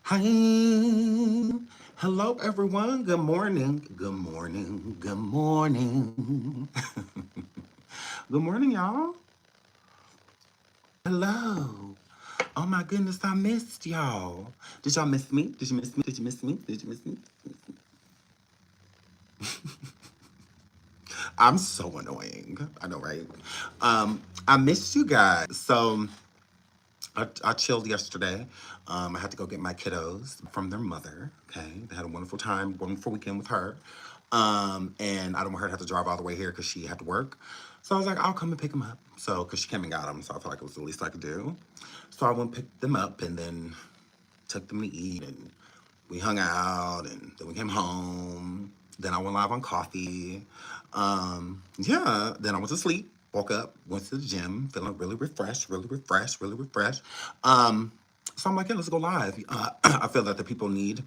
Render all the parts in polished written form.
Hi. Hello, everyone. Good morning. Good morning. Good morning. Good morning, y'all. Hello. Oh my goodness, I missed y'all. Did y'all miss me? Did you miss me? Did you miss me? Did you miss me? I'm so annoying. I know, right? I missed you guys. I chilled yesterday. I had to go get my kiddos from their mother. Okay, they had a wonderful time, wonderful weekend with her. And I don't want her to have to drive all the way here because she had to work. So I was like, I'll come and pick them up. So, because she came and got them, so I felt like it was the least I could do. So I went and picked them up and then took them to eat and we hung out and then we came home. Then I went live on coffee. Yeah, then I went to sleep, woke up, went to the gym, feeling really refreshed, really refreshed, really refreshed. So I'm like, yeah, let's go live. I feel that the people need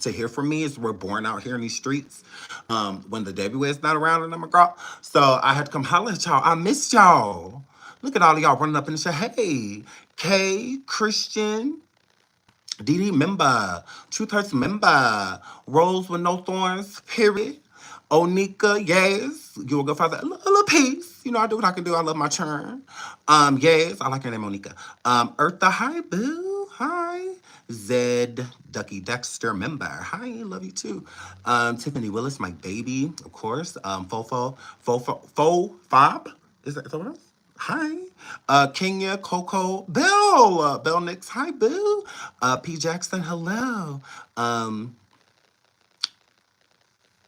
to hear from me as we're born out here in these streets. When the NaZiyah is not around and I'm a girl. So I had to come holler at y'all. I missed y'all. Look at all of y'all running up in the show. Hey, Kay, Christian, DD member, Truth Hurts member, Rose with no thorns, period. Onika, yes. You will go father. A little piece. You know, I do what I can do. I love my churn. Yes, I like your name, Onika. Eartha, hi, boo. Hi. Zed, Ducky Dexter, member. Hi, love you too. Tiffany Willis, my baby, of course. Fob. Is that what it is? Hi. Kenya, Coco, Bell. Bell Nix, hi, boo. P. Jackson, hello. Um,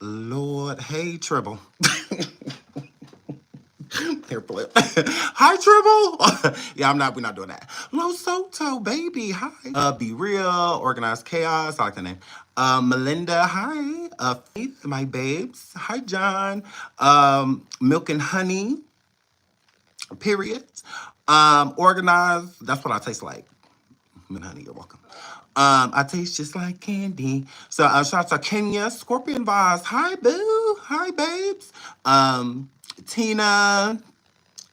Lord, hey, Tribble. Hair flip. Hi, Tribble. Yeah, we're not doing that. Lo Soto, baby. Hi. Be Real, Organized Chaos. I like the name. Melinda, hi. Faith, my babes. Hi, John. Milk and Honey, period. Organized, that's what I taste like. Honey, you're welcome. I taste just like candy. So shout out to Kenya, Scorpion Vase. Hi, boo. Hi, babes. Tina,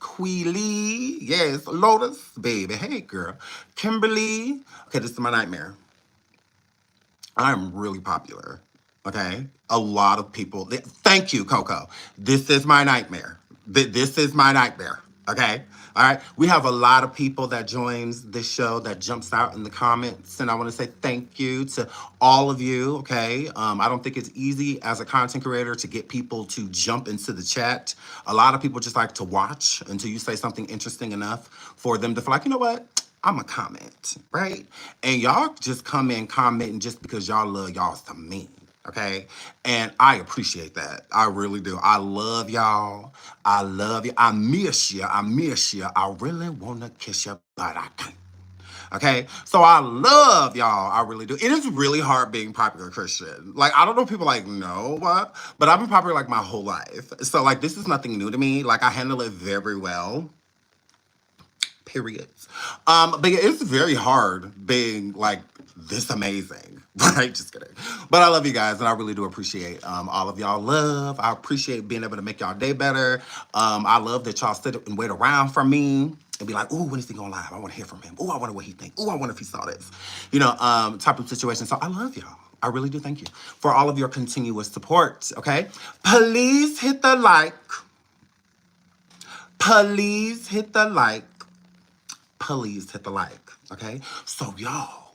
Queely. Yes, Lotus, baby. Hey, girl. Kimberly. Okay, this is my nightmare. I'm really popular. Okay, a lot of people. Thank you, Coco. This is my nightmare. This is my nightmare. Okay, all right. We have a lot of people that joins this show that jumps out in the comments, and I want to say thank you to all of you. Okay, I don't think it's easy as a content creator to get people to jump into the chat. A lot of people just like to watch until you say something interesting enough for them to feel like, you know what? I'm a comment, right? And y'all just come in commenting just because y'all love y'all some me, okay? And I appreciate that. I really do. I love y'all. I love you. I miss you. I miss you. I really want to kiss you, but I can't. Okay, so I love y'all. I really do. It is really hard being popular Christian. Like, I don't know if people like know what, but I've been popular like my whole life. So like, this is nothing new to me. Like, I handle it very well. Periods. But yeah, it's very hard being like this amazing, right? Just kidding. But I love you guys, and I really do appreciate all of y'all love. I appreciate being able to make y'all day better. I love that y'all sit and wait around for me and be like, "Ooh, when is he going live? I want to hear from him. Ooh, I wonder what he thinks. Ooh, I wonder if he saw this." You know, type of situation. So I love y'all. I really do. Thank you for all of your continuous support. Okay, please hit the like. Please hit the like. Please hit the like, okay? So, y'all,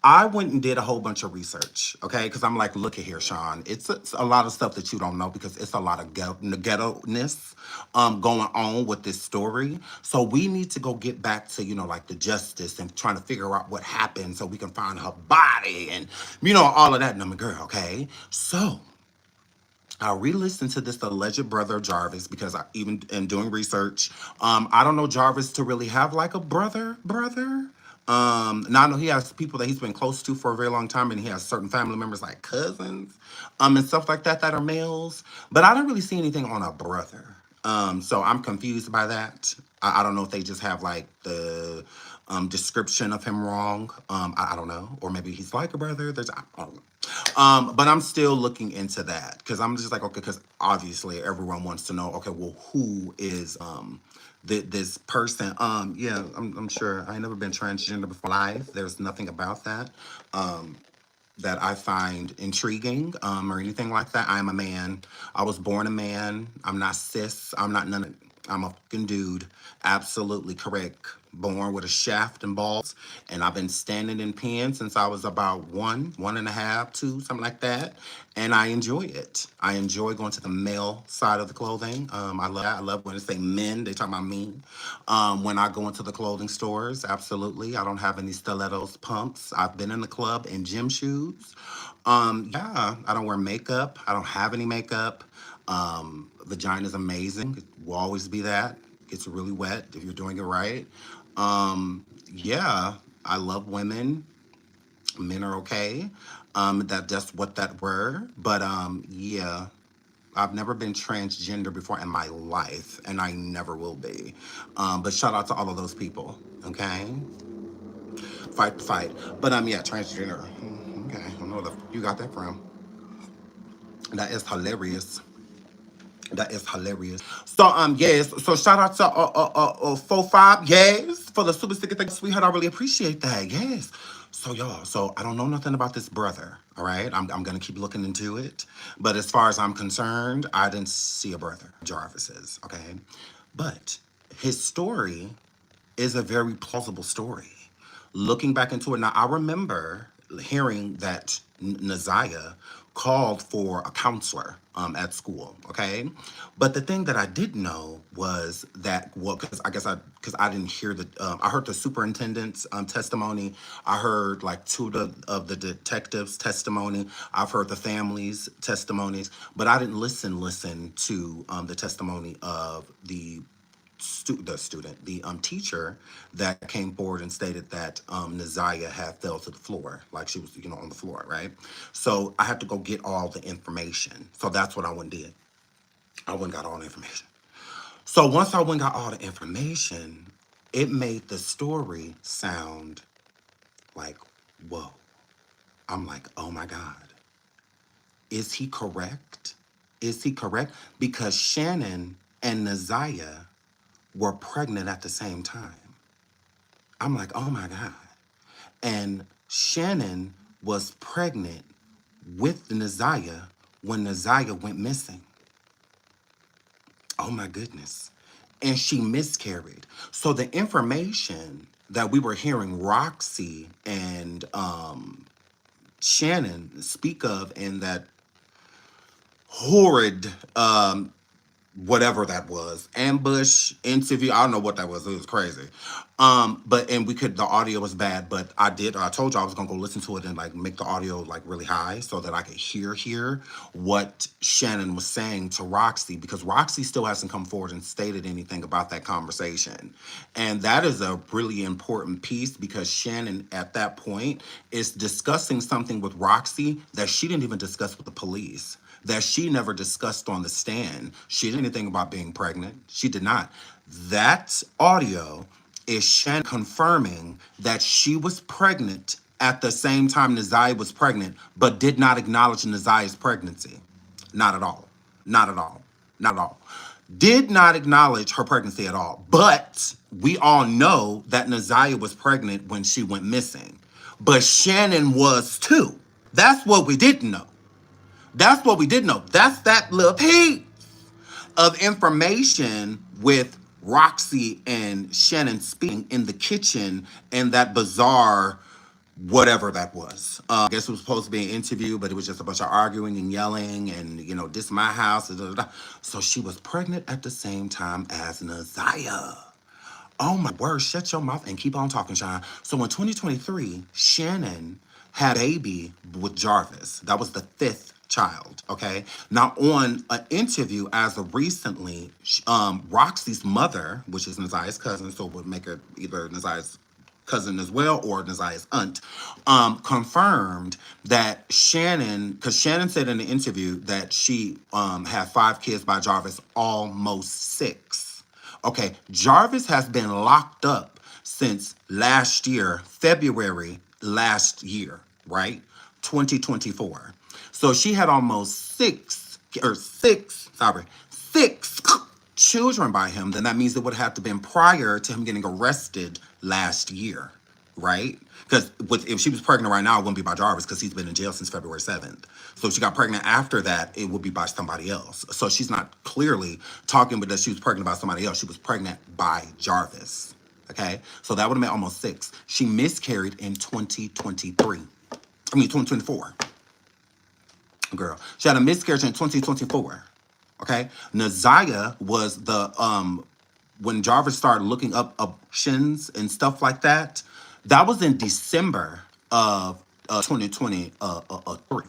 I went and did a whole bunch of research, okay? Because I'm like, look at here, Sean. It's a lot of stuff that you don't know because it's a lot of ghetto-ness going on with this story. So we need to go get back to, like the justice and trying to figure out what happened so we can find her body and, all of that number, girl, okay? So I re-listened to this alleged brother Jarvis because I even in doing research, I don't know Jarvis to really have like a brother. Now I know he has people that he's been close to for a very long time, and he has certain family members like cousins, and stuff like that are males. But I don't really see anything on a brother. So I'm confused by that. I don't know if they just have like the description of him wrong. I don't know, or maybe he's like a brother. I don't know. But I'm still looking into that because I'm just like, okay, because obviously everyone wants to know, okay, well, who is this person. Yeah, I'm sure. I ain't never been transgender before in my life. There's nothing about that. Um, that I find intriguing, or anything like that. I am a man. I was born a man. I'm not cis. I'm not none of it. I'm a fucking dude. Absolutely correct. Born with a shaft and balls. And I've been standing in pen since I was about one and a half, two, something like that. And I enjoy it. I enjoy going to the male side of the clothing. I love that. I love when they say men, they talk about me. When I go into the clothing stores, absolutely. I don't have any stilettos, pumps. I've been in the club in gym shoes. Yeah, I don't wear makeup. I don't have any makeup. Vagina is amazing. It will always be that. Gets really wet if you're doing it right. Yeah, I love women. Men are okay. That's what that were. But yeah, I've never been transgender before in my life, and I never will be. But shout out to all of those people. Okay, fight the fight. But yeah, transgender. Okay, I don't know where you got that from. That is hilarious. That is hilarious. So yes. So shout out to 45, yes, for the super sticker thing, sweetheart. I really appreciate that. Yes. So y'all, so I don't know nothing about this brother. All right, I'm gonna keep looking into it. But as far as I'm concerned, I didn't see a brother. Jarvis's. Okay, but his story is a very plausible story. Looking back into it now, I remember hearing that NaZiyah called for a counselor at school. Okay, but the thing that I did know was that, well, because because I didn't hear the I heard the superintendent's testimony. I heard like two of the detectives' testimony. I've heard the families' testimonies, but I didn't listen to the testimony of the teacher that came forward and stated that NaZiyah had fell to the floor, like she was, on the floor, right? So I had to go get all the information. So that's what I went and did. I went and got all the information. So once I went and got all the information, it made the story sound like, whoa. I'm like, oh my God. Is he correct? Is he correct? Because Shannon and NaZiyah were pregnant at the same time. I'm like, oh my God. And Shannon was pregnant with NaZiyah when NaZiyah went missing. Oh my goodness. And she miscarried. So the information that we were hearing Roxy and Shannon speak of in that horrid whatever that was, ambush interview, I don't know what that was, it was crazy. But and we could, the audio was bad, but I told you I was gonna go listen to it and like make the audio like really high so that I could hear what Shannon was saying to Roxy, because Roxy still hasn't come forward and stated anything about that conversation. And that is a really important piece, because Shannon at that point is discussing something with Roxy that she didn't even discuss with the police, that she never discussed on the stand. She didn't anything about being pregnant. She did not. That audio is Shannon confirming that she was pregnant at the same time NaZiyah was pregnant, but did not acknowledge NaZiyah's pregnancy. Not at all. Not at all. Not at all. Did not acknowledge her pregnancy at all. But we all know that NaZiyah was pregnant when she went missing. But Shannon was too. That's what we didn't know. That's what we did know. That's that little piece of information with Roxy and Shannon speaking in the kitchen in that bizarre whatever that was. I guess it was supposed to be an interview, but it was just a bunch of arguing and yelling and, this is my house. Da, da, da. So she was pregnant at the same time as NaZiyah. Oh my word, shut your mouth and keep on talking, Sean. So in 2023, Shannon had a baby with Jarvis. That was the fifth child, okay? Now on an interview as of recently, Roxy's mother, which is NaZiyah's cousin, so it would make her either NaZiyah's cousin as well or NaZiyah's aunt, confirmed that Shannon, because Shannon said in the interview that she had 5 kids by Jarvis, almost 6. Okay, Jarvis has been locked up since last year, February last year, right? 2024. So she had almost six children by him, then that means it would have to been prior to him getting arrested last year, right? Because if she was pregnant right now, it wouldn't be by Jarvis because he's been in jail since February 7th. So if she got pregnant after that, it would be by somebody else. So she's not clearly talking about that she was pregnant by somebody else. She was pregnant by Jarvis. Okay? So that would have been almost 6. She miscarried in 2023. 2024. Girl. She had a miscarriage in 2024. Okay? NaZiyah was the when Jarvis started looking up options and stuff like that, that was in December of 2023.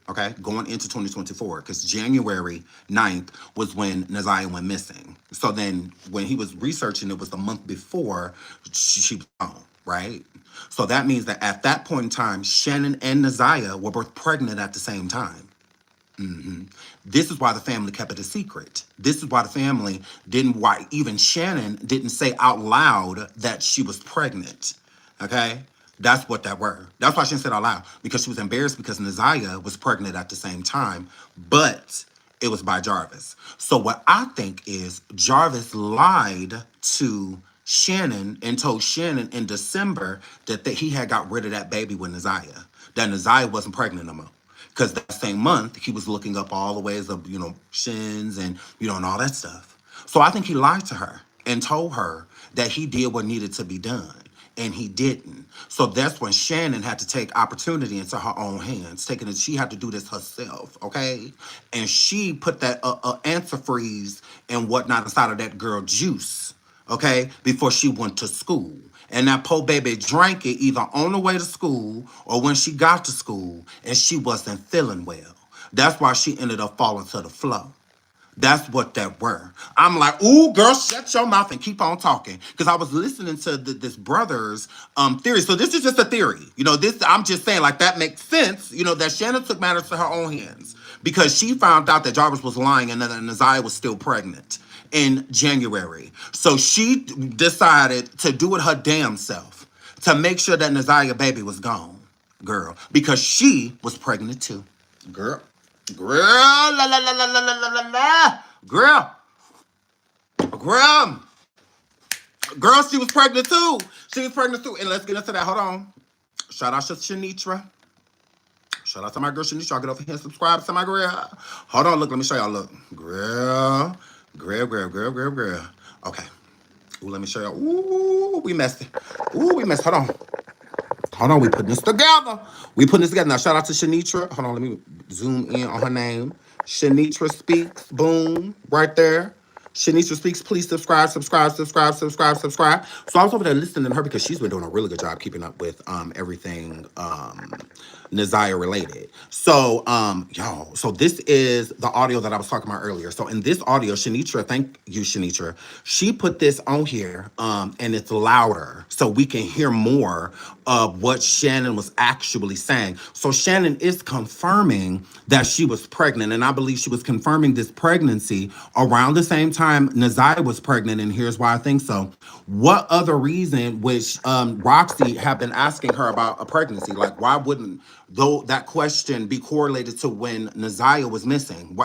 Okay, going into 2024, because January 9th was when NaZiyah went missing. So then when he was researching, it was the month before she was gone, right? So that means that at that point in time, Shannon and NaZiyah were both pregnant at the same time. This is why the family kept it a secret. This is why the family why even Shannon didn't say out loud that she was pregnant. Okay? That's what that were. That's why she didn't say it out loud. Because she was embarrassed because NaZiyah was pregnant at the same time, but it was by Jarvis. So what I think is Jarvis lied to Shannon and told Shannon in December that he had got rid of that baby with NaZiyah. That NaZiyah wasn't pregnant no more. Because that same month, he was looking up all the ways of, shins and, and all that stuff. So I think he lied to her and told her that he did what needed to be done. And he didn't. So that's when Shannon had to take opportunity into her own hands. She had to do this herself, okay? And she put that antifreeze and whatnot inside of that girl juice, okay? Before she went to school. And that poor baby drank it either on the way to school or when she got to school, and she wasn't feeling well. That's why she ended up falling to the floor. That's what that were. I'm like, ooh, girl, shut your mouth and keep on talking. Because I was listening to this brother's theory. So this is just a theory. I'm just saying, like, that makes sense, that Shannon took matters to her own hands. Because she found out that Jarvis was lying and that NaZiyah was still pregnant in January. So she decided to do it her damn self to make sure that NaZiyah baby was gone, girl. Because she was pregnant too. Girl. Girl, la la la la la la la la, girl, she was pregnant too. She was pregnant too. And let's get into that. Hold on. Shout out to Shanitra. Shout out to my girl Shanitra. I'll get over here and subscribe to my girl. Hold on, look, let me show y'all. Look, girl. Okay. Ooh, let me show y'all. Ooh, we messed. Hold on, we putting this together. Now, shout out to Shanitra. Hold on, let me zoom in on her name. Shanitra Speaks. Boom. Right there. Shanitra Speaks. Please subscribe. So I was over there listening to her because she's been doing a really good job keeping up with everything NaZiyah related. So, y'all, so this is the audio that I was talking about earlier. So in this audio, Shanitra, thank you, Shanitra, she put this on here and it's louder so we can hear more of what Shannon was actually saying. So Shannon is confirming that she was pregnant, and I believe she was confirming this pregnancy around the same time NaZiyah was pregnant, and here's why I think so. What other reason which Roxy had been asking her about a pregnancy? Like, why wouldn't that question be correlated to when NaZiyah was missing?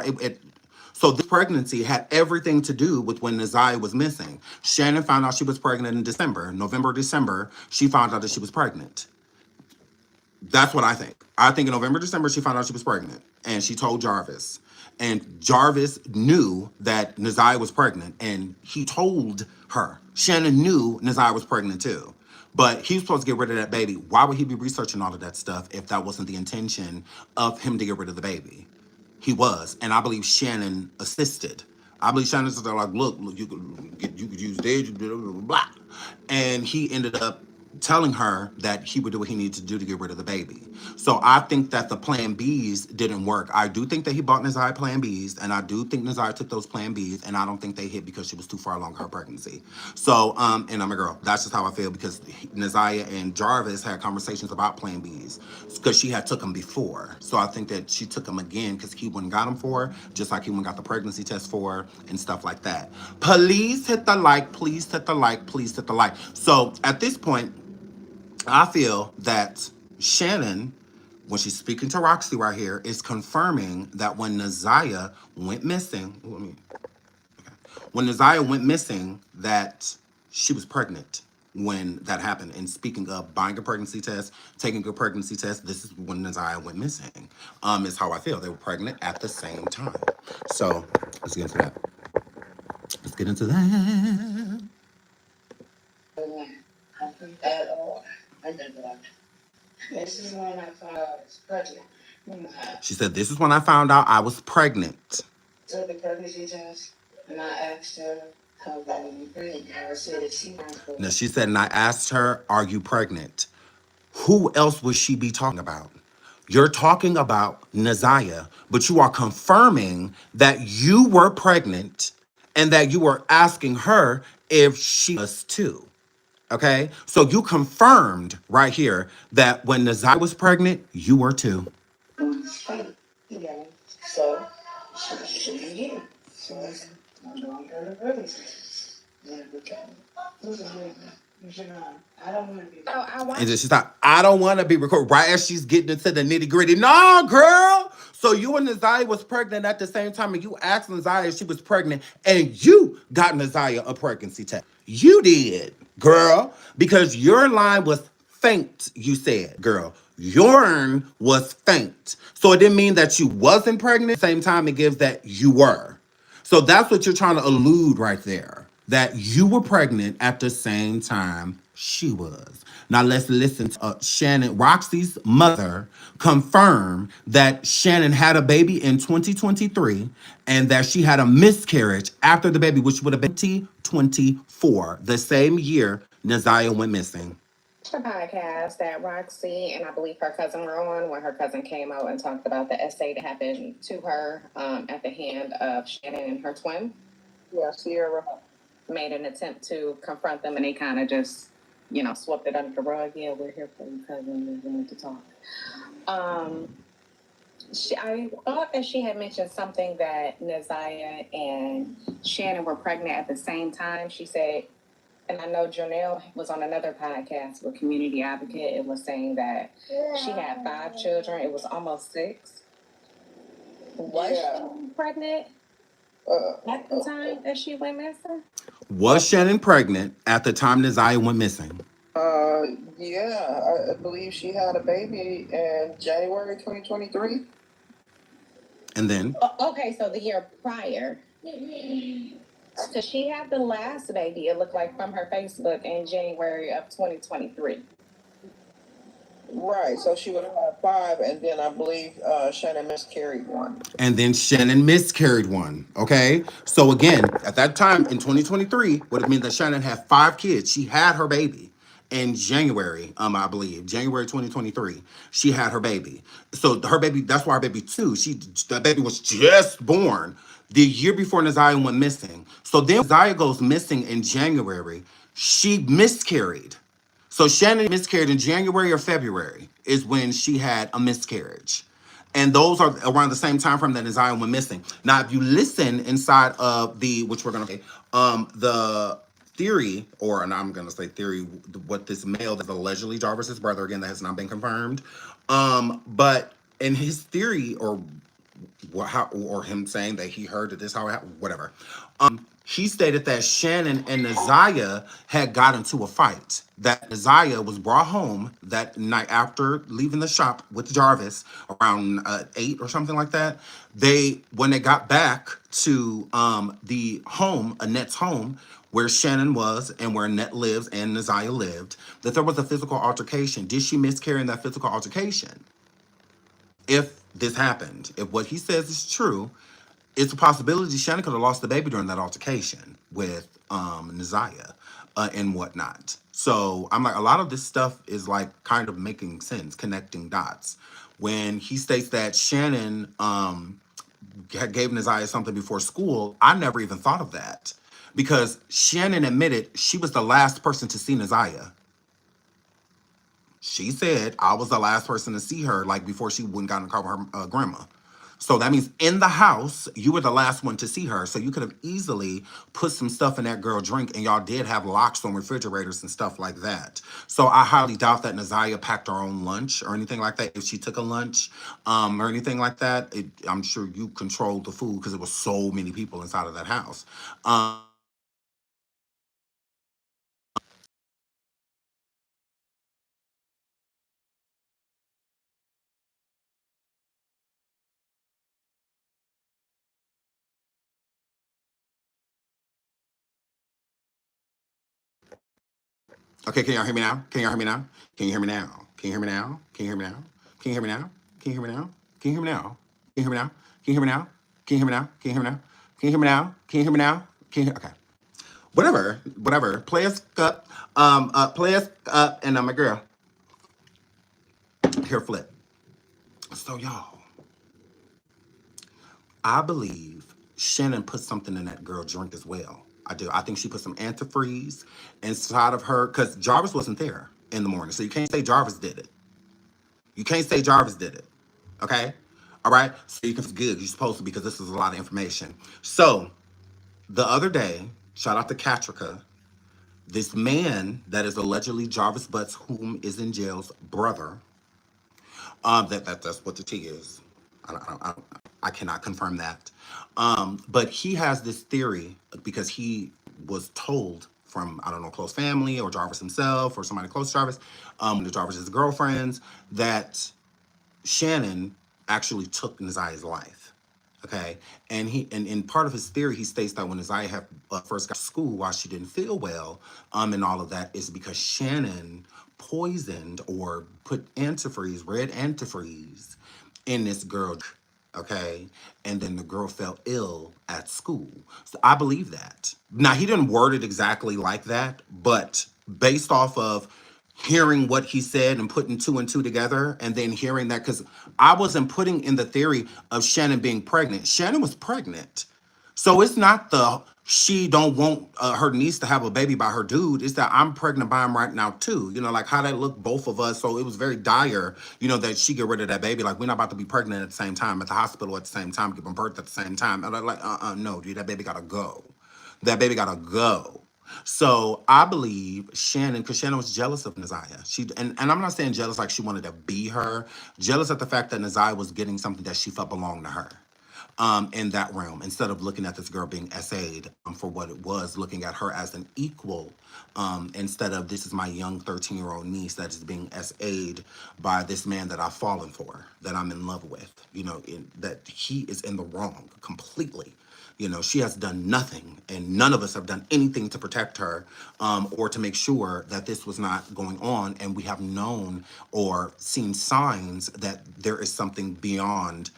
So this pregnancy had everything to do with when NaZiyah was missing. Shannon found out she was pregnant in November, December. She found out that she was pregnant. That's what I think. I think in November, December, she found out she was pregnant. And she told Jarvis. And Jarvis knew that NaZiyah was pregnant. And he told her. Shannon knew NaZiyah was pregnant too. But he was supposed to get rid of that baby. Why would he be researching all of that stuff if that wasn't the intention of him to get rid of the baby? He was. And I believe Shannon assisted. I believe Shannon said, like, look, you could use this, blah, blah, blah. And he ended up telling her that he would do what he needed to do to get rid of the baby. So I think that the plan Bs didn't work. I do think that he bought NaZiyah plan Bs, and I do think NaZiyah took those plan Bs, and I don't think they hit because she was too far along her pregnancy. So, and I'm a girl. That's just how I feel, because NaZiyah and Jarvis had conversations about plan Bs because she had took them before. So I think that she took them again because he wouldn't got them for her, just like he wouldn't got the pregnancy test for her and stuff like that. Please hit the like. Please hit the like. Please hit the like. So at this point, I feel that Shannon, when she's speaking to Roxy right here, is confirming that when NaZiyah went missing, when NaZiyah went missing, that she was pregnant when that happened. And speaking of buying a pregnancy test, taking a pregnancy test, this is when NaZiyah went missing. Is how I feel. They were pregnant at the same time. So let's get into that. Let's get into that. At all. I did that. This is when I found out I was pregnant. She said, "This is when I found out I was pregnant." Took the pregnancy test, and I asked her, "How about you pregnant?" I said that she was pregnant. Now she said, and I asked her, "Are you pregnant?" Who else would she be talking about? You're talking about NaZiyah, but you are confirming that you were pregnant and that you were asking her if she was too. Okay? So you confirmed right here that when NaZiyah was pregnant, you were too. Yeah. So she did. So I said, I'm doing her pregnancy. Yeah, okay. I don't want to be. And then she thought, I don't want to be recorded. Right as she's getting into the nitty gritty. No, girl. So you and NaZiyah was pregnant at the same time, and you asked NaZiyah if she was pregnant, and you got NaZiyah a pregnancy test. You did, girl, because your line was faint. You said, girl, yourn was faint. So it didn't mean that you wasn't pregnant. At the same time, it gives that you were. So that's what you're trying to allude right there. That you were pregnant at the same time she was. Now let's listen to Shannon, Roxy's mother, confirm that Shannon had a baby in 2023 and that she had a miscarriage after the baby, which would have been 2024, the same year NaZiyah went missing. The podcast that Roxy and I believe her cousin were on when her cousin came out and talked about the essay that happened to her at the hand of Shannon and her twin. Yeah, Sierra made an attempt to confront them and they kind of just, swept it under the rug. Yeah, we're here for you, cousin. We need to talk. I thought that she had mentioned something that NaZiyah and Shannon were pregnant at the same time. She said, and I know Janelle was on another podcast with Community Advocate. It was saying that she had 5 children. It was almost 6. Was she pregnant at the time that she went missing? Was Shannon pregnant at the time NaZiyah went missing? Yeah, I believe she had a baby in January 2023. And then? Okay, so the year prior. Because she had the last baby, it looked like, from her Facebook in January of 2023. Right, so she would have had 5, and then I believe Shannon miscarried 1. And then Shannon miscarried 1, okay? So again, at that time in 2023, would have meant that Shannon had 5 kids. She had her baby in January, I believe, January 2023. She had her baby. So her baby, that's why her baby too, that baby was just born the year before NaZiyah went missing. So then NaZiyah goes missing in January. She miscarried. So Shannon miscarried in January or February is when she had a miscarriage. And those are around the same time frame that NaZiyah went missing. Now, if you listen inside of which we're going to say, the theory, and I'm going to say theory, what this male that's allegedly Jarvis's brother, again, that has not been confirmed. But in his theory, or him saying that he heard that this how it happened, whatever. He stated that Shannon and NaZiyah had got into a fight. That NaZiyah was brought home that night after leaving the shop with Jarvis around 8 or something like that. When they got back to the home, Annette's home, where Shannon was and where Annette lives and NaZiyah lived, that there was a physical altercation. Did she miscarry in that physical altercation? If this happened, if what he says is true, it's a possibility Shannon could have lost the baby during that altercation with NaZiyah and whatnot. So I'm like, a lot of this stuff is like kind of making sense, connecting dots. When he states that Shannon gave NaZiyah something before school, I never even thought of that. Because Shannon admitted she was the last person to see NaZiyah. She said, I was the last person to see her, like before she went and got in the car with her grandma. So that means in the house, you were the last one to see her. So you could have easily put some stuff in that girl drink, and y'all did have locks on refrigerators and stuff like that. So I highly doubt that NaZiyah packed her own lunch or anything like that. If she took a lunch or anything like that, I'm sure you controlled the food because it was so many people inside of that house. Okay, can y'all hear me now? Can y'all hear me now? Can you hear me now? Can you hear me now? Can you hear me now? Can you hear me now? Can you hear me now? Can you hear me now? Can you hear me now? Can you hear me now? Can you hear me now? Can you hear me now? Can you hear me now? Can you hear me now? Can you hear? Okay. Whatever. Play us up. Play us up, and my girl. Here, flip. So y'all, I believe Shannon put something in that girl drink as well. I do. I think she put some antifreeze inside of her because Jarvis wasn't there in the morning. So you can't say Jarvis did it. You can't say Jarvis did it. Okay? All right? So you can good. You're supposed to because this is a lot of information. So the other day, shout out to Katrika, this man that is allegedly Jarvis Butts, whom is in jail's brother, that's what the T is. I cannot confirm that. But he has this theory because he was told from, I don't know, close family or Jarvis himself or somebody close to Jarvis, the Jarvis's girlfriends, that Shannon actually took NaZiyah's life. Okay, and in part of his theory, he states that when NaZiyah had first got to school, while she didn't feel well, and all of that, is because Shannon poisoned or put antifreeze, red antifreeze, in this girl. Okay, and then the girl fell ill at school. So I believe that. Now he didn't word it exactly like that, but based off of hearing what he said and putting two and two together and then hearing that because I wasn't putting in the theory of Shannon being pregnant. Shannon was pregnant. So it's not the she don't want her niece to have a baby by her dude. It's that I'm pregnant by him right now too. You know, like how that looked both of us. So it was very dire, you know, that she get rid of that baby. Like we're not about to be pregnant at the same time, at the hospital at the same time, giving birth at the same time. And I'm like, no, dude, that baby gotta go. That baby gotta go. So I believe Shannon, because Shannon was jealous of NaZiyah. And I'm not saying jealous like she wanted to be her, jealous at the fact that NaZiyah was getting something that she felt belonged to her. In that realm, instead of looking at this girl being SA'd for what it was, looking at her as an equal, instead of this is my young 13-year-old niece that is being SA'd by this man that I've fallen for, that I'm in love with, you know, that he is in the wrong completely. You know, she has done nothing, and none of us have done anything to protect her or to make sure that this was not going on. And we have known or seen signs that there is something beyond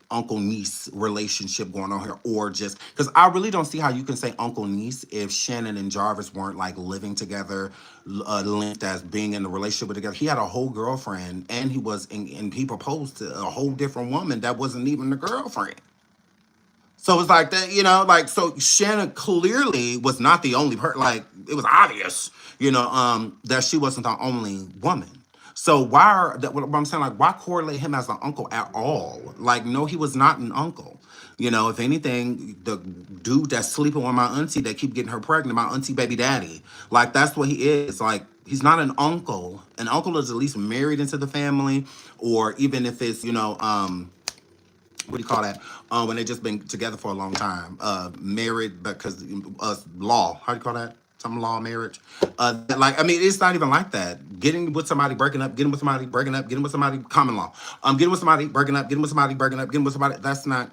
uncle niece relationship going on here, or just because I really don't see how you can say uncle niece if Shannon and Jarvis weren't like living together, linked as being in the relationship together. He had a whole girlfriend, and and he proposed to a whole different woman that wasn't even the girlfriend. So it's like that, you know, like so Shannon clearly was not the only person. Like it was obvious, you know, that she wasn't the only woman. So what I'm saying, like, why correlate him as an uncle at all? Like, no, he was not an uncle. You know, if anything, the dude that's sleeping with my auntie that keep getting her pregnant, my auntie baby daddy, like that's what he is. Like, he's not an uncle. An uncle is at least married into the family, or even if it's, you know, what do you call that? When they just been together for a long time, married because law. How do you call that? Some law marriage. Like I mean, it's not even like that. Getting with somebody, breaking up, getting with somebody, breaking up, getting with somebody, common law. Getting with somebody, breaking up, getting with somebody, breaking up, getting with somebody. That's not.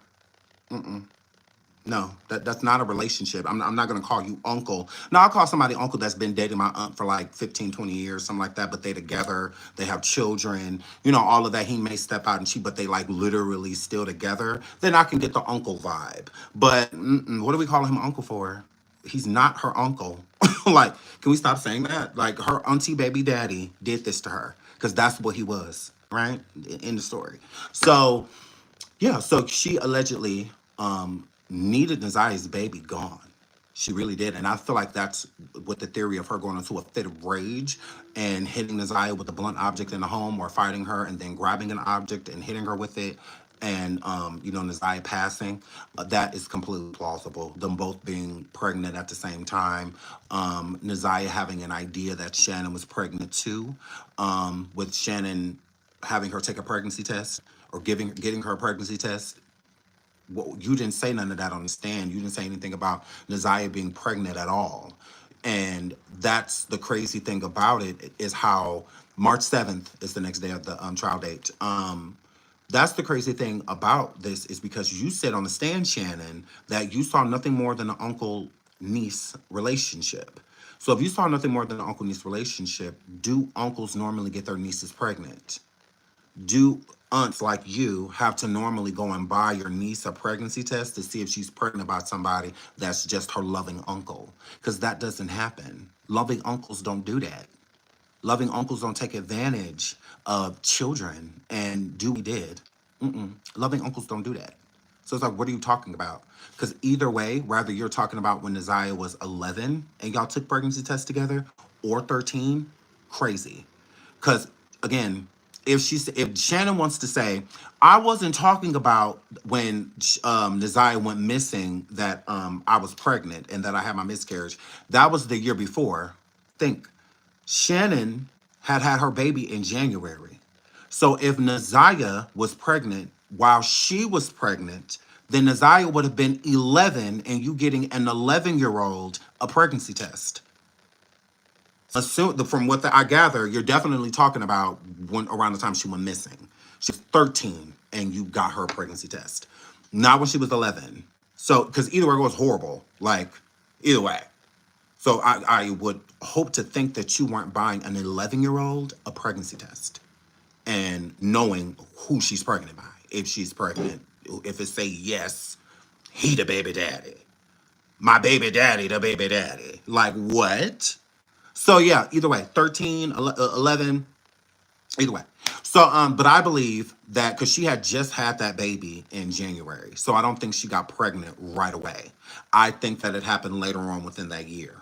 No, that's not a relationship. I'm not going to call you uncle. No, I'll call somebody uncle that's been dating my aunt for like 15, 20 years, something like that. But they together, they have children, you know, all of that. He may step out and but they like literally still together. Then I can get the uncle vibe. But what are we calling him uncle for? He's not her uncle. Like, can we stop saying that? Like, her auntie baby daddy did this to her because that's what he was, right? In the story. So, yeah, so she allegedly needed NaZiyah's baby gone. She really did. And I feel like that's what the theory of her going into a fit of rage and hitting NaZiyah with a blunt object in the home, or fighting her and then grabbing an object and hitting her with it, and NaZiyah passing. That is completely plausible. Them both being pregnant at the same time. NaZiyah having an idea that Shannon was pregnant too, with Shannon having her take a pregnancy test, or getting her a pregnancy test. Well, you didn't say none of that on the stand. You didn't say anything about NaZiyah being pregnant at all. And that's the crazy thing about it, is how March 7th is the next day of the trial date. That's the crazy thing about this, is because you said on the stand, Shannon, that you saw nothing more than an uncle-niece relationship. So if you saw nothing more than an uncle-niece relationship, do uncles normally get their nieces pregnant? Do aunts like you have to normally go and buy your niece a pregnancy test to see if she's pregnant by somebody that's just her loving uncle? Because that doesn't happen. Loving uncles don't do that. Loving uncles don't take advantage of children, and Dewey did. Loving uncles don't do that. So it's like, what are you talking about? Because either way, whether you're talking about when NaZiyah was 11 and y'all took pregnancy tests together, or 13, crazy. Because again, if Shannon wants to say, I wasn't talking about when NaZiyah went missing, that I was pregnant and that I had my miscarriage. That was the year before. Think, Shannon had her baby in January. So if NaZiyah was pregnant while she was pregnant, then NaZiyah would have been 11, and you getting an 11-year-old a pregnancy test. From what I gather, you're definitely talking about around the time she went missing. She was 13, and you got her a pregnancy test. Not when she was 11. So, because either way, it was horrible. Like, either way. So I would hope to think that you weren't buying an 11-year-old a pregnancy test and knowing who she's pregnant by. If she's pregnant, if it say yes, he the baby daddy. My baby daddy, the baby daddy. Like, what? So yeah, either way, 13, 11, either way. So, but I believe that because she had just had that baby in January, so I don't think she got pregnant right away. I think that it happened later on within that year.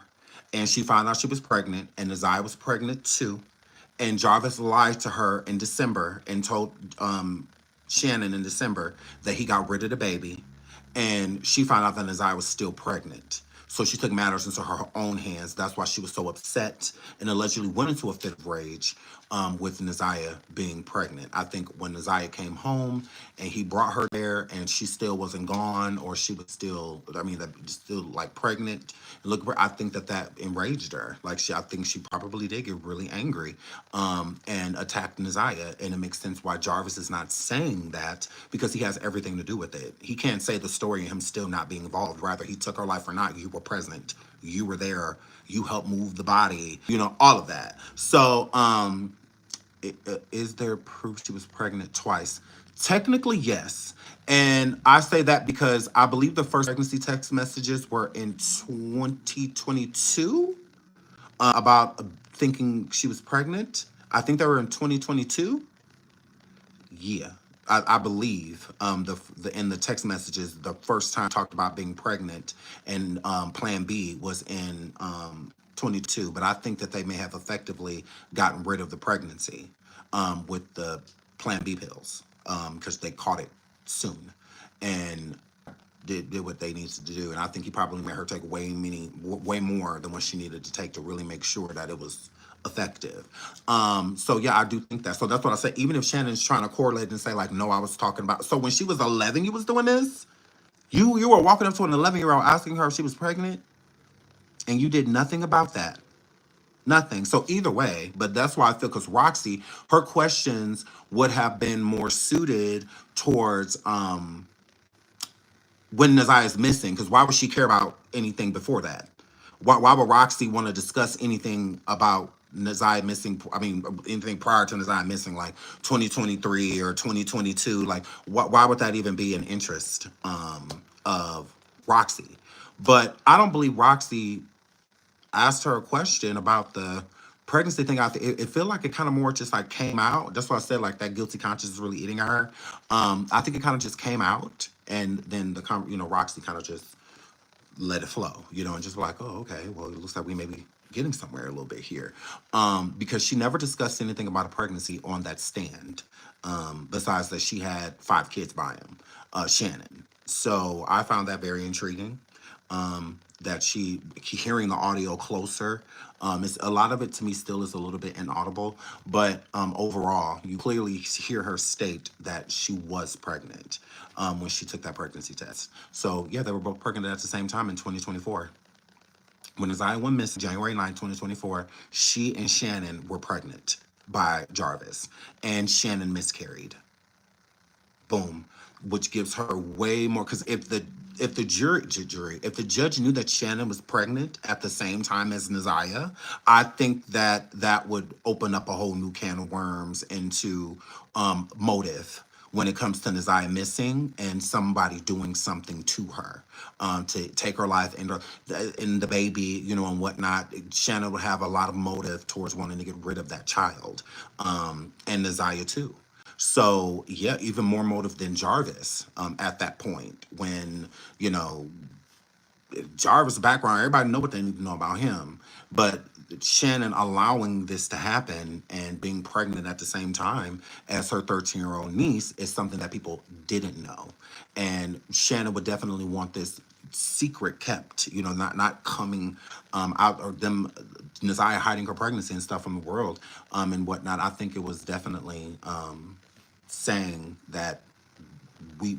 And she found out she was pregnant, and NaZiyah was pregnant too. And Jarvis lied to her in December and told Shannon in December that he got rid of the baby. And she found out that NaZiyah was still pregnant. So she took matters into her own hands. That's why she was so upset and allegedly went into a fit of rage with NaZiyah being pregnant. I think when NaZiyah came home and he brought her there and she still wasn't gone, or she was still, still like pregnant. Look, I think that enraged her. Like, I think she probably did get really angry and attacked NaZiyah. And it makes sense why Jarvis is not saying that, because he has everything to do with it. He can't say the story of him still not being involved. Rather, he took her life or not. You were present. You were there. You helped move the body. All of that. So, is there proof she was pregnant twice? Technically, yes. And I say that because I believe the first pregnancy text messages were in 2022 about thinking she was pregnant. I think they were in 2022. Yeah, I believe in the text messages, the first time talked about being pregnant and Plan B was in 22. But I think that they may have effectively gotten rid of the pregnancy with the Plan B pills because they caught it soon and did what they needed to do. And I think he probably made her take way more than what she needed to take to really make sure that it was effective. So yeah, I do think that. So that's what I say. Even if Shannon's trying to correlate and say like, no, I was talking about. So when she was 11, you was doing this. You were walking up to an 11-year-old asking her if she was pregnant, and you did nothing about that. Nothing. So either way, but that's why I feel, because Roxy, her questions would have been more suited towards when NaZiyah's missing, because why would she care about anything before that? Why would Roxy want to discuss anything about NaZiyah missing? Anything prior to NaZiyah missing, like 2023 or 2022? Like, why would that even be an interest of Roxy? But I don't believe Roxy asked her a question about the pregnancy thing. It feel like it kind of more just like came out. That's why I said like that guilty conscience is really eating at her. I think it kind of just came out, and then Roxy kind of just let it flow, and just like, oh, okay, well, it looks like we may be getting somewhere a little bit here. Because she never discussed anything about a pregnancy on that stand, besides that she had 5 kids by him, Shannon. So I found that very intriguing. That she hearing the audio closer. It's a lot of it to me still is a little bit inaudible, but overall, you clearly hear her state that she was pregnant when she took that pregnancy test. So yeah, they were both pregnant at the same time in 2024. When NaZiyah went missing January 9th, 2024, she and Shannon were pregnant by Jarvis, and Shannon miscarried. Boom, which gives her way more, because if the judge knew that Shannon was pregnant at the same time as NaZiyah, I think that that would open up a whole new can of worms into motive when it comes to NaZiyah missing and somebody doing something to her, to take her life and the baby, and whatnot. Shannon would have a lot of motive towards wanting to get rid of that child, and NaZiyah too. So yeah, even more motive than Jarvis at that point when, Jarvis' background, everybody know what they need to know about him. But Shannon allowing this to happen and being pregnant at the same time as her 13-year-old niece is something that people didn't know. And Shannon would definitely want this secret kept, not coming out, or them, NaZiyah hiding her pregnancy and stuff from the world and whatnot. I think it was definitely saying that we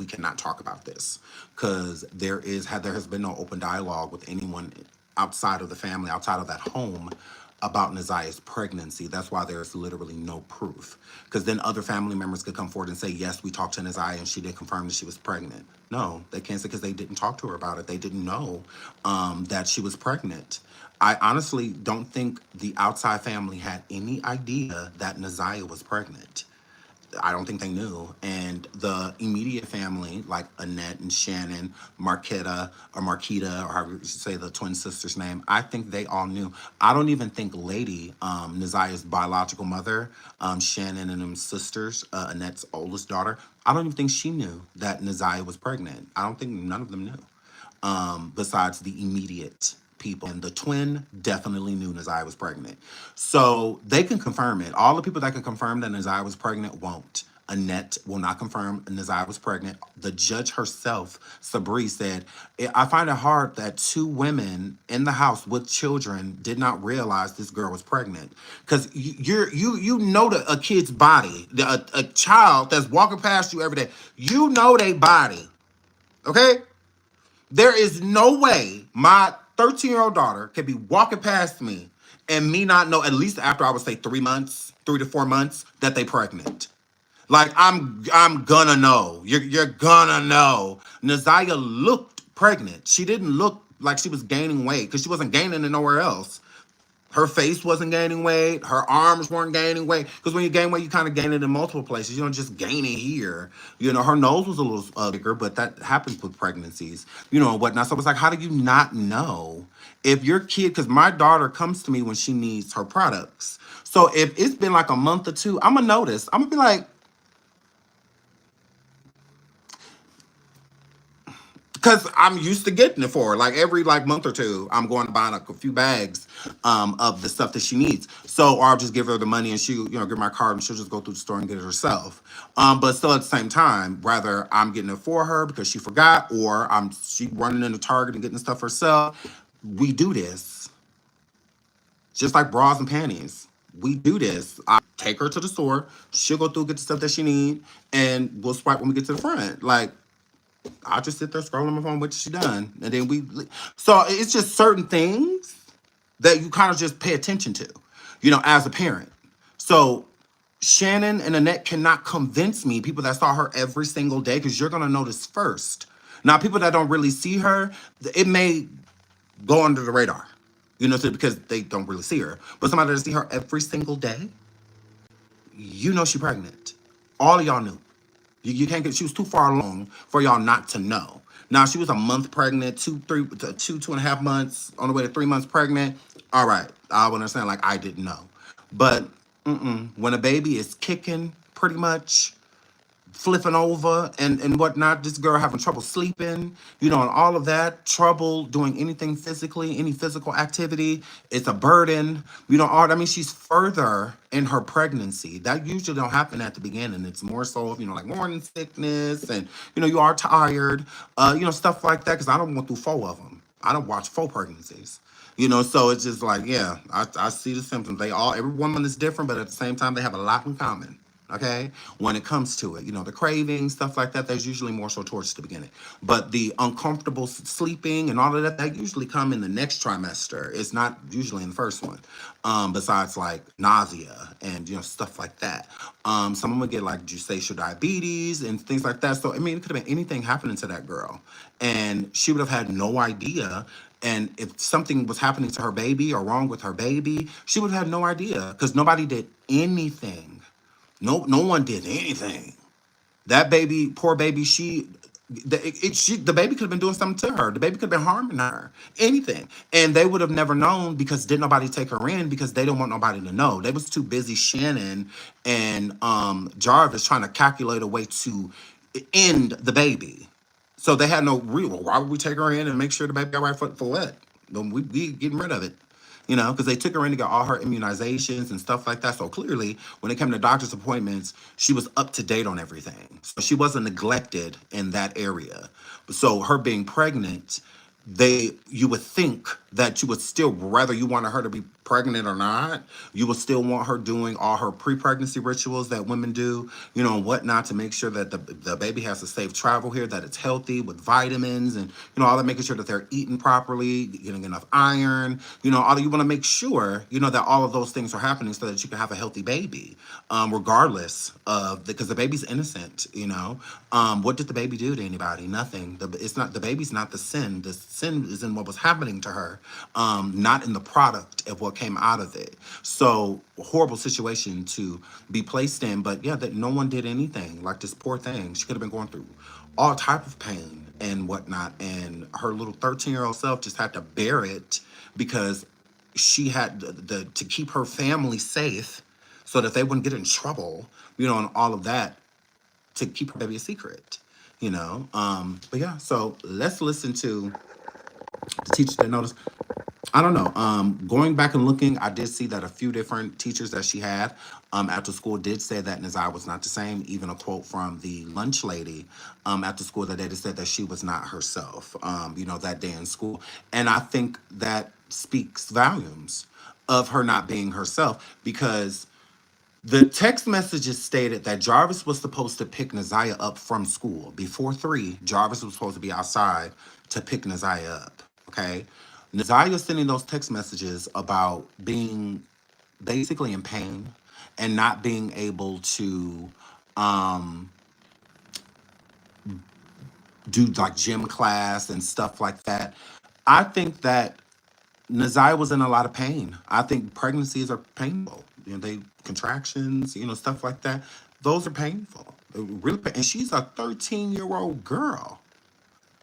cannot talk about this, because there has been no open dialogue with anyone outside of the family, outside of that home, about NaZiyah's pregnancy. That's why there's literally no proof, because then other family members could come forward and say, yes, we talked to NaZiyah and she did confirm that she was pregnant. No, they can't say, because they didn't talk to her about it. They didn't know that she was pregnant. I honestly don't think the outside family had any idea that NaZiyah was pregnant. I don't think they knew. And the immediate family, like Annette and Shannon, Marquita, or however you say the twin sister's name, I think they all knew. I don't even think Lady, NaZiyah's biological mother, Shannon and them sisters, Annette's oldest daughter, I don't even think she knew that NaZiyah was pregnant. I don't think none of them knew, besides the immediate people. And the twin definitely knew NaZiyah was pregnant. So they can confirm it. All the people that can confirm that NaZiyah was pregnant won't. Annette will not confirm NaZiyah was pregnant. The judge herself, Sabri, said, I find it hard that 2 women in the house with children did not realize this girl was pregnant. Because you know a kid's body, a child that's walking past you every day, you know their body. Okay? There is no way my 13-year-old daughter can be walking past me and me not know, at least after I would say 3 months, 3 to 4 months, that they pregnant. Like I'm gonna know. You're gonna know. NaZiyah looked pregnant. She didn't look like she was gaining weight, because she wasn't gaining it nowhere else. Her face wasn't gaining weight. Her arms weren't gaining weight. Because when you gain weight, you kind of gain it in multiple places. You don't just gain it here. Her nose was a little bigger, but that happens with pregnancies, and whatnot. So it's like, how do you not know if your kid, because my daughter comes to me when she needs her products. So if it's been like a month or two, I'm going to notice. I'm going to be like, because I'm used to getting it for her. Like every month or two, I'm going to buy a few bags of the stuff that she needs. So, or I'll just give her the money and she, give my card and she'll just go through the store and get it herself. But still at the same time, rather I'm getting it for her because she forgot, or she running into Target and getting stuff herself. We do this. Just like bras and panties. We do this. I take her to the store. She'll go through, get the stuff that she need, and we'll swipe when we get to the front. Like, I'll just sit there scrolling my phone, wait till she done. And then so it's just certain things that you kind of just pay attention to, as a parent. So Shannon and Annette cannot convince me, people that saw her every single day, because you're going to notice first. Now, people that don't really see her, it may go under the radar, because they don't really see her. But somebody that see her every single day, she's pregnant. All of y'all knew. You can't get, she was too far along for y'all not to know. Now, she was a month pregnant, 2.5 months, on the way to 3 months pregnant. All right, I would understand, I didn't know. But when a baby is kicking, pretty much, flipping over and whatnot. This girl having trouble sleeping, and all of that, trouble doing anything physically, any physical activity. It's a burden, all I mean, she's further in her pregnancy. That usually don't happen at the beginning. It's more so of, like morning sickness and, you are tired, stuff like that. Cause I don't went through 4 of them. I don't watch 4 pregnancies. So it's just like, yeah, I see the symptoms. Every woman is different, but at the same time, they have a lot in common. Okay, when it comes to it, the craving, stuff like that, there's usually more so towards the beginning. But the uncomfortable sleeping and all of that, that usually come in the next trimester. It's not usually in the first one. Besides like nausea and stuff like that. Some of them get like gestational diabetes and things like that. So I mean, it could have been anything happening to that girl, and she would have had no idea. And if something was happening to her baby or wrong with her baby, she would have had no idea because nobody did anything. No one did anything. That baby, poor baby, the baby could have been doing something to her. The baby could have been harming her. Anything. And they would have never known because didn't nobody take her in because they don't want nobody to know. They was too busy, Shannon and Jarvis, trying to calculate a way to end the baby. So they had no real. Why would we take her in and make sure the baby got right for what? We getting rid of it. Because they took her in to get all her immunizations and stuff like that. So clearly, when it came to doctor's appointments, she was up to date on everything. So she wasn't neglected in that area. So her being pregnant, you would think that you would still, whether you wanted her to be pregnant or not, you would still want her doing all her pre-pregnancy rituals that women do, and whatnot, to make sure that the baby has a safe travel here, that it's healthy with vitamins and, all that, making sure that they're eating properly, getting enough iron, all you want to make sure, that all of those things are happening so that you can have a healthy baby, regardless of, because the baby's innocent, what did the baby do to anybody? Nothing. The baby's not the sin. The sin is in what was happening to her, not in the product of what came out of it. So horrible situation to be placed in, but yeah, that no one did anything. Like this poor thing, she could have been going through all type of pain and whatnot, and her little 13-year-old self just had to bear it because she had to keep her family safe so that they wouldn't get in trouble, and all of that, to keep her baby a secret, but yeah, so let's listen to the teacher that noticed. I don't know. Going back and looking, I did see that a few different teachers that she had after school did say that NaZiyah was not the same. Even a quote from the lunch lady after school that day that said that she was not herself, that day in school. And I think that speaks volumes of her not being herself, because the text messages stated that Jarvis was supposed to pick NaZiyah up from school. Before 3, Jarvis was supposed to be outside to pick NaZiyah up. Okay. NaZiyah sending those text messages about being basically in pain and not being able to um, do like gym class and stuff like that. I think that NaZiyah was in a lot of pain. I think pregnancies are painful. They contractions, stuff like that. Those are painful. They're really and she's a 13-year-old girl.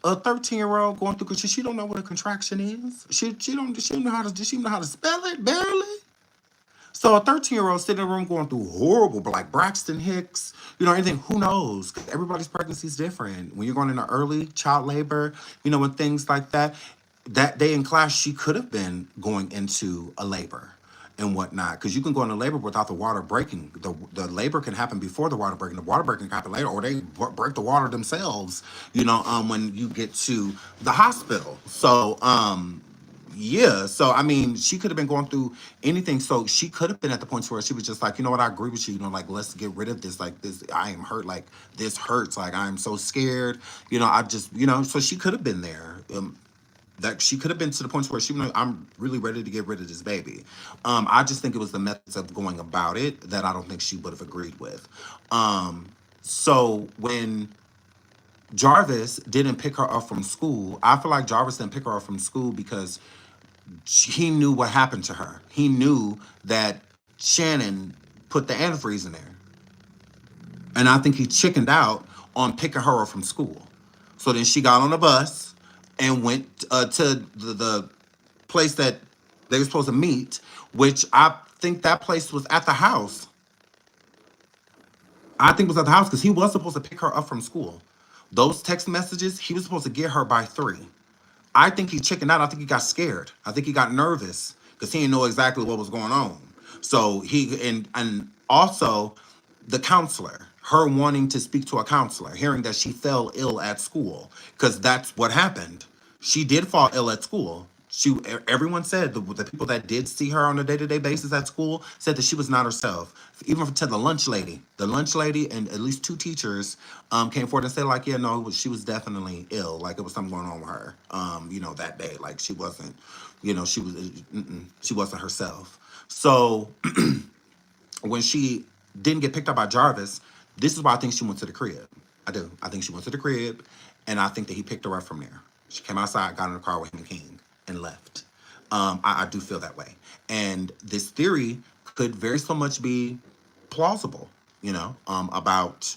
A 13-year-old going through, because she don't know what a contraction is. She don't know how to, does she know how to spell it? Barely. So a 13-year-old sitting in a room going through horrible, but like Braxton Hicks, anything, who knows? 'Cause everybody's pregnancy is different. When you're going into early child labor, and things like that, that day in class, she could have been going into a labor and whatnot. Because you can go into labor without the water breaking. The labor can happen before the water breaking. The water breaking can happen later, or they break the water themselves, when you get to the hospital. So, yeah, so I mean, she could have been going through anything. So she could have been at the point where she was just like, you know what, I agree with you. Like, let's get rid of this. Like, this, I am hurt. Like, this hurts. Like, I'm so scared. I just, so she could have been there. That she could have been to the point where she was like, I'm really ready to get rid of this baby. I just think it was the methods of going about it that I don't think she would have agreed with. So when Jarvis didn't pick her up from school, I feel like Jarvis didn't pick her up from school because he knew what happened to her. He knew that Shannon put the antifreeze in there. And I think he chickened out on picking her up from school. So then she got on the bus and went to the place that they were supposed to meet, which I think that place was at the house. I think it was at the house because he was supposed to pick her up from school. Those text messages, he was supposed to get her by 3. I think he chickened out. I think he got scared. I think he got nervous because he didn't know exactly what was going on. So and also the counselor, her wanting to speak to a counselor, hearing that she fell ill at school, because that's what happened. She did fall ill at school. Everyone said, the people that did see her on a day-to-day basis at school said that she was not herself. Even to the lunch lady and at least 2 teachers came forward and said, like, yeah, no, she was definitely ill. Like, it was something going on with her, that day. Like, she wasn't, she wasn't herself. So when she didn't get picked up by Jarvis, this is why I think she went to the crib. I do. I think she went to the crib, and I think that he picked her up from there. She came outside, got in the car with him and King, and left. I do feel that way. And this theory could very so much be plausible, about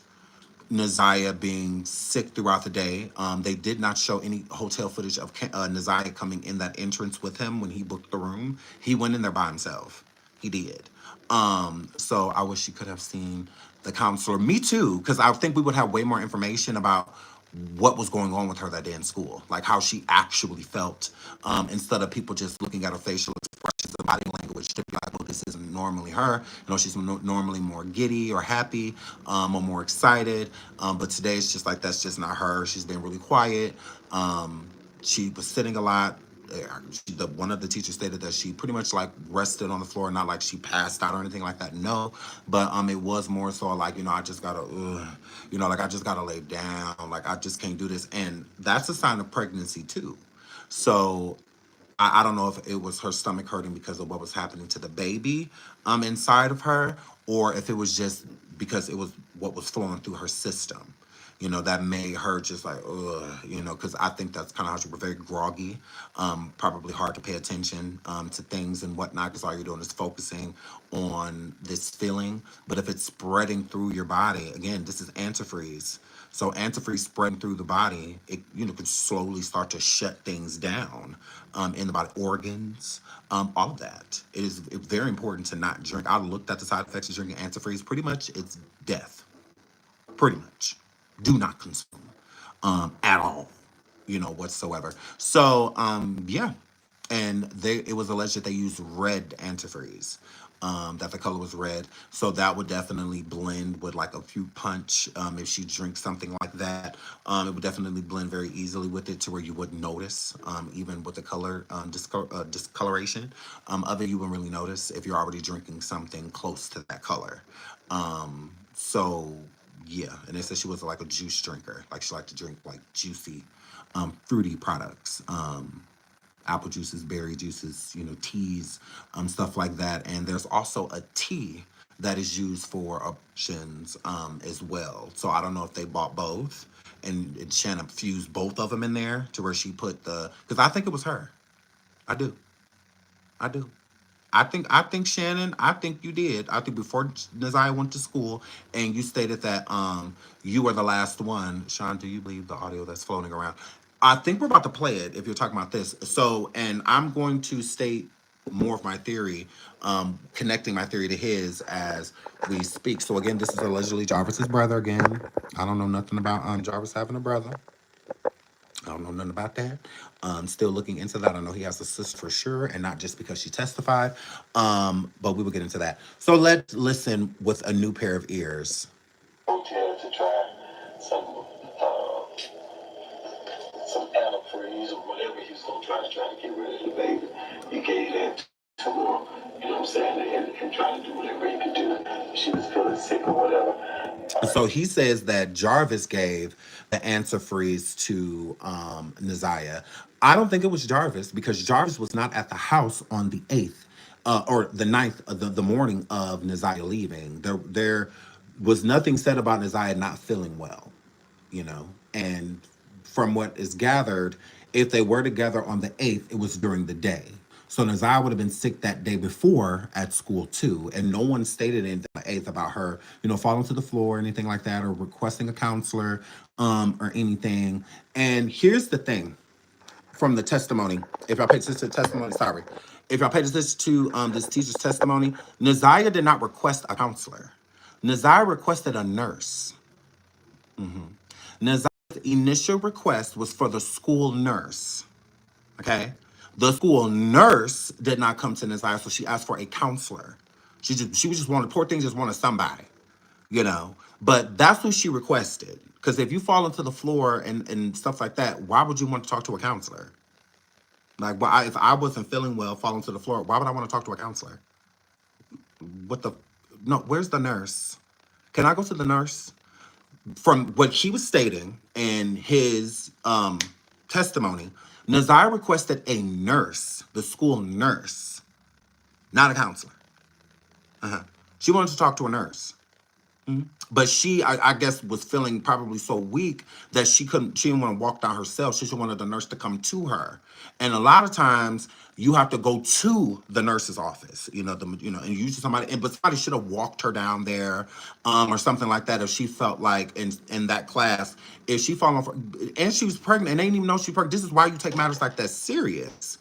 NaZiyah being sick throughout the day. They did not show any hotel footage of NaZiyah coming in that entrance with him when he booked the room. He went in there by himself. He did. So I wish you could have seen the counselor. Me too, because I think we would have way more information about what was going on with her that day in school, like how she actually felt, instead of people just looking at her facial expressions and body language to be like, well, this isn't normally her. She's normally more giddy or happy, or more excited. But today it's just like, that's just not her. She's been really quiet. She was sitting a lot. One of the teachers stated that she pretty much like rested on the floor, not like she passed out or anything like that. No, but it was more so like, I just gotta, like I just gotta lay down, like I just can't do this, and that's a sign of pregnancy too. So I don't know if it was her stomach hurting because of what was happening to the baby inside of her, or if it was just because it was what was flowing through her system. That made her just like, ugh, because I think that's kind of how she was, very groggy, probably hard to pay attention to things and whatnot, because all you're doing is focusing on this feeling. But if it's spreading through your body, again, this is antifreeze. So antifreeze spreading through the body, it could slowly start to shut things down in the body, organs, all of that. It is very important to not drink. I looked at the side effects of drinking antifreeze. Pretty much, it's death. Pretty much, do not consume at all, whatsoever. So yeah, and it was alleged that they used red antifreeze, that the color was red, so that would definitely blend with like a fruit punch. If she drinks something like that, it would definitely blend very easily with it to where you wouldn't notice, even with the color discoloration of it. You wouldn't really notice if you're already drinking something close to that color. So yeah, and they said she was like a juice drinker. Like, she liked to drink like juicy, fruity products, apple juices, berry juices, teas, stuff like that. And there's also a tea that is used for options as well. So I don't know if they bought both, and Shannon fused both of them in there to where she put because I think it was her. I do. I do. I think Shannon, I think you did. I think before NaZiyah went to school and you stated that you were the last one. Sean, do you believe the audio that's floating around? I think we're about to play it if you're talking about this. So, and I'm going to state more of my theory, connecting my theory to his as we speak. So again, this is allegedly Jarvis's brother again. I don't know nothing about Jarvis having a brother. I don't know nothing about that. Still looking into that. I know he has a sister for sure, and not just because she testified. But we will get into that. So let's listen with a new pair of ears. Hotel to try some antifreeze or whatever he was gonna try to get rid of the baby. He gave that to her, you know what I'm saying, and trying to do whatever he could do. She was feeling sick or whatever. So he says that Jarvis gave the antifreeze to NaZiyah. I don't think it was Jarvis, because Jarvis was not at the house on the 8th, or the 9th, the morning of NaZiyah leaving. There was nothing said about NaZiyah not feeling well, and from what is gathered, if they were together on the 8th, it was during the day. So NaZiyah would have been sick that day before at school too, and no one stated anything on the 8th about her, falling to the floor or anything like that, or requesting a counselor, or anything. And here's the thing, from the testimony, if I pay attention to the testimony, sorry, if I pay attention to this teacher's testimony, NaZiyah did not request a counselor. NaZiyah requested a nurse. NaZiyah's initial request was for the school nurse. Okay? The school nurse did not come to NaZiyah, so she asked for a counselor. She was just wanted, poor thing just wanted somebody, you know. But that's what she requested. Because if you fall into the floor and stuff like that, why would you want to talk to a counselor? Like, if I wasn't feeling well, falling to the floor, why would I want to talk to a counselor? What the? No, where's the nurse? Can I go to the nurse? From what he was stating in his testimony, NaZiyah requested a nurse, the school nurse, not a counselor. She wanted to talk to a nurse. But she, I guess, was feeling probably so weak that she didn't want to walk down herself. She just wanted the nurse to come to her. And a lot of times you have to go to the nurse's office, and usually but somebody should have walked her down there, or something like that if she felt like in that class, if she fall off, and she was pregnant and they didn't even know she was pregnant. This is why you take matters like that serious.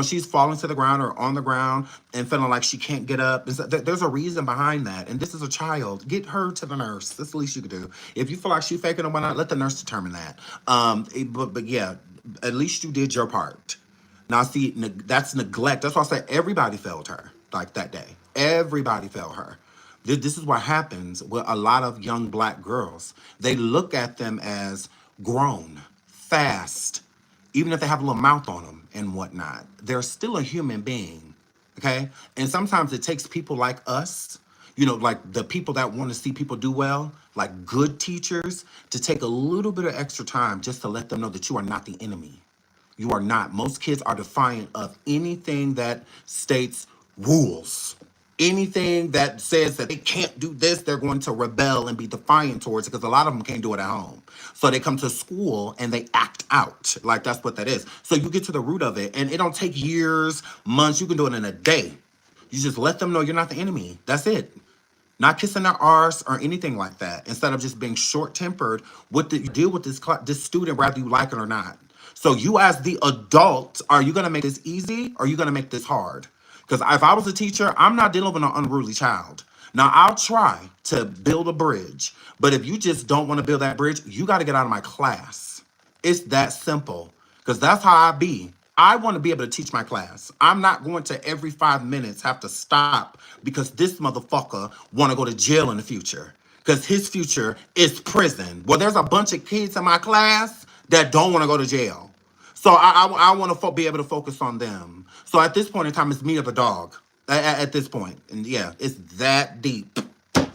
She's falling to the ground or on the ground and feeling like she can't get up. There's a reason behind that. And this is a child. Get her to the nurse. That's the least you could do. If you feel like she's faking or whatnot, let the nurse determine that. But yeah, at least you did your part. Now, see, that's neglect. That's why I said everybody failed her like that day. Everybody failed her. This is what happens with a lot of young black girls. They look at them as grown, fast, even if they have a little mouth on them and whatnot. They're still a human being, okay? And sometimes it takes people like us, like the people that want to see people do well, like good teachers, to take a little bit of extra time just to let them know that you are not the enemy. You are not. Most kids are defiant of anything that states rules. Anything that says that they can't do this, they're going to rebel and be defiant towards it because a lot of them can't do it at home. So they come to school and they act out. Like that's what that is. So you get to the root of it and it don't take years, months. You can do it in a day. You just let them know you're not the enemy. That's it. Not kissing their arse or anything like that. Instead of just being short-tempered, you deal with this student whether you like it or not. So you as the adult, are you going to make this easy or are you going to make this hard? Because if I was a teacher, I'm not dealing with an unruly child. Now, I'll try to build a bridge. But if you just don't want to build that bridge, you got to get out of my class. It's that simple. Because that's how I be. I want to be able to teach my class. I'm not going to every 5 minutes have to stop because this motherfucker want to go to jail in the future. Because his future is prison. Well, there's a bunch of kids in my class that don't want to go to jail. So I want to be able to focus on them. So at this point in time, it's me or the dog. At this point. And yeah, it's that deep.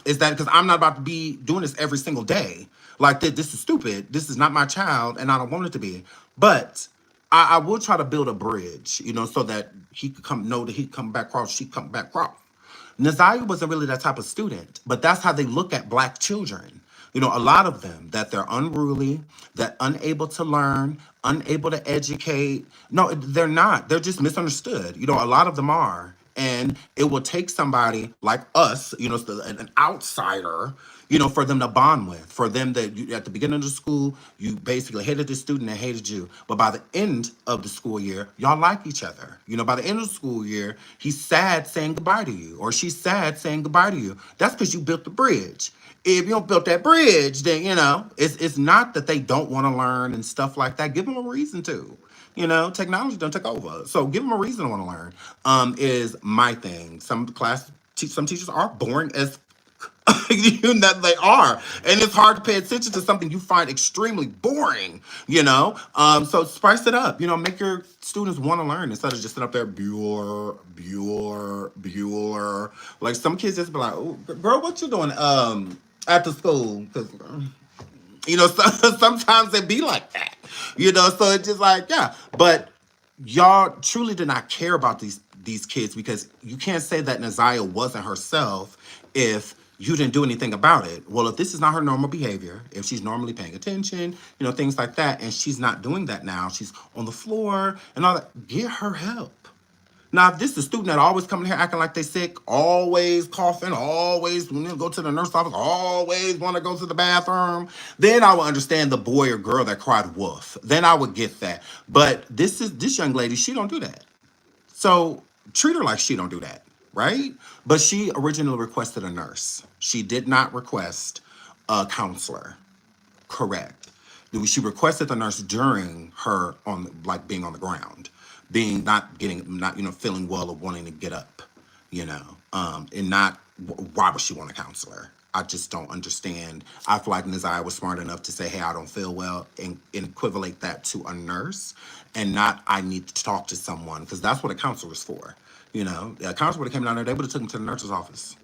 It's that because I'm not about to be doing this every single day. Like, this is stupid. This is not my child, and I don't want it to be. But I will try to build a bridge, so that he could know that he come back across, she come back across. NaZiyah wasn't really that type of student, but that's how they look at black children. A lot of them, that they're unruly, that unable to learn, unable to educate. No, they're not. They're just misunderstood. A lot of them are. And it will take somebody like us, an outsider, for them to bond with. For them that at the beginning of the school, you basically hated the student and hated you. But by the end of the school year, y'all like each other. By the end of the school year, he's sad saying goodbye to you, or she's sad saying goodbye to you. That's because you built the bridge. If you don't build that bridge, then, it's not that they don't want to learn and stuff like that. Give them a reason to. Technology don't take over. So give them a reason to want to learn, is my thing. Some teachers are boring as that they are. And it's hard to pay attention to something you find extremely boring, So spice it up, make your students want to learn instead of just sitting up there, Bueller. Like some kids just be like, oh, girl, what you doing at the school? Because sometimes they be like that. So it's just like, yeah. But y'all truly did not care about these kids because you can't say that NaZiyah wasn't herself if you didn't do anything about it. Well, if this is not her normal behavior, if she's normally paying attention, things like that, and she's not doing that now, she's on the floor and all that, get her help. Now, if this is a student that always coming here acting like they sick, always coughing, always want to go to the nurse office, always want to go to the bathroom, then I would understand the boy or girl that cried wolf. Then I would get that. But this young lady, she don't do that. So treat her like she don't do that. right? But she originally requested a nurse. She did not request a counselor. Correct. She requested the nurse during her on like being on the ground, being not getting not feeling well or wanting to get up, and not why would she want a counselor? I just don't understand. I feel like NaZiyah was smart enough to say, "Hey, I don't feel well," and equivalent that to a nurse, and not I need to talk to someone because that's what a counselor is for. A counselor would have came down there, they would have took him to the nurse's office.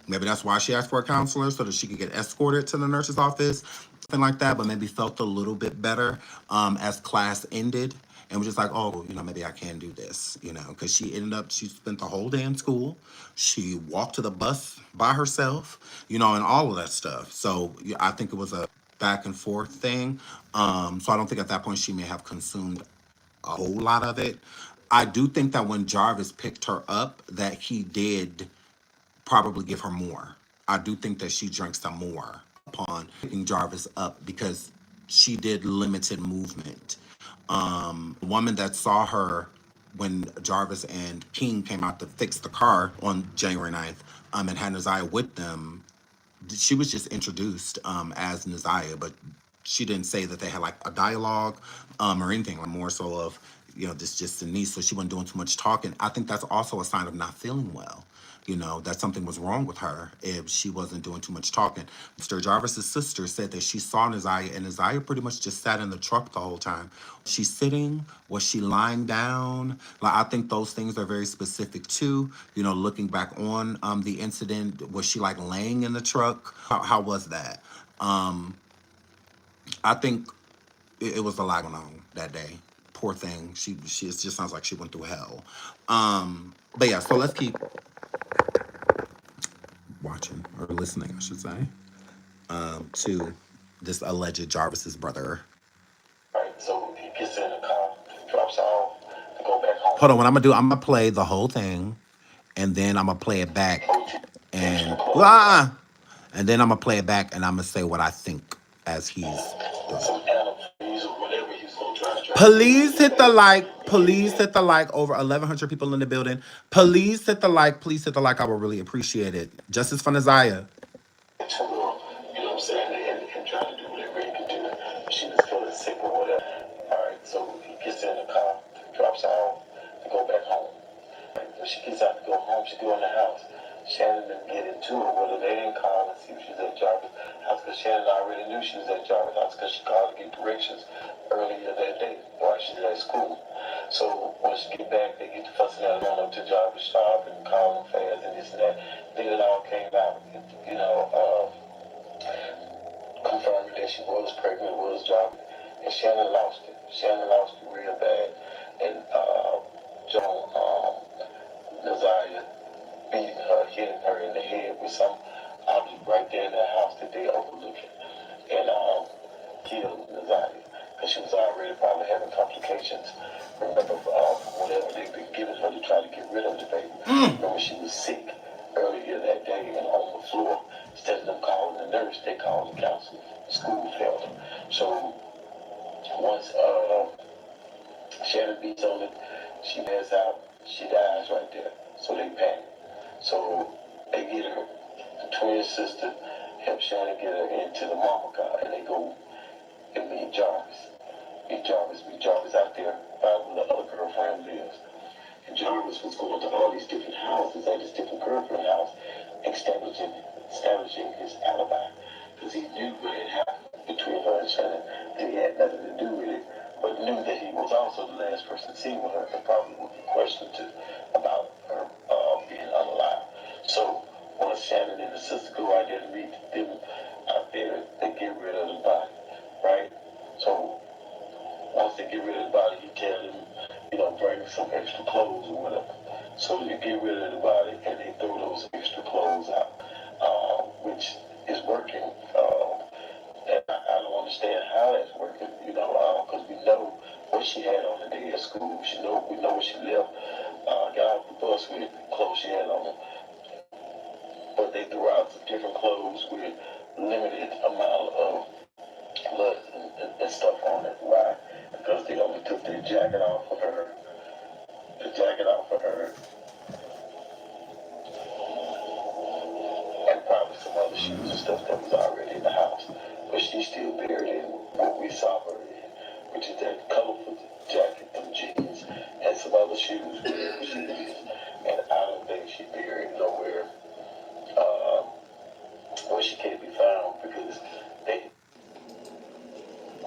Maybe that's why she asked for a counselor so that she could get escorted to the nurse's office, something like that. But maybe felt a little bit better as class ended and was just like, oh, maybe I can do this, because she spent the whole day in school. She walked to the bus by herself, and all of that stuff. So I think it was a back and forth thing. So I don't think at that point she may have consumed a whole lot of it. I do think that when Jarvis picked her up, that he did probably give her more. I do think that she drank some more upon picking Jarvis up because she did limited movement. The woman that saw her when Jarvis and King came out to fix the car on January 9th, and had NaZiyah with them, she was just introduced as NaZiyah, but she didn't say that they had like a dialogue or anything. Like more so of this just a niece, so she wasn't doing too much talking. I think that's also a sign of not feeling well. That something was wrong with her if she wasn't doing too much talking. Mr. Jarvis's sister said that she saw NaZiyah, and NaZiyah pretty much just sat in the truck the whole time. She's sitting, was she lying down? Like I think those things are very specific too. Looking back on the incident, was she like laying in the truck? How was that? I think it was a lot going on that day. Poor thing. She it just sounds like she went through hell. But yeah, so let's keep watching or listening, I should say, to this alleged Jarvis's brother. Right, so he gets in the car, drops off, to go back home. Hold on, what I'm gonna play the whole thing, and then I'm gonna play it back, and then I'm gonna play it back, and I'm gonna say what I think as he's doing. Some antifreeze or whatever he's gonna try. Please hit the like. Please hit the like. Over 1,100 people in the building. Please hit the like. Please hit the like. I would really appreciate it. Justice for NaZiyah. To, you know what I'm saying, and try to do whatever he can do. She was feeling sick or whatever. All right, so he gets in the car, drops off to go back home. When she gets out to go home, she go in the house. Shannon didn't get into it with her. They didn't call and see if she was at Jarvis' house because Shannon already knew she was at Jarvis' house because she called to get directions earlier that day while she was at school. So when she get back, they get to fussing out going up to Jarvis' shop and calling fast and this and that. Then it all came out, confirming that she was pregnant, was Jarvis, and Shannon lost it. Shannon lost it real bad, and NaZiyah beating her, hitting her in the head with some object right there in the house that they overlooking, and killed NaZiyah because she was already probably having complications. Remember, whatever they've been giving her to try to get rid of the baby. Remember, she was sick earlier that day and on the floor. Instead of them calling the nurse, they called the counselor. The school failed them. So once Shannon beats on it, she passes out, she dies right there. So they panic. So they get her, the twin sister help Shannon get her into the mama car, and they go and meet Jarvis. Meet Jarvis out there by where the other girlfriend lives. And Jarvis was going to all these different houses at his different girlfriend house, establishing his alibi. Because he knew what had happened between her and Shannon, and he had nothing to do with it, but knew that he was also the last person seen with her and probably would be questioned about her being unalive. So once Shannon and the sister go out there to meet them out there, they get rid of the body, right? So once they get rid of the body, he tells them, bring some extra clothes or whatever. So you get rid of the body and they throw those extra clothes out, which is working. And I don't understand how that's working, because we know what she had on the day at school. We know what she left, got off the bus with clothes she had on. But they threw out some different clothes with limited amount of blood and stuff on it. Why? Because they only took their jacket off of her. The jacket off of her, stuff that was already in the house. But she still buried in what we saw her in, which is that colorful jacket, them jeans, and some other shoes, wherever she is. And I don't think she buried nowhere where she can't be found because they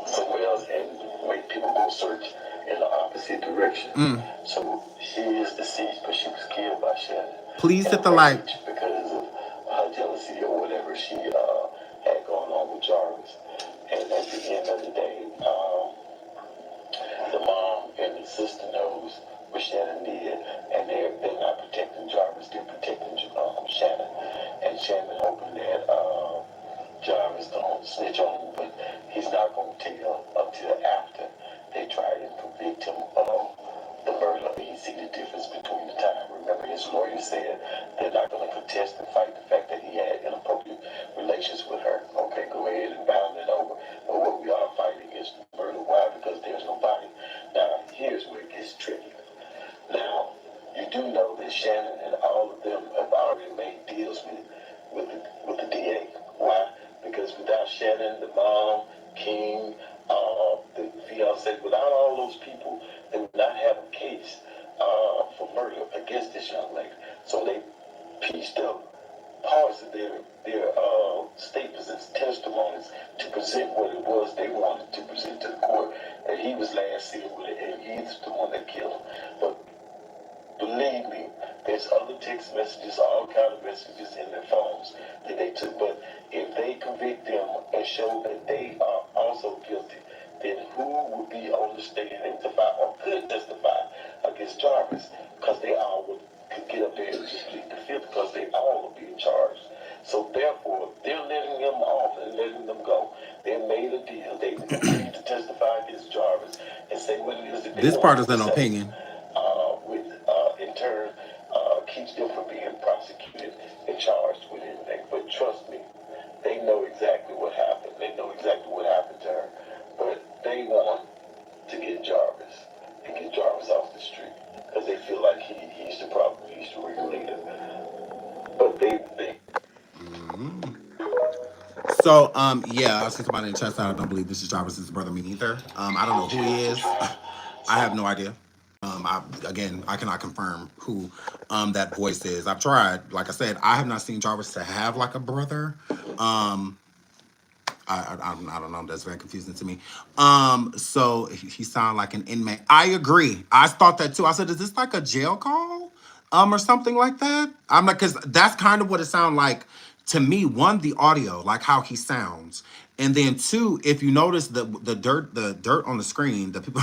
somewhere else and make people go search in the opposite direction. So she is deceased, but she was killed by Shannon. Please hit the like. Because of her jealousy or whatever she had going on with Jarvis. And at the end of the day, the mom and the sister knows what Shannon did, and they're not protecting Jarvis, they're protecting Shannon. And Shannon hoping that Jarvis don't snitch on him, but he's not going to tell until after they try and convict him of the murder. He see the difference between the time. Remember, his lawyer said they're not going to contest and fight the fact that he had inappropriate relations with her. Okay, go ahead and bound it over. But what we are fighting is murder. Why? Because there's no body. Now, here's where it gets tricky. Now, you do know that Shannon and all of them have already made deals with the DA. Why? Because without Shannon, the mom, King, the fiance, without all those people, they would not have a case for murder against this young lady. So they pieced up parts of their statements and testimonies to present what it was they wanted to present to the court, that he was last seen with it and he's the one that killed him. But believe me, there's other text messages, all kind of messages in their phones that they took. But if they convict them and show that they are also guilty, then who would be on the stand and testify or could testify against Jarvis? Because they all could get up there and just plead the fifth because they all are being charged. So therefore, they're letting them off and letting them go. They made a deal. They agreed to testify against Jarvis and say what it is that they This part is want an to say. opinion. In turn, keeps them from being prosecuted and charged with anything. But trust me, they know exactly what happened. They know exactly what happened to her. But they want to get Jarvis and get Jarvis off the street because they feel like he's the problem. He's the real leader. But they So, yeah, I see somebody in the chat. I don't believe this is Jarvis' brother, me neither. I don't know who he is. I have no idea. I cannot confirm who that voice is. I've tried. Like I said, I have not seen Jarvis to have like a brother. I don't know. That's very confusing to me. So he sounded like an inmate. I agree. I thought that too. I said, is this like a jail call? Or something like that? I'm like, because that's kind of what it sounded like to me. One, the audio, like how he sounds. And then two, if you notice the dirt on the screen, the people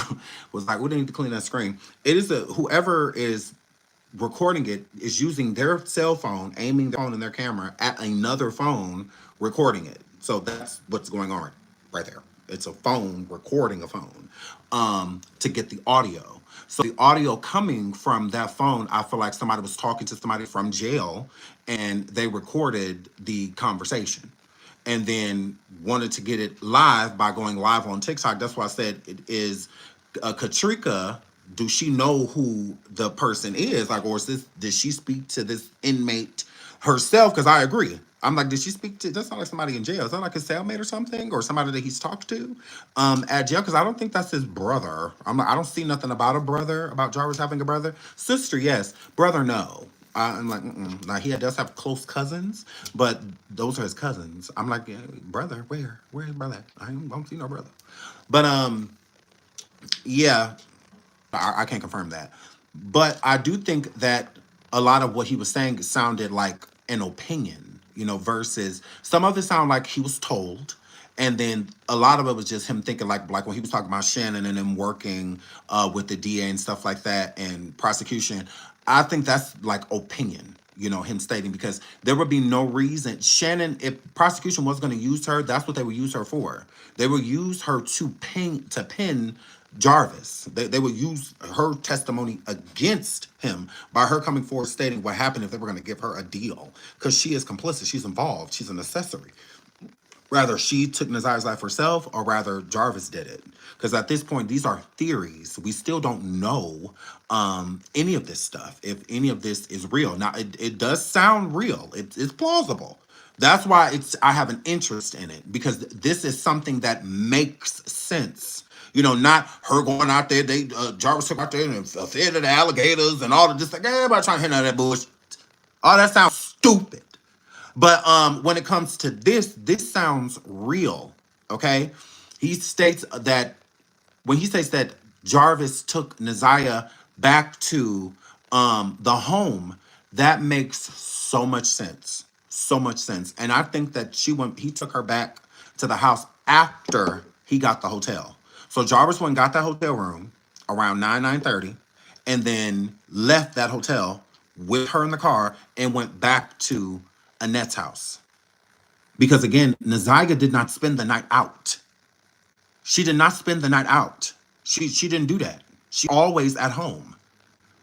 was like, we need to clean that screen. It is whoever is recording it is using their cell phone, aiming their phone and their camera at another phone, recording it. So that's what's going on right there. It's a phone recording a phone to get the audio. So the audio coming from that phone, I feel like somebody was talking to somebody from jail and they recorded the conversation and then wanted to get it live by going live on TikTok. That's why I said it is Katrika. Do she know who the person is? Like, or is this, did she speak to this inmate herself? Because I agree. I'm like, did she speak to, that's not like somebody in jail. Is that like a cellmate or something? Or somebody that he's talked to at jail? Because I don't think that's his brother. I don't see nothing about a brother, about Jarvis having a brother. Sister, yes. Brother, no. I'm like, Now, he does have close cousins, but those are his cousins. I'm like, yeah, brother, where's brother? I don't see no brother. But, yeah, I can't confirm that. But I do think that a lot of what he was saying sounded like an opinion, versus some of it sounded like he was told. And then a lot of it was just him thinking like when he was talking about Shannon and him working with the DA and stuff like that and prosecution. I think that's like opinion, him stating, because there would be no reason. Shannon, if prosecution was going to use her, that's what they would use her for. They would use her to pin Jarvis. They would use her testimony against him by her coming forward stating what happened if they were going to give her a deal. Because she is complicit. She's involved. She's an accessory. Rather, she took NaZiyah's life herself, or rather, Jarvis did it. Because at this point, these are theories. We still don't know any of this stuff, if any of this is real. Now, it does sound real. It's plausible. That's why I have an interest in it, because this is something that makes sense. You know, not her going out there. They Jarvis took out there and fed the alligators and all of this. Like everybody trying to hit on that bullshit. Oh, that sounds stupid. But when it comes to this sounds real. Okay, he states that when he says that Jarvis took NaZiyah back to the home, that makes so much sense. So much sense. And I think that he took her back to the house after he got the hotel. So Jarvis went and got that hotel room around 9:30, and then left that hotel with her in the car and went back to Annette's house. Because again, NaZiyah did not spend the night out. She did not spend the night out. She didn't do that. She always at home.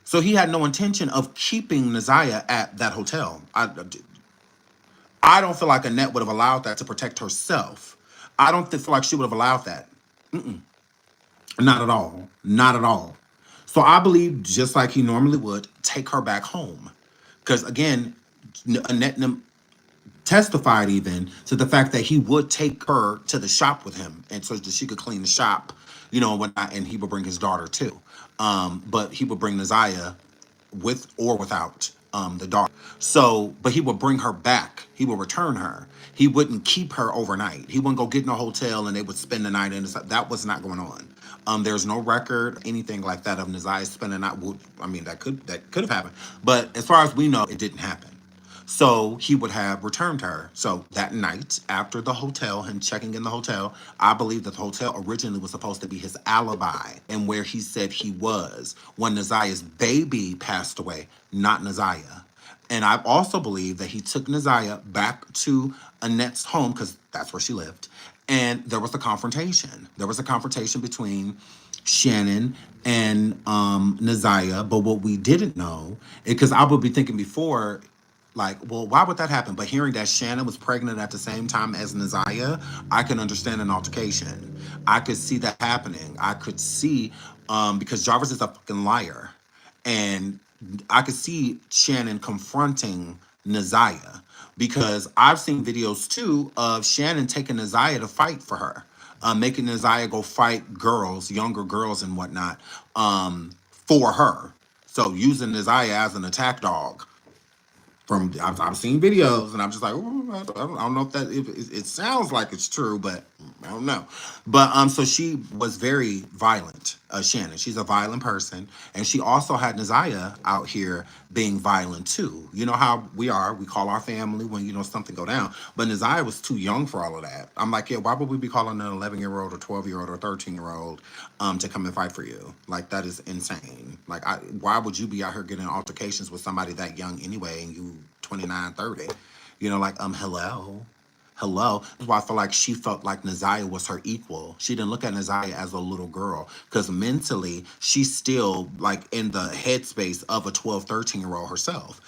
So he had no intention of keeping NaZiyah at that hotel. I don't feel like Annette would have allowed that to protect herself. I don't feel like she would have allowed that. Not at all. Not at all. So I believe, just like he normally would, take her back home. Because again, Annette testified even to the fact that he would take her to the shop with him, and so that she could clean the shop, you know, and he would bring his daughter too. But he would bring NaZiyah with or without the daughter. So, but he would bring her back. He would return her. He wouldn't keep her overnight. He wouldn't go get in a hotel and they would spend the night in. That was not going on. There's no record, anything like that of NaZiyah spending the night. I mean, that could have happened, but as far as we know, it didn't happen. So he would have returned her. So that night, after the hotel, him checking in the hotel, I believe that the hotel originally was supposed to be his alibi and where he said he was when NaZiyah's baby passed away, not NaZiyah. And I also believe that he took NaZiyah back to Annette's home, because that's where she lived. And there was a confrontation. There was a confrontation between Shannon and NaZiyah. But what we didn't know, because I would be thinking before, like, well, why would that happen? But hearing that Shannon was pregnant at the same time as NaZiyah, I can understand an altercation. I could see that happening. I could see, because Jarvis is a fucking liar. And I could see Shannon confronting NaZiyah, because I've seen videos too of Shannon taking NaZiyah to fight for her, making NaZiyah go fight girls, younger girls and whatnot, for her. So using NaZiyah as an attack dog. I've seen videos and I'm just like, ooh, I don't know if that it sounds like it's true, but I don't know. But so she was very violent, Shannon. She's a violent person, and she also had NaZiyah out here being violent too. You know how we are. We call our family when, you know, something go down. But NaZiyah was too young for all of that. I'm like, yeah, why would we be calling an 11-year-old or 12-year-old or 13-year-old to come and fight for you? Like, that is insane. Like, why would you be out here getting altercations with somebody that young anyway, and you 29, 30? You know, like, hello. That's why I feel like she felt like NaZiyah was her equal. She didn't look at NaZiyah as a little girl, because mentally she's still like in the headspace of a 12, 13-year-old herself.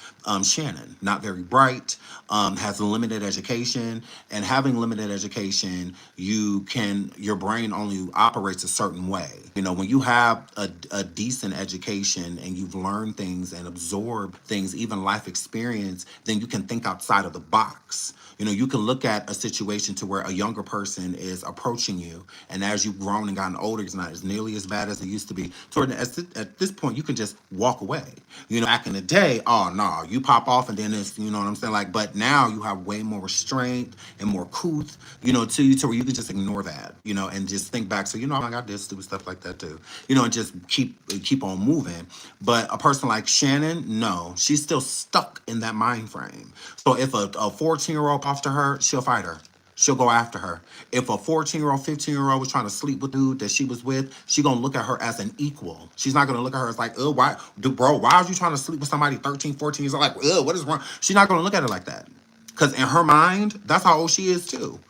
Shannon, not very bright, has a limited education, and having limited education, your brain only operates a certain way. You know, when you have a decent education and you've learned things and absorbed things, even life experience, then you can think outside of the box. You know, you can look at a situation to where a younger person is approaching you, and as you've grown and gotten older, it's not as nearly as bad as it used to be. At this point, you can just walk away. You know, back in the day, oh no, you pop off and then it's, you know what I'm saying? Like, but now you have way more restraint and more couth, you know, to where you can just ignore that, you know, and just think back. So, you know, I got this stupid stuff like that too, you know, and just keep on moving. But a person like Shannon, no, she's still stuck in that mind frame. So if a 14-year-old pops to her, she'll fight her. She'll go after her. If a 14-year-old, 15-year-old was trying to sleep with the dude that she was with, she gonna look at her as an equal. She's not gonna look at her as like, oh, why are you trying to sleep with somebody 13, 14 years old? Like, what is wrong? She's not gonna look at it like that. Because in her mind, that's how old she is too.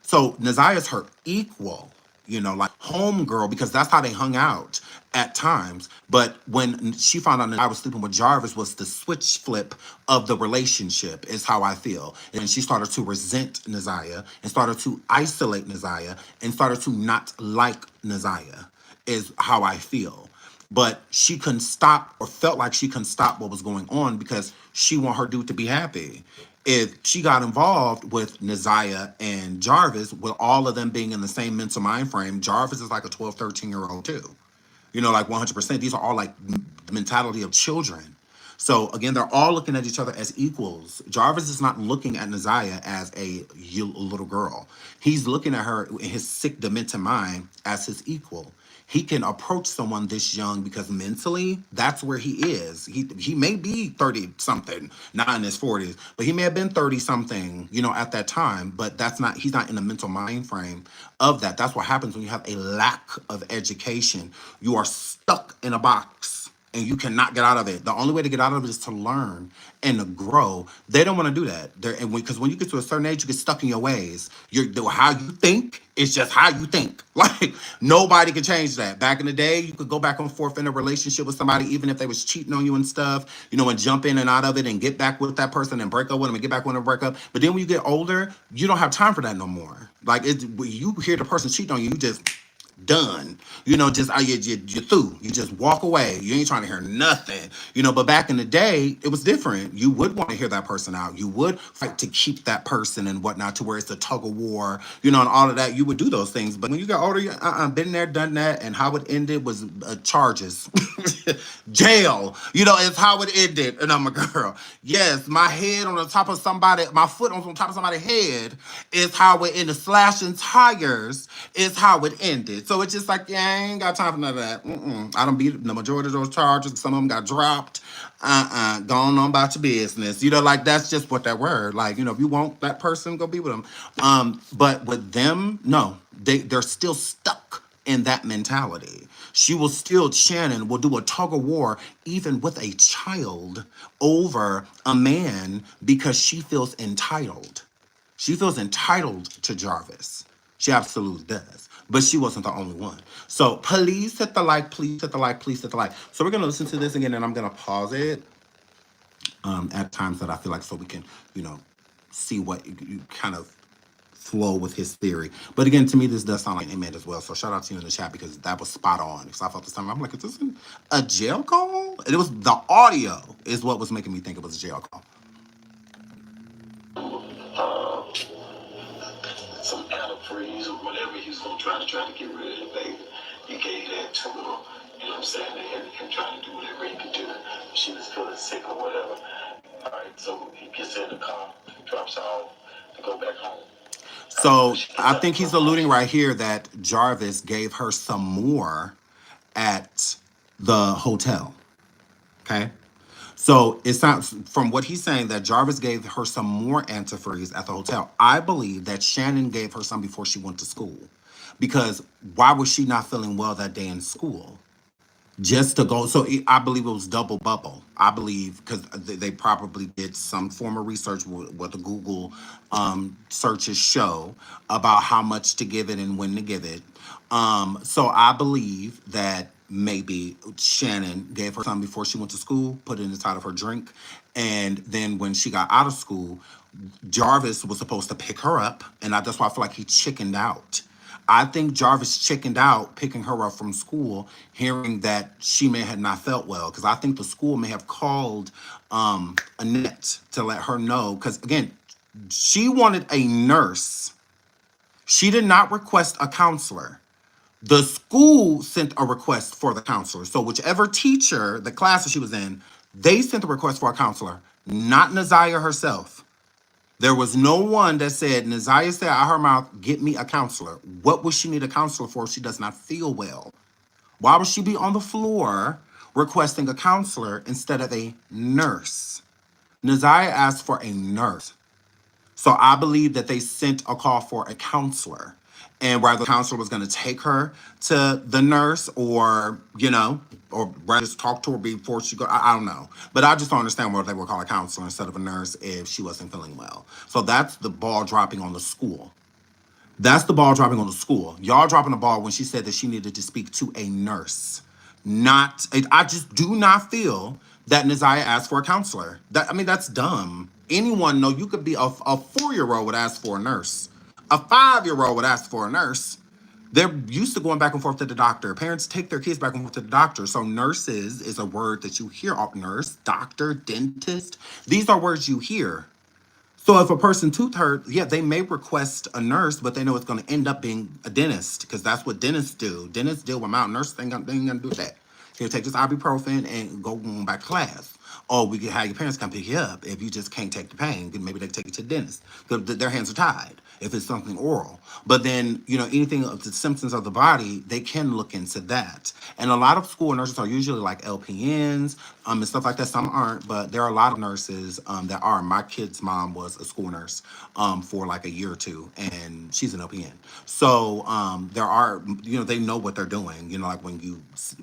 So NaZiyah's her equal, you know, like homegirl, because that's how they hung out at times. But when she found out that I was sleeping with Jarvis, was the switch flip of the relationship, is how I feel. And she started to resent NaZiyah and started to isolate NaZiyah and started to not like NaZiyah, is how I feel. But she couldn't stop, or felt like she couldn't stop what was going on, because she want her dude to be happy. if she got involved with NaZiyah and Jarvis, with all of them being in the same mental mind frame, Jarvis is like a 12, 13-year-old too. You know, like 100%. These are all like the mentality of children. So again, they're all looking at each other as equals. Jarvis is not looking at NaZiyah as a little girl. He's looking at her in his sick, demented mind as his equal. He can approach someone this young because mentally, that's where he is. He may be 30 something, not in his 40s, but he may have been 30 something, you know, at that time. But that's not, he's not in the mental mind frame of that. That's what happens when you have a lack of education. You are stuck in a box and you cannot get out of it. The only way to get out of it is to learn and to grow. They don't want to do that. Because when you get to a certain age, you get stuck in your ways. How you think is just how you think. Like nobody can change that. Back in the day, you could go back and forth in a relationship with somebody, even if they was cheating on you and stuff, you know, and jump in and out of it and get back with that person and break up with them and get back with them and break up. But then when you get older, you don't have time for that no more. Like when you hear the person cheating on you, you just done. You know, just you're through. You just walk away. You ain't trying to hear nothing. You know, but back in the day, it was different. You would want to hear that person out. You would fight to keep that person and whatnot, to where it's a tug of war, you know, and all of that. You would do those things. But when you got older, been there, done that, and how it ended was charges. Jail. You know, it's how it ended. And I'm a girl. Yes, my head on the top of somebody, my foot on top of somebody's head is how it ended. Slashing tires is how it ended. So it's just like, yeah, I ain't got time for none of that. I don't beat the majority of those charges. Some of them got dropped. Going on about your business. You know, like that's just what that word. Like, you know, if you want that person, go be with them. But with them, no, they're still stuck in that mentality. Shannon will do a tug of war even with a child over a man because she feels entitled. She feels entitled to Jarvis. She absolutely does. But she wasn't the only one. So please hit the like, please hit the like, please hit the like. So we're going to listen to this again, and I'm going to pause it at times that I feel like, so we can, you know, see what you kind of flow with his theory. But again, to me, this does sound like Inmate as well. So shout out to you in the chat, because that was spot on. Because I felt this time, I'm like, is this a jail call? And it was the audio is what was making me think it was a jail call. Some antifreeze or whatever he's going to try to get rid of the baby. He gave that to her, you know what I'm saying, and trying to do whatever he could do. She was feeling sick or whatever. All right, so he gets in the car, drops her off to go back home. So I think he's alluding right here that Jarvis gave her some more at the hotel. Okay. So it sounds, from what he's saying, that Jarvis gave her some more antifreeze at the hotel. I believe that Shannon gave her some before she went to school. Because why was she not feeling well that day in school? Just to go. So I believe it was double bubble. I believe because they probably did some form of research, what the Google searches show about how much to give it and when to give it. So I believe that maybe Shannon gave her some before she went to school, put it inside of her drink. And then when she got out of school, Jarvis was supposed to pick her up. And that's why I feel like he chickened out. I think Jarvis chickened out picking her up from school, hearing that she may have not felt well. Because I think the school may have called Annette to let her know. Because, again, she wanted a nurse. She did not request a counselor. The school sent a request for the counselor. So whichever teacher, the class that she was in, they sent a request for a counselor, not NaZiyah herself. There was no one that said, NaZiyah said out her mouth, get me a counselor. What would she need a counselor for if she does not feel well? Why would she be on the floor requesting a counselor instead of a nurse? NaZiyah asked for a nurse. So I believe that they sent a call for a counselor. And whether the counselor was going to take her to the nurse or, you know, or just talk to her before she go, I don't know. But I just don't understand why they would call a counselor instead of a nurse if she wasn't feeling well. So that's the ball dropping on the school. That's the ball dropping on the school. Y'all dropping the ball when she said that she needed to speak to a nurse. I just do not feel that NaZiyah asked for a counselor. That's dumb. Anyone know, you could be a 4-year-old would ask for a nurse. A 5-year-old would ask for a nurse. They're used to going back and forth to the doctor. Parents take their kids back and forth to the doctor. So nurses is a word that you hear. Nurse, doctor, dentist. These are words you hear. So if a person tooth hurt, yeah, they may request a nurse, but they know it's going to end up being a dentist because that's what dentists do. Dentists deal with mouth. Nurses ain't gonna do that. Here, take this ibuprofen and go on back to class. Or we can have your parents come pick you up if you just can't take the pain. Maybe they can take you to the dentist. Their hands are tied if it's something oral. But then, anything of the symptoms of the body, they can look into that. And a lot of school nurses are usually like LPNs and stuff like that. Some aren't, but there are a lot of nurses that are. My kid's mom was a school nurse for like a year or two, and she's an LPN. So there are, they know what they're doing. Like when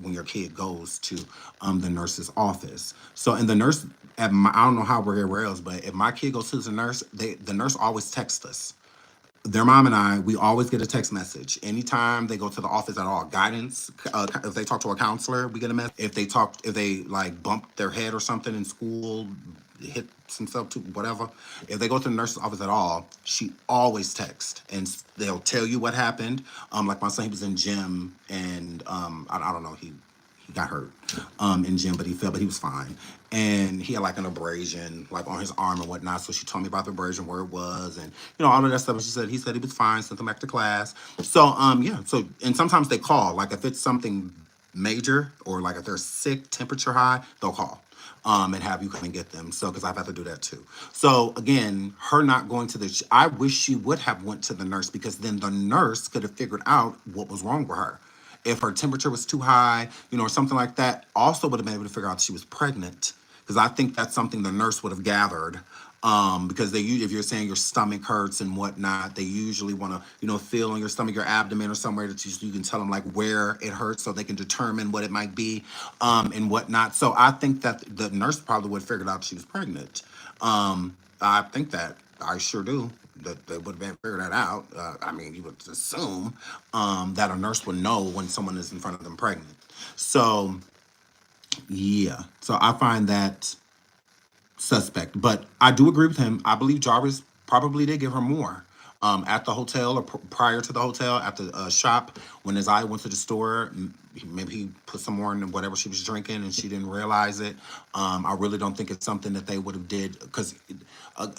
your kid goes to the nurse's office. So and the nurse I don't know how we're everywhere else, but if my kid goes to the nurse, the nurse always texts us. Their mom and I, we always get a text message anytime they go to the office at all. Guidance, if they talk to a counselor, we get a message. If they like bump their head or something in school, hit himself to whatever. If they go to the nurse's office at all, she always texts and they'll tell you what happened. Like my son, he was in gym and I don't know, he got hurt in gym, but he fell, but he was fine. And he had like an abrasion like on his arm and whatnot. So she told me about the abrasion, where it was, and all of that stuff. And he said he was fine, sent him back to class. So yeah. So and sometimes they call, like if it's something major or like if they're sick, temperature high, they'll call. And have you come and get them. So, because I've had to do that too. So again, her not going to I wish she would have went to the nurse because then the nurse could have figured out what was wrong with her. If her temperature was too high, or something like that, also would have been able to figure out she was pregnant. Because I think that's something the nurse would have gathered. Because if you're saying your stomach hurts and whatnot, they usually want to, feel in your stomach, your abdomen or somewhere that you can tell them like where it hurts so they can determine what it might be and whatnot. So I think that the nurse probably would have figured out she was pregnant. I think that. I sure do. That they would have been figured that out. I mean, you would assume that a nurse would know when someone is in front of them pregnant. So, yeah. So I find that suspect. But I do agree with him. I believe Jarvis probably did give her more at the hotel or prior to the hotel at the shop when NaZiyah went to the store. Maybe he put some more in whatever she was drinking and she didn't realize it. I really don't think it's something that they would have did because,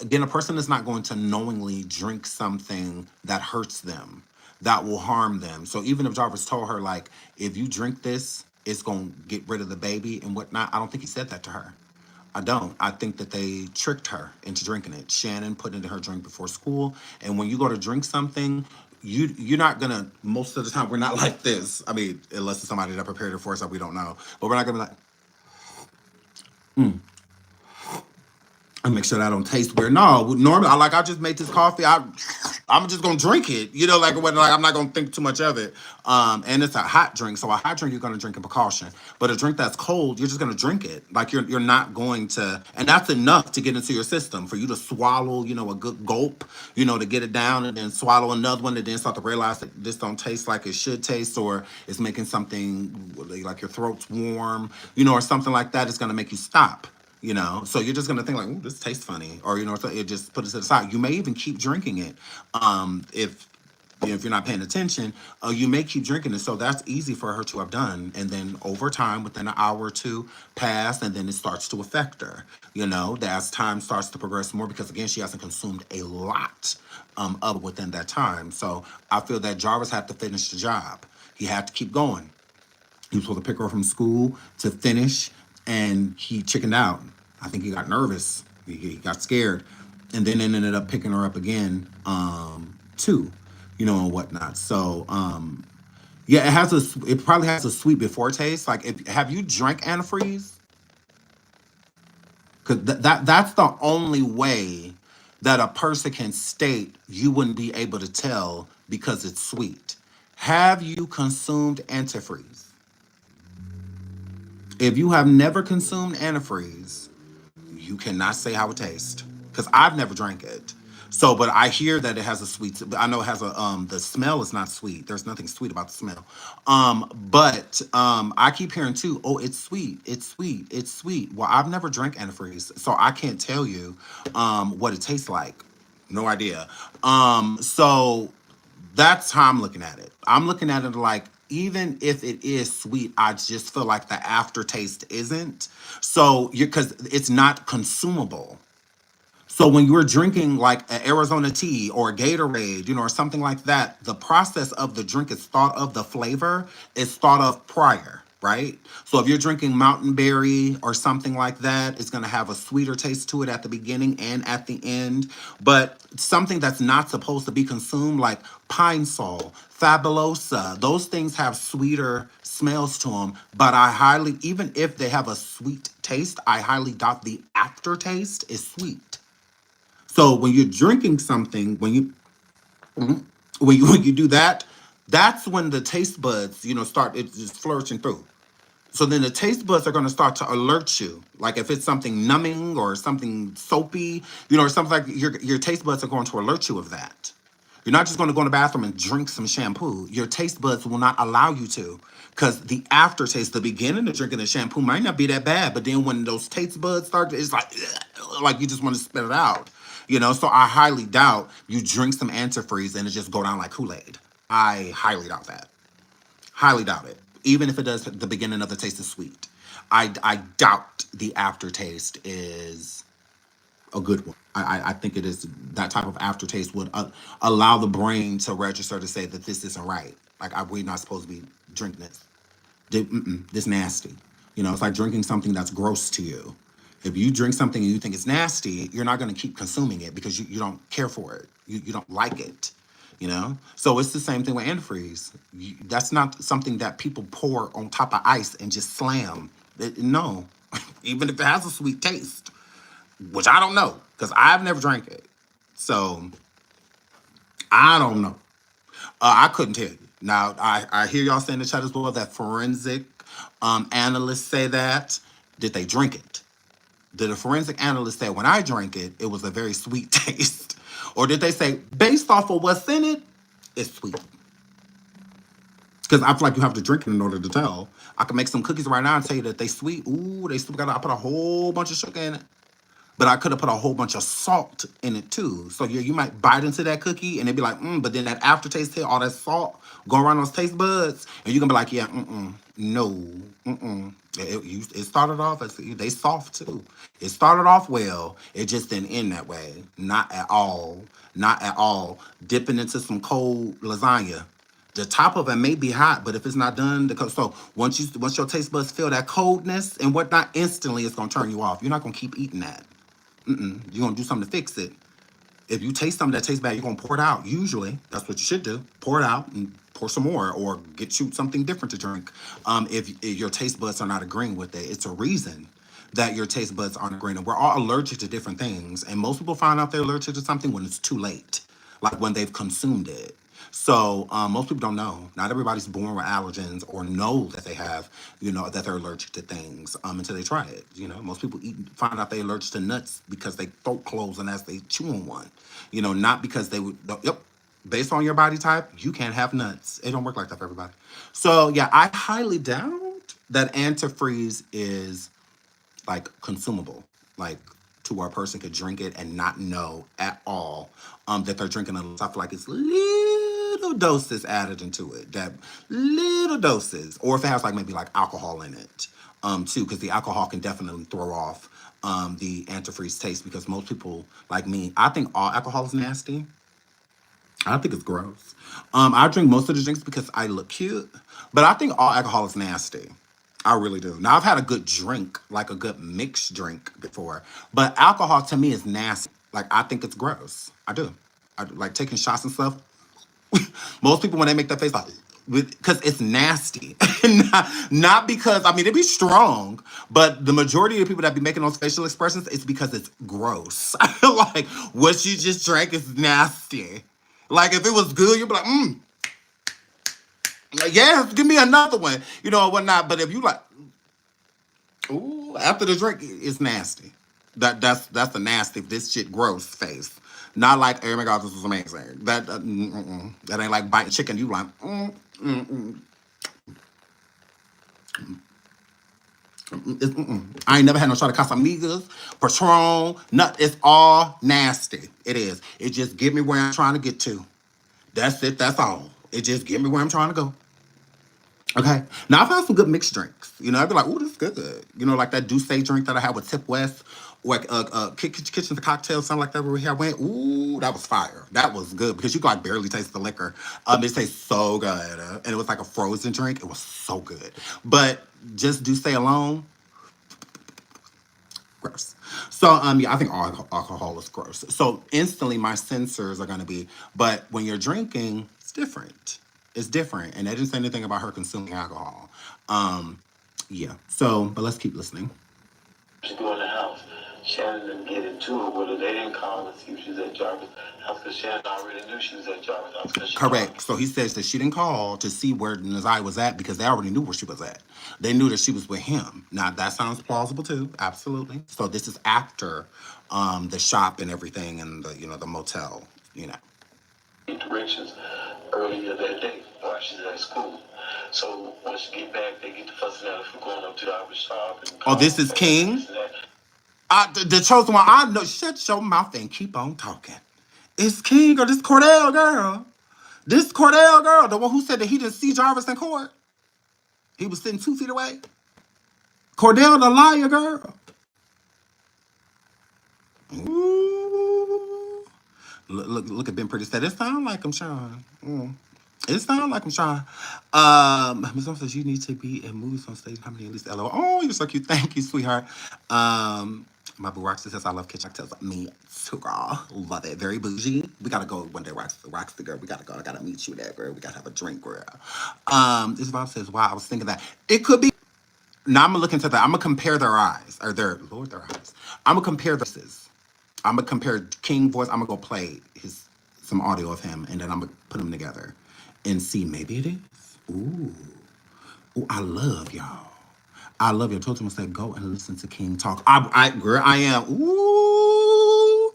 again, a person is not going to knowingly drink something that hurts them, that will harm them. So even if Jarvis told her, like, if you drink this, it's going to get rid of the baby and whatnot, I don't think he said that to her. I don't. I think that they tricked her into drinking it. Shannon put it in her drink before school. And when you go to drink something, you're not gonna, most of the time, we're not like this. I mean, unless it's somebody that prepared it for us that we don't know. But we're not gonna be like, and make sure that I don't taste weird. No, normally I just made this coffee. I'm just gonna drink it, like I'm not gonna think too much of it. And it's a hot drink, so a hot drink you're gonna drink in precaution. But a drink that's cold, you're just gonna drink it. Like you're not going to, and that's enough to get into your system for you to swallow, a good gulp, to get it down, and then swallow another one, and then start to realize that this don't taste like it should taste, or it's making something like your throat's warm, or something like that. It's gonna make you stop. So you're just gonna think like, "Ooh, this tastes funny," or so you just put it to the side. You may even keep drinking it, if you're not paying attention. You may keep drinking it. So that's easy for her to have done, and then over time, within an hour or two, pass, and then it starts to affect her. As time starts to progress more, because again, she hasn't consumed a lot of it within that time. So I feel that Jarvis had to finish the job. He had to keep going. He was supposed to pick her up from school to finish, and he chickened out. I think he got nervous. He got scared, and then ended up picking her up again, too, and whatnot. So, yeah, it probably has a sweet before taste. Like, have you drank antifreeze? Because that's the only way that a person can state you wouldn't be able to tell because it's sweet. Have you consumed antifreeze? If you have never consumed antifreeze, you cannot say how it tastes. Because I've never drank it. So, but I hear that it has a sweet, I know it has the smell is not sweet. There's nothing sweet about the smell. But I keep hearing too, oh, it's sweet, it's sweet, it's sweet. Well, I've never drank antifreeze, so I can't tell you what it tastes like. No idea. So that's how I'm looking at it. I'm looking at it like, even if it is sweet, I just feel like the aftertaste isn't. So because it's not consumable. So when you're drinking like an Arizona tea or a Gatorade, or something like that, the process of the drink is thought of, the flavor is thought of prior, right? So if you're drinking Mountain Berry or something like that, it's going to have a sweeter taste to it at the beginning and at the end. But something that's not supposed to be consumed, like Pine Sol, Fabulosa, those things have sweeter smells to them. But I highly, even if they have a sweet taste, I highly doubt the aftertaste is sweet. So when you're drinking something, when you do that, that's when the taste buds, start it's just flourishing through. So then the taste buds are going to start to alert you. Like if it's something numbing or something soapy, or something like your taste buds are going to alert you of that. You're not just going to go in the bathroom and drink some shampoo. Your taste buds will not allow you to. Because the aftertaste, the beginning of drinking the shampoo might not be that bad. But then when those taste buds start, it's like you just want to spit it out. So I highly doubt you drink some antifreeze and it just go down like Kool-Aid. I highly doubt that. Highly doubt it. Even if it does, the beginning of the taste is sweet. I doubt the aftertaste is a good one. I think it is that type of aftertaste would allow the brain to register to say that this isn't right. Like we're not supposed to be drinking this. This nasty. It's like drinking something that's gross to you. If you drink something and you think it's nasty, you're not going to keep consuming it because you don't care for it. You don't like it. So it's the same thing with antifreeze. That's not something that people pour on top of ice and just slam. No, even if it has a sweet taste, which I don't know because I've never drank it. So I don't know. I couldn't tell you. Now, I hear y'all saying in the chat as well that forensic analysts say that. Did they drink it? Did a forensic analyst say, when I drank it, it was a very sweet taste? Or did they say, based off of what's in it, it's sweet? Because I feel like you have to drink it in order to tell. I can make some cookies right now and tell you that they sweet. Ooh, they sweet. I put a whole bunch of sugar in it. But I could have put a whole bunch of salt in it too. So you might bite into that cookie and it'd be like, but then that aftertaste hit, all that salt go around those taste buds, and you're gonna be like, yeah, no, It started off as they soft too. It started off well. It just didn't end that way. Not at all. Not at all. Dipping into some cold lasagna. The top of it may be hot, but if it's not done, so once your taste buds feel that coldness and whatnot, instantly it's gonna turn you off. You're not gonna keep eating that. You're gonna do something to fix it. If you taste something that tastes bad, you're gonna pour it out. Usually, that's what you should do. Pour it out and pour some more, or get you something different to drink. If your taste buds are not agreeing with it, it's a reason that your taste buds aren't agreeing. And we're all allergic to different things, and most people find out they're allergic to something when it's too late, like when they've consumed it. So most people don't know. Not everybody's born with allergens or know that they have, that they're allergic to things until they try it. Most people find out they're allergic to nuts because they throat close and as they chew on one. Not because they would. Yep. Based on your body type, you can't have nuts. It don't work like that for everybody. So yeah, I highly doubt that antifreeze is like consumable, like to where a person could drink it and not know at all that they're drinking a stuff like it's little doses added into it, that little doses, or if it has like maybe like alcohol in it too, because the alcohol can definitely throw off the antifreeze taste, because most people like me, I think all alcohol is nasty. I think it's gross. I drink most of the drinks because I look cute, but I think all alcohol is nasty. I really do. Now, I've had a good drink, like a good mixed drink before, but alcohol to me is nasty. Like, I think it's gross. I do. I do. Like taking shots and stuff. Most people, when they make that face, like, because it's nasty. not because, I mean, it'd be strong, but the majority of people that be making those facial expressions, it's because it's gross. Like, what you just drank is nasty. Like, if it was good, you'd be like, like, yes, give me another one, or whatnot. But if you like, ooh, after the drink, it's nasty. That's a nasty, this shit gross face. Not like, oh my God, this is amazing. That ain't like biting chicken. You like, I ain't never had no shot of Casamigos, Patron, nut. It's all nasty. It is. It just get me where I'm trying to get to. That's it. That's all. It just get me where I'm trying to go. Okay. Now I've had some good mixed drinks. I'd be like, "Ooh, this is good." Like that Douce drink that I had with Tip West, like kitchen to cocktail, something like that. Where we had went, ooh, that was fire. That was good because you could like barely taste the liquor. It tastes so good, and it was like a frozen drink. It was so good. But just do stay alone. Gross. So yeah, I think all alcohol is gross. So instantly my sensors are gonna be, but when you're drinking, it's different. It's different. And they didn't say anything about her consuming alcohol. Yeah. So, but let's keep listening. She go in the house. Shannon didn't get into it with her. They didn't call and see if she was at Jarvis' house because Shannon already knew she was at Jarvis' house. Correct. So he says that she didn't call to see where NaZiyah was at because they already knew where she was at. They knew that she was with him. Now that sounds plausible too. Absolutely. So this is after the shop and everything and the the motel. Directions earlier that day while she's at school. So once she get back, they get to fussing at her for going up to the Jarvis shop. Oh, this is King. The chosen one. I know. Shut your mouth and keep on talking. It's King or this Cordell girl. This Cordell girl, the one who said that he didn't see Jarvis in court. He was sitting 2 feet away. Cordell, the liar girl. Ooh. Look at Ben Pretty said, it sound like him, Sean. It sound like him, Sean. Ms. North says, you need to be in movies on stage. How many at least? LOL. Oh, you're so cute. Thank you, sweetheart. My boo Roxy says, I love kitchen cocktails. Me too, girl. Love it. Very bougie. We gotta go one day, Roxy girl. We gotta go. I gotta meet you there, girl. We gotta have a drink, girl. This Bob says, wow, I was thinking that. It could be. Now I'm gonna look into that. I'm gonna compare their eyes. Or their eyes. I'm gonna compare their voices. I'm gonna compare King voice. I'm gonna go play some audio of him, and then I'm gonna put them together and see. Maybe it is. Ooh, I love y'all. I love you. I told him I said go and listen to King talk. Girl, I am. Ooh,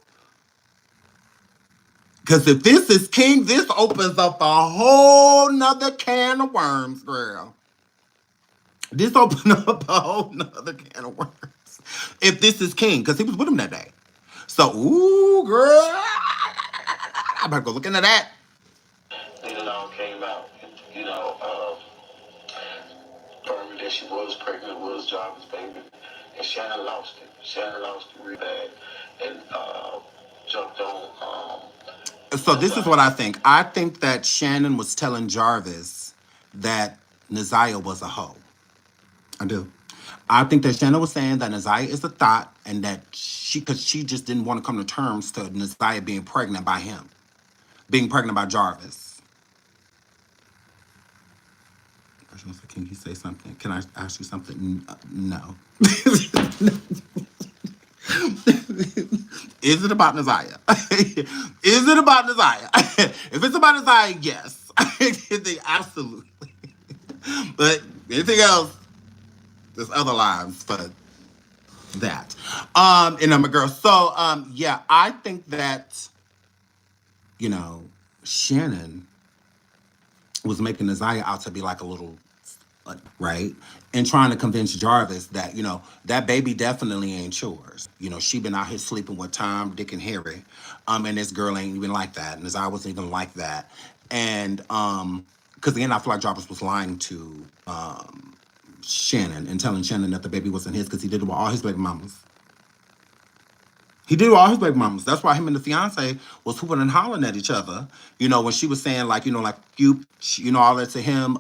because if this is King, this opens up a whole nother can of worms, girl. This opened up a whole nother can of worms. If this is King, because he was with him that day. So, ooh, girl, I better go look into that. And it all came out, confirming that she was pregnant, was Jarvis' baby, and Shannon lost it. Shannon lost it real bad, and jumped on. So this is what I think. I think that Shannon was telling Jarvis that NaZiyah was a hoe. I do. I think that Shannon was saying that NaZiyah is a thought and that because she just didn't want to come to terms to NaZiyah being pregnant by him, being pregnant by Jarvis. Can you say something? Can I ask you something? No. Is it about NaZiyah? Is it about NaZiyah? If it's about NaZiyah, yes. Absolutely. But anything else, there's other lives for that. And I'm a girl. So, yeah, I think that, Shannon was making NaZiyah out to be like a little, right? And trying to convince Jarvis that, that baby definitely ain't yours. She been out here sleeping with Tom, Dick, and Harry. And this girl ain't even like that. And NaZiyah wasn't even like that. And, because again, I feel like Jarvis was lying to Shannon and telling Shannon that the baby wasn't his because he did it with all his baby mamas. He did all his baby mamas. That's why him and the fiance was hooping and hollering at each other. When she was saying like, all that to him.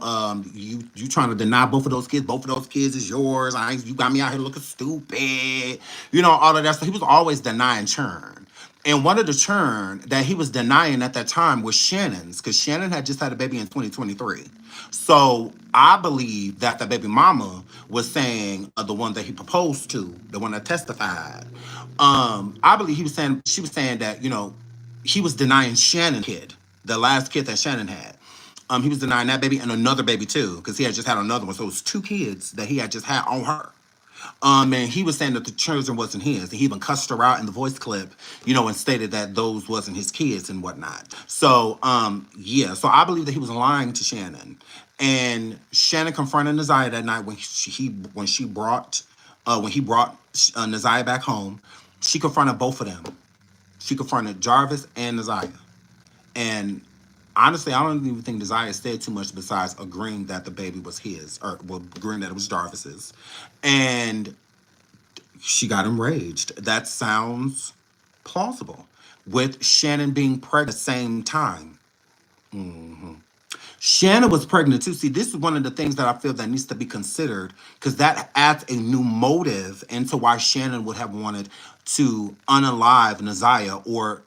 You trying to deny both of those kids. Both of those kids is yours. You got me out here looking stupid. All of that. So he was always denying churn. And one of the churn that he was denying at that time was Shannon's, because Shannon had just had a baby in 2023. So I believe that the baby mama was saying the one that he proposed to, the one that testified. I believe she was saying that, he was denying Shannon's kid, the last kid that Shannon had. He was denying that baby and another baby too, because he had just had another one. So it was 2 kids that he had just had on her. And he was saying that the children wasn't his. He even cussed her out in the voice clip, and stated that those wasn't his kids and whatnot. So, yeah. So I believe that he was lying to Shannon. And Shannon confronted NaZiyah that night when he brought NaZiyah back home. She confronted both of them. She confronted Jarvis and NaZiyah. And honestly, I don't even think NaZiyah said too much besides agreeing that the baby was his, or agreeing that it was Jarvis's. And she got enraged. That sounds plausible. With Shannon being pregnant at the same time. Shannon was pregnant too. See, this is one of the things that I feel that needs to be considered because that adds a new motive into why Shannon would have wanted to unalive NaZiyah, or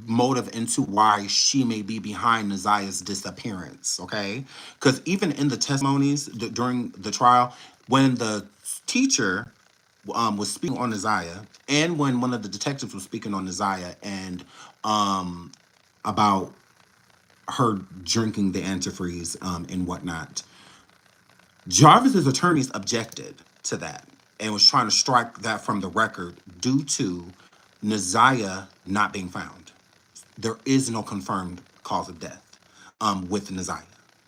motive into why she may be behind NaZiyah's disappearance. Okay, because even in the testimonies during the trial, when the teacher was speaking on NaZiyah, and when one of the detectives was speaking on NaZiyah and about her drinking the antifreeze and whatnot. Jarvis's attorneys objected to that and was trying to strike that from the record due to NaZiyah not being found. There is no confirmed cause of death with NaZiyah.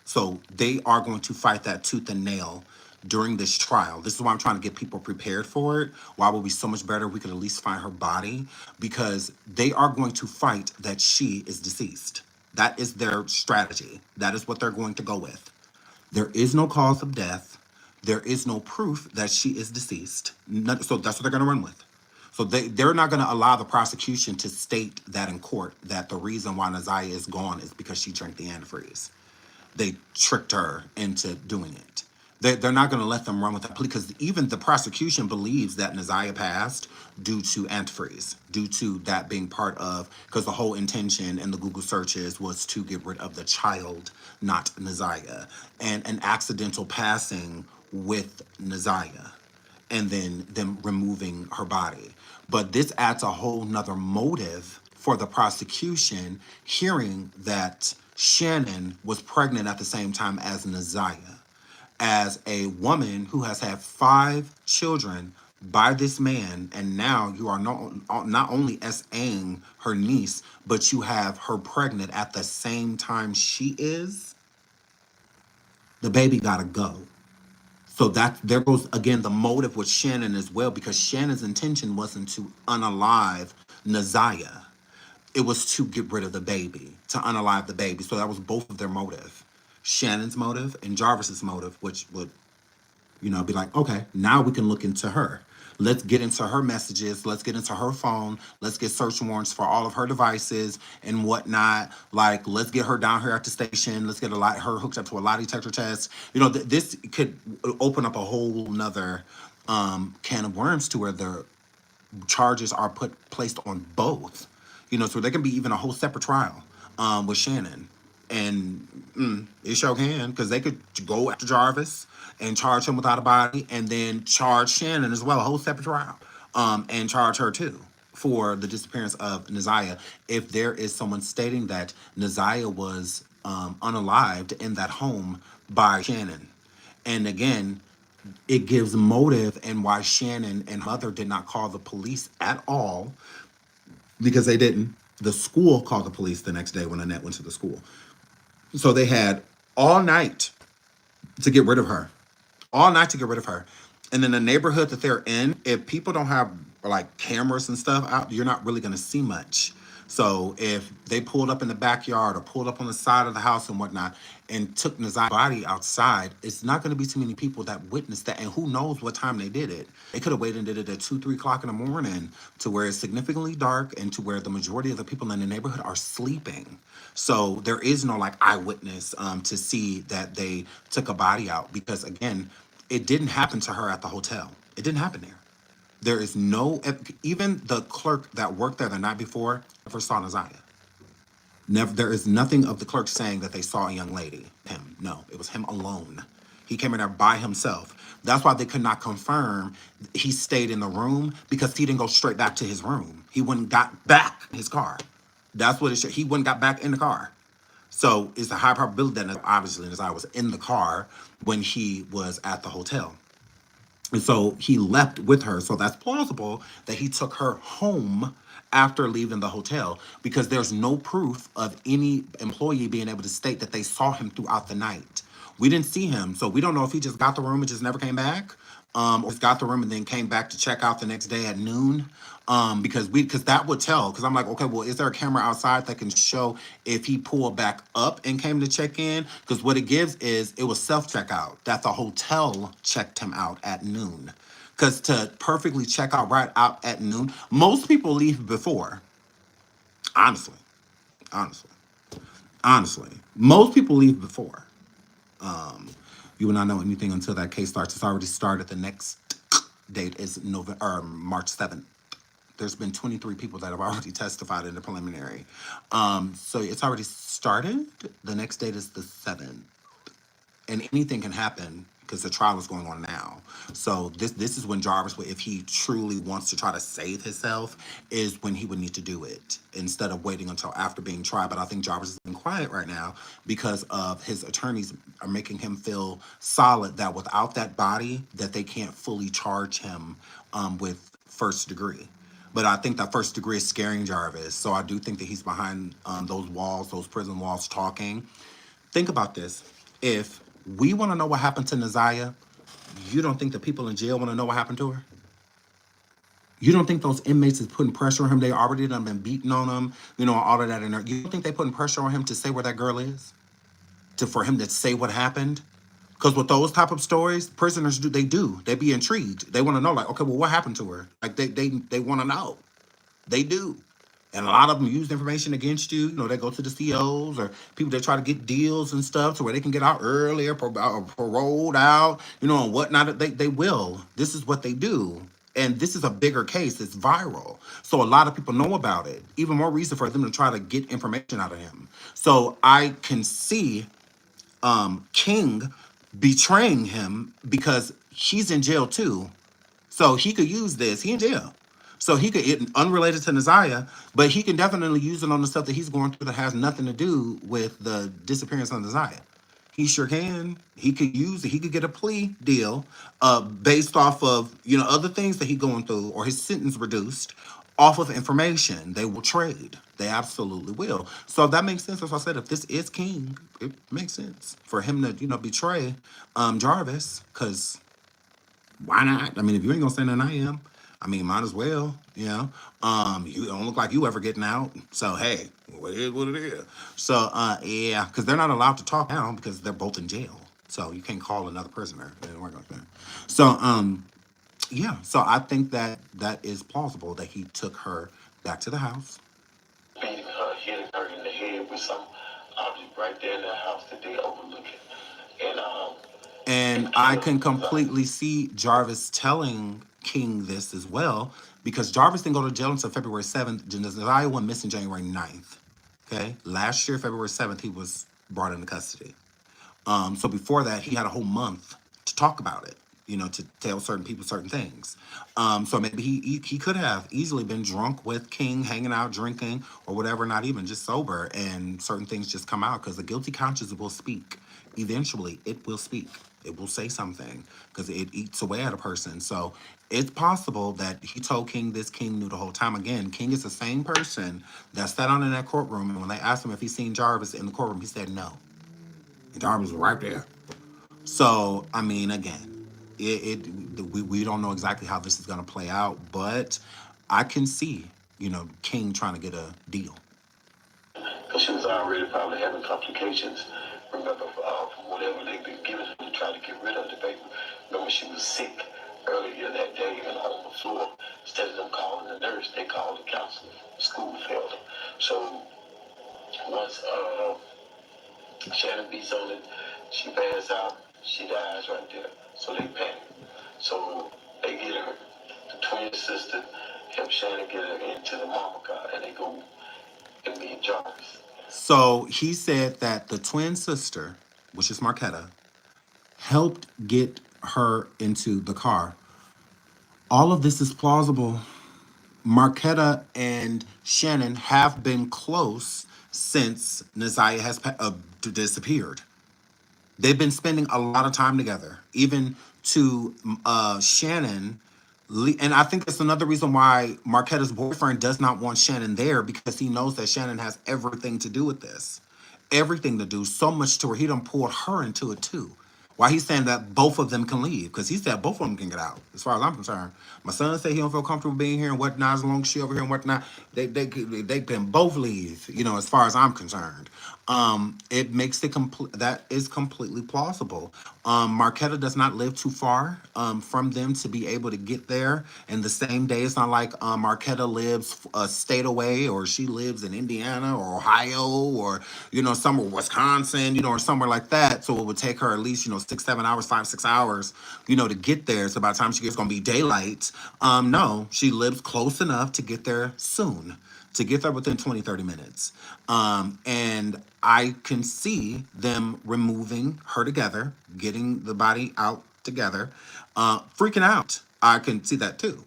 So they are going to fight that tooth and nail during this trial. This is why I'm trying to get people prepared for it. Why would be so much better if we could at least find her body? Because they are going to fight that she is deceased. That is their strategy. That is what they're going to go with. There is no cause of death. There is no proof that she is deceased. So that's what they're going to run with. So they're not going to allow the prosecution to state that in court, that the reason why NaZiyah is gone is because she drank the antifreeze. They tricked her into doing it. They're not going to let them run with that plea because even the prosecution believes that NaZiyah passed due to antifreeze, due to that being part of, because the whole intention in the Google searches was to get rid of the child, not NaZiyah, and an accidental passing with NaZiyah, and then them removing her body. But this adds a whole nother motive for the prosecution, hearing that Shannon was pregnant at the same time as NaZiyah, as a woman who has had 5 children by this man, and now you are not only SAing her niece, but you have her pregnant at the same time she is. The baby gotta go. So that there goes again the motive with Shannon as well, because Shannon's intention wasn't to unalive NaZiyah. It was to get rid of the baby, to unalive the baby. So that was both of their motive. Shannon's motive and Jarvis's motive, which would, be like, okay, now we can look into her. Let's get into her messages. Let's get into her phone. Let's get search warrants for all of her devices and whatnot. Like, let's get her down here at the station. Let's get her hooked up to a lie detector test. This could open up a whole nother can of worms to where the charges are placed on both. So there can be even a whole separate trial with Shannon. And it sure can, because they could go after Jarvis and charge him without a body, and then charge Shannon as well, a whole separate trial, and charge her too for the disappearance of NaZiyah. If there is someone stating that NaZiyah was unalived in that home by Shannon, and again, it gives motive and why Shannon and her mother did not call the police at all, because they didn't. The school called the police the next day when Annette went to the school. So they had all night to get rid of her. All night to get rid of her. And in the neighborhood that they're in, if people don't have like cameras and stuff out, you're not really going to see much. So if they pulled up in the backyard or pulled up on the side of the house and whatnot and took Naziah's body outside, it's not going to be too many people that witnessed that. And who knows what time they did it. They could have waited and did it at 2, 3 o'clock in the morning to where it's significantly dark and to where the majority of the people in the neighborhood are sleeping. So there is no like eyewitness to see that they took a body out, because again, it didn't happen to her at the hotel. It didn't happen there. There is no, even the clerk that worked there the night before never saw NaZiyah. Never, there is nothing of the clerk saying that they saw a young lady. Him, no, it was him alone. He came in there by himself. That's why they could not confirm he stayed in the room, because he didn't go straight back to his room. He wouldn't got back in his car. That's what it should. He wouldn't got back in the car. So it's a high probability that obviously NaZiyah was in the car when he was at the hotel. And so he left with her. So that's plausible that he took her home after leaving the hotel, because there's no proof of any employee being able to state that they saw him throughout the night. We didn't see him. So we don't know if he just got the room and just never came back, or just got the room and then came back to check out the next day at noon. Because that would tell, because I'm like, okay, well, is there a camera outside that can show if he pulled back up and came to check in? Because what it gives is it was self-checkout, that the hotel checked him out at noon. Because to perfectly check out right out at noon, most people leave before. Honestly, honestly, honestly, most people leave before. Um, you will not know anything until that case starts. It's already started. The next date is November or March 7th. There's been 23 people that have already testified in the preliminary. So it's already started. The next date is the 7th. And anything can happen because the trial is going on now. So this is when Jarvis, if he truly wants to try to save himself, is when he would need to do it instead of waiting until after being tried. But I think Jarvis is being quiet right now because of his attorneys are making him feel solid that without that body, that they can't fully charge him with first degree. But I think that first degree is scaring Jarvis. So I do think that he's behind those walls, those prison walls, talking. Think about this. If we want to know what happened to NaZiyah, you don't think the people in jail want to know what happened to her? You don't think those inmates is putting pressure on him? They already done been beating on him, all of that in there. You don't think they putting pressure on him to say where that girl is? For him to say what happened? Because with those type of stories, prisoners do. They be intrigued. They want to know, like, okay, well, what happened to her? Like they want to know. They do. And a lot of them use information against you. They go to the COs or people that try to get deals and stuff to where they can get out earlier, paroled out, and whatnot. They will. This is what they do. And this is a bigger case. It's viral. So a lot of people know about it. Even more reason for them to try to get information out of him. So I can see King betraying him because he's in jail too. So he could use this. He in jail. So he could, unrelated to NaZiyah, but he can definitely use it on the stuff that he's going through that has nothing to do with the disappearance of NaZiyah. He sure can. He could use it. He could get a plea deal based off of, other things that he's going through or his sentence reduced off of information. They will trade. They absolutely will. So that makes sense. As I said, if this is King, it makes sense for him to, betray Jarvis, because why not? I mean, if you ain't gonna say nothing, I am. I mean, might as well, You don't look like you ever getting out. So hey, it is what it is. So yeah, because they're not allowed to talk now because they're both in jail. So you can't call another prisoner. It doesn't work like that. So yeah. So I think that is plausible that he took her back to the house. Beating her, hitting her in the head with some object right there in the house that they overlooking. And I can completely see Jarvis telling King this as well, because Jarvis didn't go to jail until February 7th. NaZiyah went missing January 9th. Okay. Last year, February 7th, he was brought into custody. So before that, he had a whole month to talk about it, to tell certain people certain things. So maybe he could have easily been drunk with King, hanging out, drinking, or whatever, not even just sober, and certain things just come out because the guilty conscience will speak. Eventually, it will speak. It will say something because it eats away at a person. So it's possible that he told King this. King knew the whole time. Again, King is the same person that sat down in that courtroom, and when they asked him if he seen Jarvis in the courtroom, he said no. Jarvis was right there. So, I mean, again, we don't know exactly how this is going to play out, but I can see, King trying to get a deal. Because she was already probably having complications, remember, from whatever they've been giving her to try to get rid of the baby. Remember, she was sick earlier that day and on the floor. Instead of them calling the nurse, they called the counselor. School failed her. So once Shannon beats on it, she passes out, she dies right there. So they panic. So they get her. The twin sister help Shannon get her into the mama car, and they go and meet Jarvis. So he said that the twin sister, which is Marquetta, helped get her into the car. All of this is plausible. Marquetta and Shannon have been close since NaZiyah has disappeared. They've been spending a lot of time together, even to Shannon. And I think that's another reason why Marquetta's boyfriend does not want Shannon there, because he knows that Shannon has everything to do with this. Everything to do, so much to where he done pulled her into it too. Why he's saying that both of them can leave, because he said both of them can get out, as far as I'm concerned. My son said he don't feel comfortable being here and whatnot, as long as she over here and whatnot. They can both leave, as far as I'm concerned. It makes it complete. That is completely plausible. Marquetta does not live too far from them to be able to get there in the same day. It's not like Marquetta lives a state away, or she lives in Indiana or Ohio, or somewhere Wisconsin, or somewhere like that. So it would take her at least 6 7 hours, 5 6 hours, to get there. So by the time she gets, gonna be daylight. No, she lives close enough to get there soon, to get there within 20 30 minutes. And I can see them removing her together, getting the body out together, freaking out. I can see that too.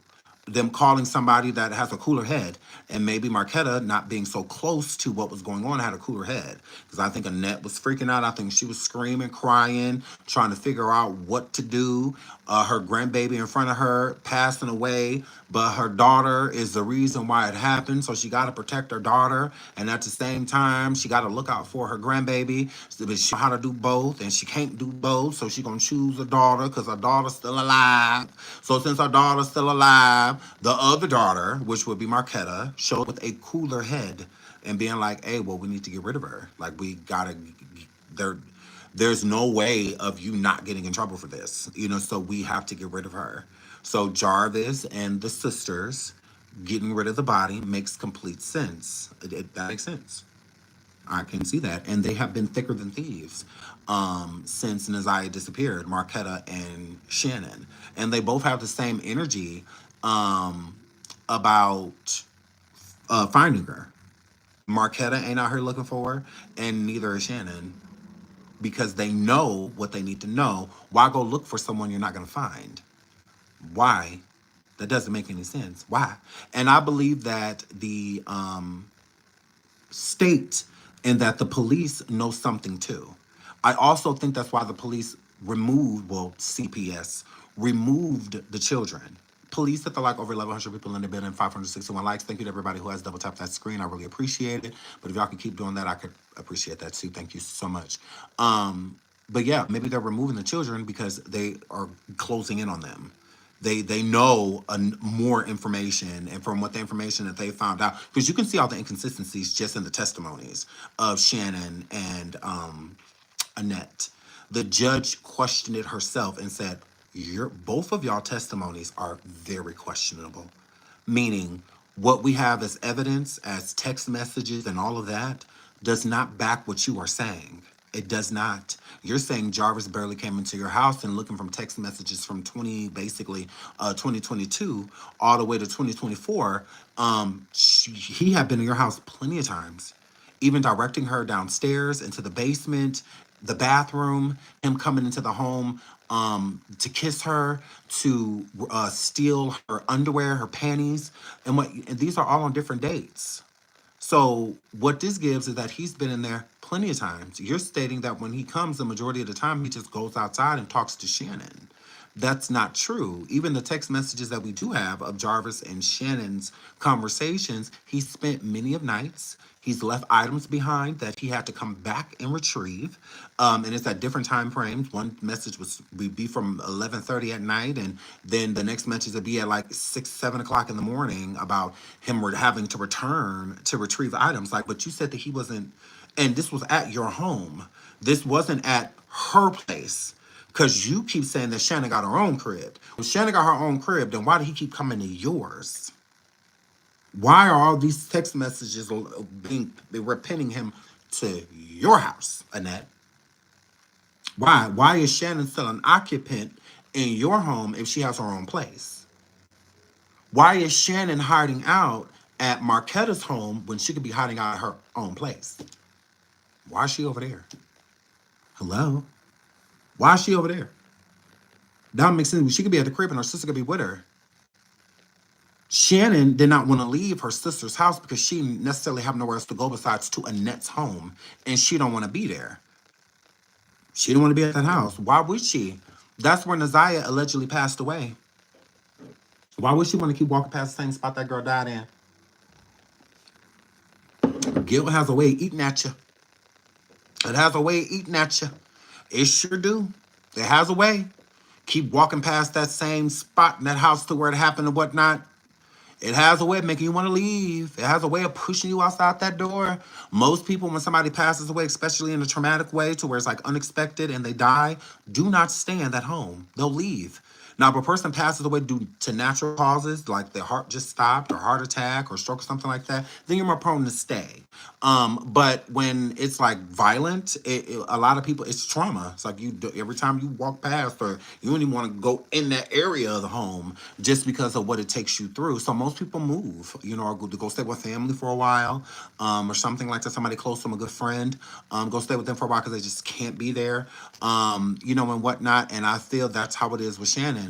Them calling somebody that has a cooler head, and maybe Marquetta not being so close to what was going on had a cooler head, because I think Annette was freaking out. I think she was screaming, crying, trying to figure out what to do. Her grandbaby in front of her passing away, but her daughter is the reason why it happened, so she got to protect her daughter, and at the same time she got to look out for her grandbaby. But she know how to do both, and she can't do both, so she gonna choose her daughter because her daughter's still alive. So since her daughter's still alive, the other daughter, which would be Marquetta, showed with a cooler head and being like, hey, well, we need to get rid of her. Like, we gotta, there's no way of you not getting in trouble for this, so we have to get rid of her. So Jarvis and the sisters getting rid of the body makes complete sense. That makes sense. I can see that. And they have been thicker than thieves since NaZiyah disappeared, Marquetta and Shannon. And they both have the same energy about finding her. Marquetta ain't out here looking for her, and neither is Shannon, because they know what they need to know. Why go look for someone you're not going to find? Why? That doesn't make any sense. Why? And I believe that the state and that the police know something too. I also think that's why the police removed, well, CPS removed the children. Police at the like over 1,100 people in the building, 561 likes. Thank you to everybody who has double tapped that screen. I really appreciate it. But if y'all could keep doing that, I could appreciate that too. Thank you so much. But yeah, maybe they're removing the children because they are closing in on them. They know more information, and from what the information that they found out, because you can see all the inconsistencies just in the testimonies of Shannon and Annette. The judge questioned it herself and said, "Your both of y'all testimonies are very questionable." Meaning, what we have as evidence, as text messages and all of that, does not back what you are saying. It does not. You're saying Jarvis barely came into your house, and looking from text messages from 2022 all the way to 2024. He had been in your house plenty of times, even directing her downstairs into the basement, the bathroom, him coming into the home to kiss her, to steal her underwear, her panties, and these are all on different dates. So what this gives is that he's been in there plenty of times. You're stating that when he comes, the majority of the time he just goes outside and talks to Shannon. That's not true. Even the text messages that we do have of Jarvis and Shannon's conversations, he spent many of nights. He's left items behind that he had to come back and retrieve. And it's at different time frames. One message would be from 11:30 at night, and then the next message would be at like 6 7 o'clock in the morning about him having to return to retrieve items. Like, but you said that he wasn't, and this was at your home. This wasn't at her place. Because you keep saying that Shannon got her own crib. When Shannon got her own crib, then why did he keep coming to yours? Why are all these text messages we're pinning him to your house, Annette? Why? Why is Shannon still an occupant in your home if she has her own place? Why is Shannon hiding out at Marquetta's home when she could be hiding out at her own place? Why is she over there? Hello? Why is she over there? That would make sense. She could be at the crib and her sister could be with her. Shannon did not want to leave her sister's house because she didn't necessarily have nowhere else to go besides to Annette's home, and she don't want to be there. She didn't want to be at that house. Why would she? That's where NaZiyah allegedly passed away. Why would she want to keep walking past the same spot that girl died in? Guilt has a way of eating at you. It has a way of eating at you. It sure do. It has a way. Keep walking past that same spot in that house to where it happened and whatnot. It has a way of making you want to leave. It has a way of pushing you outside that door. Most people, when somebody passes away, especially in a traumatic way to where it's like unexpected and they die, do not stay in that home. They'll leave. Now, if a person passes away due to natural causes, like their heart just stopped, or heart attack, or stroke, or something like that, then you're more prone to stay. But when it's like violent, a lot of people, it's trauma. It's like every time you walk past, or you don't even want to go in that area of the home just because of what it takes you through. So most people move, or go stay with family for a while, or something like that. Somebody close to them, a good friend, go stay with them for a while because they just can't be there, and whatnot. And I feel that's how it is with Shannon.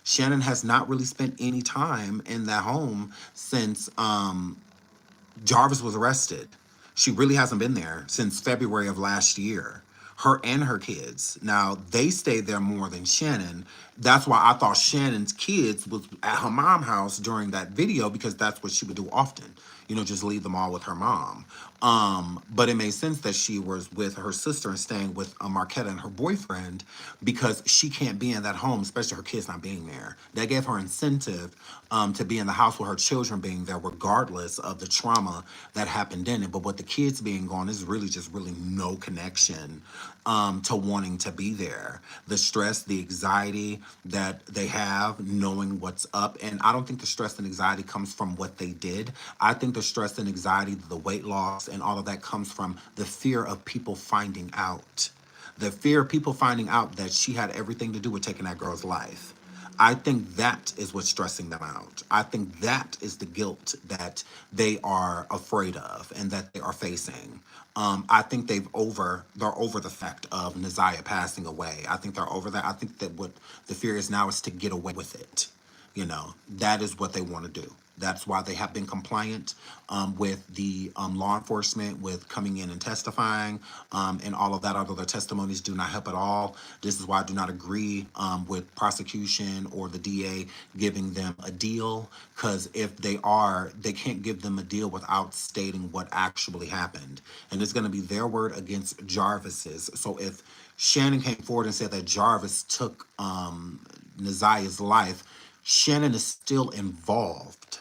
Shannon has not really spent any time in that home since Jarvis was arrested. She really hasn't been there since February of last year. Her and her kids. Now, they stayed there more than Shannon. That's why I thought Shannon's kids was at her mom's house during that video, because that's what she would do often. Just leave them all with her mom. But it made sense that she was with her sister and staying with Marquetta and her boyfriend, because she can't be in that home, especially her kids not being there. That gave her incentive to be in the house with her children being there, regardless of the trauma that happened in it. But with the kids being gone, there's really no connection to wanting to be there. The stress, the anxiety that they have, knowing what's up. And I don't think the stress and anxiety comes from what they did. I think the stress and anxiety, the weight loss, and all of that comes from the fear of people finding out. The fear of people finding out that she had everything to do with taking that girl's life. I think that is what's stressing them out. I think that is the guilt that they are afraid of and that they are facing. I think they're over the fact of NaZiyah passing away. I think they're over that. I think that what the fear is now is to get away with it. That is what they want to do. That's why they have been compliant with the law enforcement, with coming in and testifying, and all of that. Although their testimonies do not help at all. This is why I do not agree with prosecution or the DA giving them a deal, because if they can't give them a deal without stating what actually happened. And it's going to be their word against Jarvis's. So if Shannon came forward and said that Jarvis took NaZiyah's life, Shannon is still involved.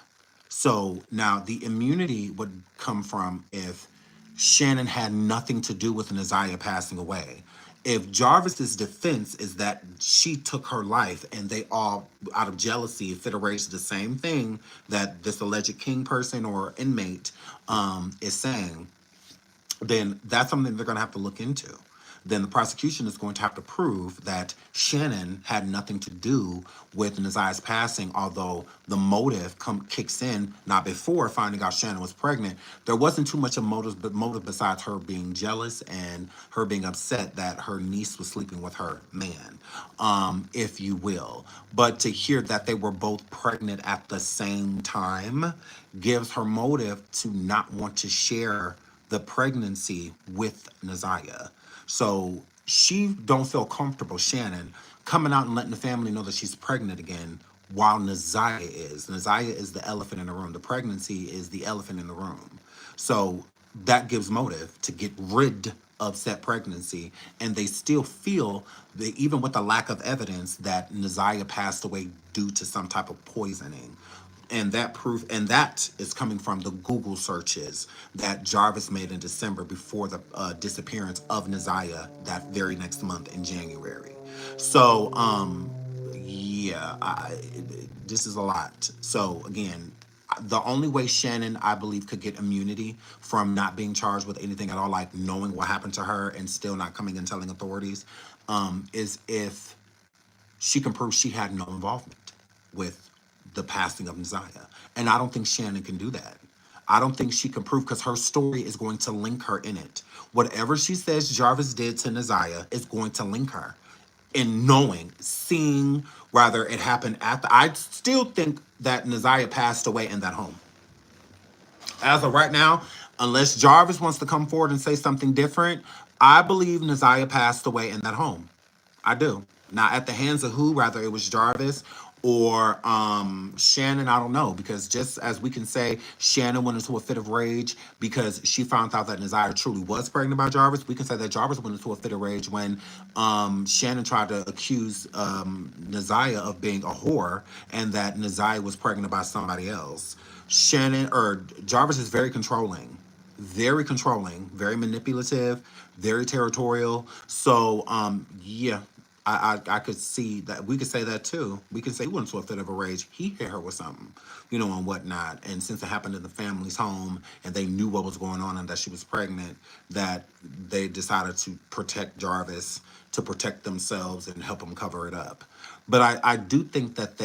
So now the immunity would come from if Shannon had nothing to do with NaZiyah passing away. If Jarvis's defense is that she took her life and they all, out of jealousy, fit erased the same thing that this alleged king person or inmate is saying, then that's something they're going to have to look into. Then the prosecution is going to have to prove that Shannon had nothing to do with NaZiyah's passing, although the motive kicks in not before finding out Shannon was pregnant. There wasn't too much of motive besides her being jealous and her being upset that her niece was sleeping with her man, if you will. But to hear that they were both pregnant at the same time gives her motive to not want to share the pregnancy with NaZiyah. So she don't feel comfortable, Shannon, coming out and letting the family know that she's pregnant again while NaZiyah is. NaZiyah is the elephant in the room. The pregnancy is the elephant in the room. So that gives motive to get rid of said pregnancy. And they still feel that even with the lack of evidence that NaZiyah passed away due to some type of poisoning. And that is coming from the Google searches that Jarvis made in December before the disappearance of NaZiyah that very next month in January. So, this is a lot. So again, the only way Shannon, I believe, could get immunity from not being charged with anything at all, like knowing what happened to her and still not coming and telling authorities, is if she can prove she had no involvement with the passing of NaZiyah. And I don't think Shannon can do that. I don't think she can prove, because her story is going to link her in it. Whatever she says Jarvis did to NaZiyah is going to link her in seeing whether it happened I still think that NaZiyah passed away in that home. As of right now, unless Jarvis wants to come forward and say something different, I believe NaZiyah passed away in that home. I do. Now, at the hands of who, whether it was Jarvis Or Shannon, I don't know, because just as we can say Shannon went into a fit of rage because she found out that NaZiyah truly was pregnant by Jarvis, we can say that Jarvis went into a fit of rage when Shannon tried to accuse NaZiyah of being a whore and that NaZiyah was pregnant by somebody else. Shannon or Jarvis is very controlling, very manipulative, very territorial. So yeah, I could see that. We could say that too. We could say he went into a fit of a rage. He hit her with something, and whatnot. And since it happened in the family's home and they knew what was going on and that she was pregnant, that they decided to protect Jarvis, to protect themselves and help him cover it up. But I do think that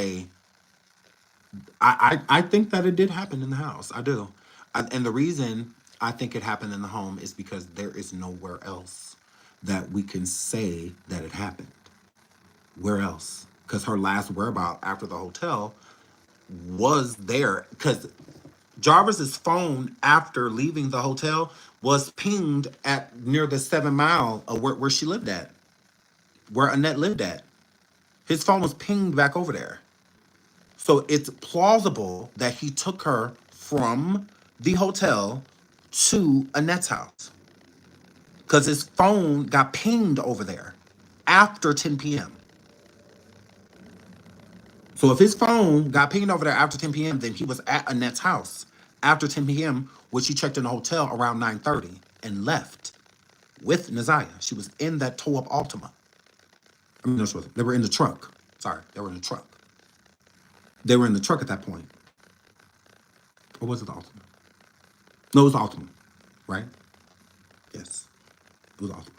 I think that it did happen in the house. I do. And the reason I think it happened in the home is because there is nowhere else that we can say that it happened. Where else? Because her last whereabout after the hotel was there. Because Jarvis's phone after leaving the hotel was pinged at near the 7 mile of where she lived at, where Annette lived at. His phone was pinged back over there. So it's plausible that he took her from the hotel to Annette's house because his phone got pinged over there after 10 p.m. So if his phone got pinged over there after 10 p.m., then he was at Annette's house after 10 p.m., which he checked in the hotel around 9:30 and left with NaZiyah. She was in that tow-up Altima. I mean, no, she wasn't. They were in the truck. Sorry, they were in the truck. They were in the truck at that point. Or was it the Altima? No, it was the Altima, right? Yes, it was Altima.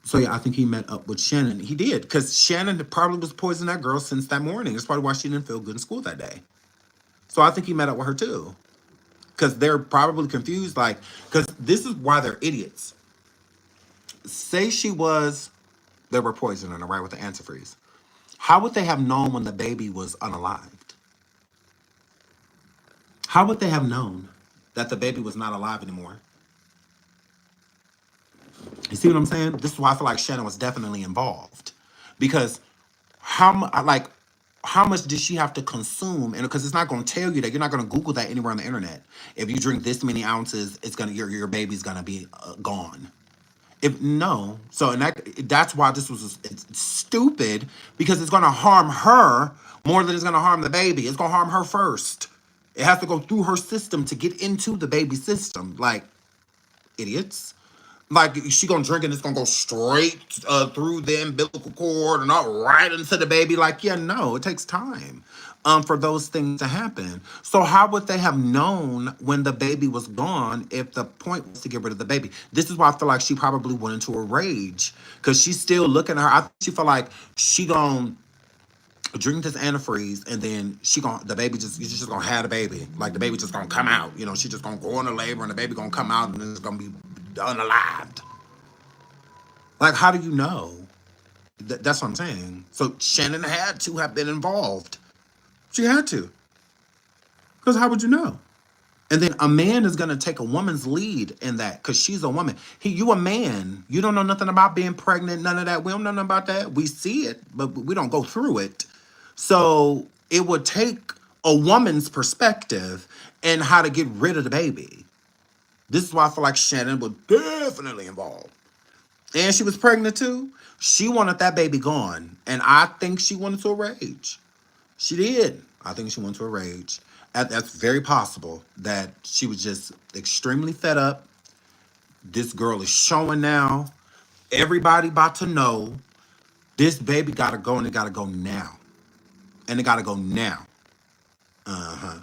So yeah, I think he met up with Shannon. He did, because Shannon probably was poisoning that girl since that morning. That's probably why she didn't feel good in school that day. So I think he met up with her too. Because they're probably confused, like, because this is why they're idiots. Say they were poisoning her, right, with the antifreeze. How would they have known when the baby was unalived? How would they have known that the baby was not alive anymore? You see what I'm saying? This is why I feel like Shannon was definitely involved. Because how much did she have to consume? And because it's not going to tell you that, you're not going to Google that anywhere on the internet. If you drink this many ounces, your baby's gonna be gone. If no, so and that's why this was it's stupid, because it's gonna harm her more than it's gonna harm the baby. It's gonna harm her first. It has to go through her system to get into the baby's system. Like, idiots. Like, she gonna drink and it's gonna go straight through the umbilical cord and not right into the baby. Like, yeah, no, it takes time for those things to happen. So how would they have known when the baby was gone if the point was to get rid of the baby? This is why I feel like she probably went into a rage, because she's still looking at her. I think she felt like she gonna drink this antifreeze and then the baby you're just gonna have the baby. Like, the baby just gonna come out. She's just gonna go into labor and the baby gonna come out and then it's gonna be unalived. Like, how do you know? That's what I'm saying. So Shannon had to have been involved. She had to. Because how would you know? And then a man is going to take a woman's lead in that because she's a woman. You a man. You don't know nothing about being pregnant, none of that. We don't know nothing about that. We see it, but we don't go through it. So it would take a woman's perspective and how to get rid of the baby. This is why I feel like Shannon was definitely involved. And she was pregnant too. She wanted that baby gone. And I think she went into a rage. She did. I think she went into a rage. That's very possible that she was just extremely fed up. This girl is showing now. Everybody about to know this baby gotta go, and it gotta go now. And it gotta go now. Uh-huh.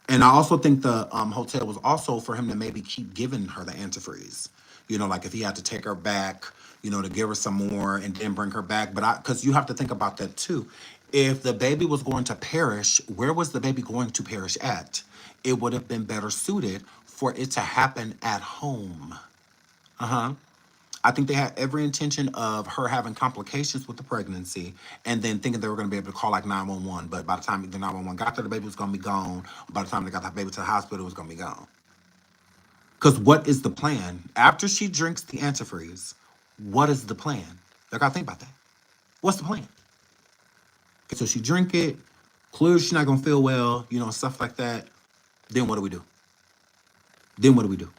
And I also think the hotel was also for him to maybe keep giving her the antifreeze. Like if he had to take her back, to give her some more and then bring her back. But because you have to think about that too. If the baby was going to perish, where was the baby going to perish at? It would have been better suited for it to happen at home. Uh-huh. I think they had every intention of her having complications with the pregnancy and then thinking they were going to be able to call like 911. But by the time the 911 got there, the baby was going to be gone. By the time they got the baby to the hospital, it was going to be gone. Because what is the plan? After she drinks the antifreeze, what is the plan? They got to think about that. What's the plan? So she drink it, clearly she's not gonna feel well, you know, stuff like that. Then what do we do? Then what do we do?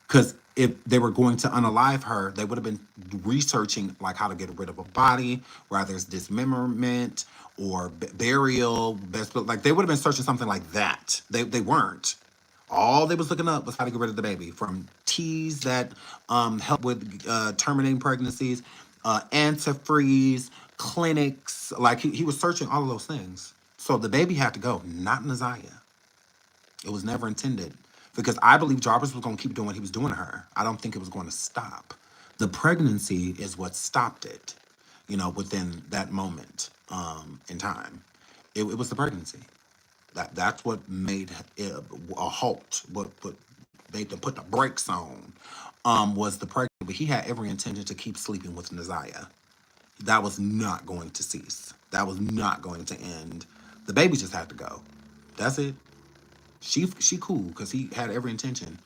Because if they were going to unalive her, they would have been researching like how to get rid of a body, whether it's dismemberment or burial, best, like they would have been searching something like that. They weren't. All they was looking up was how to get rid of the baby, from teas that help with terminating pregnancies, antifreeze, clinics. Like he was searching all of those things. So the baby had to go, not NaZiyah. It was never intended, because I believe Jarvis was going to keep doing what he was doing to her. I don't think it was going to stop. The pregnancy is what stopped it, you know, within that moment in time. It was the pregnancy. That's what made it a halt. What made them put the brakes on was the pregnancy. But he had every intention to keep sleeping with NaZiyah. That was not going to cease. That was not going to end. The baby just had to go. That's it. She cool, because he had every intention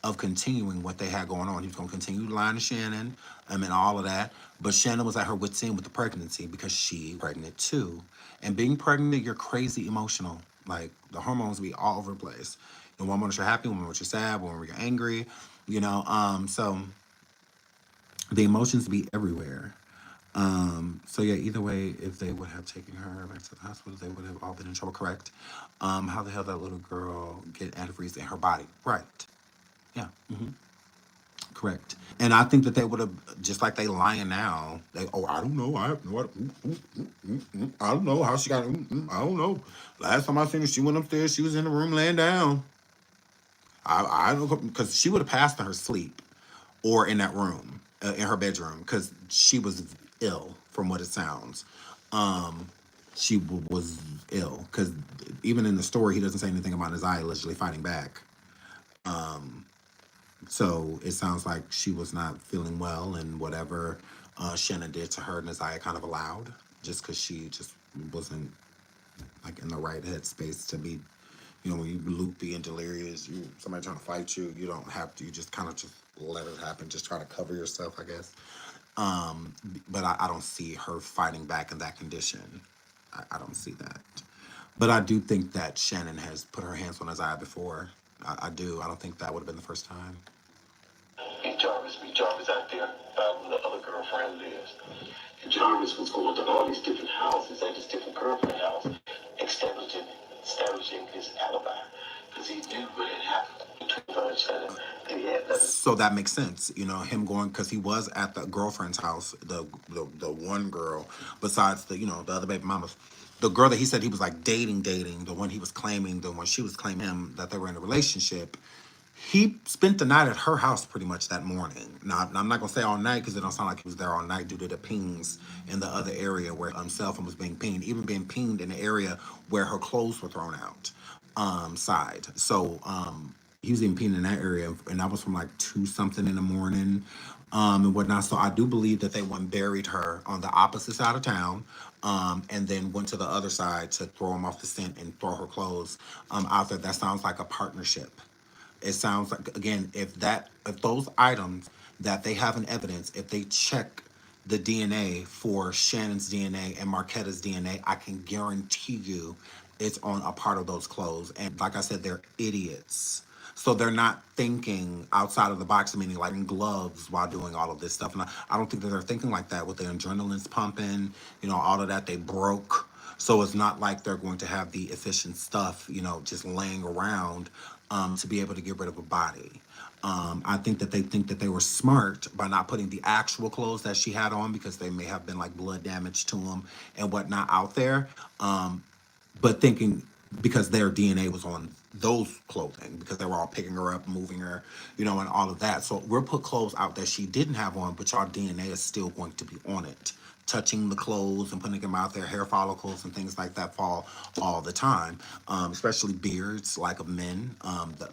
of continuing what they had going on. He was going to continue lying to Shannon, and all of that. But Shannon was at her wit's end with the pregnancy because she pregnant too. And being pregnant, you're crazy emotional. Like the hormones be all over the place. And one moment you're happy, one moment you're sad, one moment you're angry. You know, so the emotions be everywhere. So yeah, either way, if they would have taken her back to the hospital, they would have all been in trouble, correct? How the hell that little girl get antifreeze in her body? Right. Yeah. Correct. And I think that they would have, just like they lying now, I don't know. I have no I don't know how she got I don't know. Last time I seen her, she went upstairs, she was in the room laying down. I don't know, because she would have passed in her sleep or in that room, in her bedroom, because she was ill from what it sounds. She was ill, because even in the story, he doesn't say anything about NaZiyah allegedly fighting back. So it sounds like she was not feeling well, and whatever Shannon did to her, NaZiyah kind of allowed, just because she just wasn't like in the right headspace to be, you know, when you loopy and delirious, somebody trying to fight you, you don't have to, you just kind of just let it happen, just try to cover yourself, I guess. But I don't see her fighting back in that condition. I don't see that. But I do think that Shannon has put her hands on NaZiyah before. I do. I don't think that would have been the first time. And Jarvis out there where the other girlfriend lives. And Jarvis was going to all these different houses at this different girlfriend house, establishing his alibi. Because he knew what had happened between her and Shannon. And he had nothing. So that makes sense, you know, him going, because he was at the girlfriend's house, the one girl, besides the, you know, the other baby mamas. The girl that he said he was like dating, the one he was claiming, the one she was claiming him, that they were in a relationship. He spent the night at her house pretty much that morning. Now, I'm not going to say all night, because it don't sound like he was there all night due to the pings in the other area where cell phone was being pinged, even being pinged in the area where her clothes were thrown out, side. So he was even pinged in that area, and that was from like 2 something in the morning, and whatnot. So I do believe that they went and buried her on the opposite side of town, and then went to the other side to throw him off the scent and throw her clothes out there. That sounds like a partnership. It sounds like, again, if those items that they have in evidence, if they check the DNA for Shannon's DNA and Marquetta's DNA, I can guarantee you it's on a part of those clothes. And like I said, they're idiots. So they're not thinking outside of the box, meaning like in gloves while doing all of this stuff. And I don't think that they're thinking like that with their adrenaline's pumping, you know, all of that. They broke. So it's not like they're going to have the efficient stuff, you know, just laying around to be able to get rid of a body. I think that they were smart by not putting the actual clothes that she had on, because they may have been like blood damage to them and whatnot out there. But thinking, because their DNA was on those clothing, because they were all picking her up, moving her, you know, and all of that. So we'll put clothes out that she didn't have on, but your DNA is still going to be on it. Touching the clothes and putting them out there, hair follicles and things like that fall all the time, especially beards, like of men,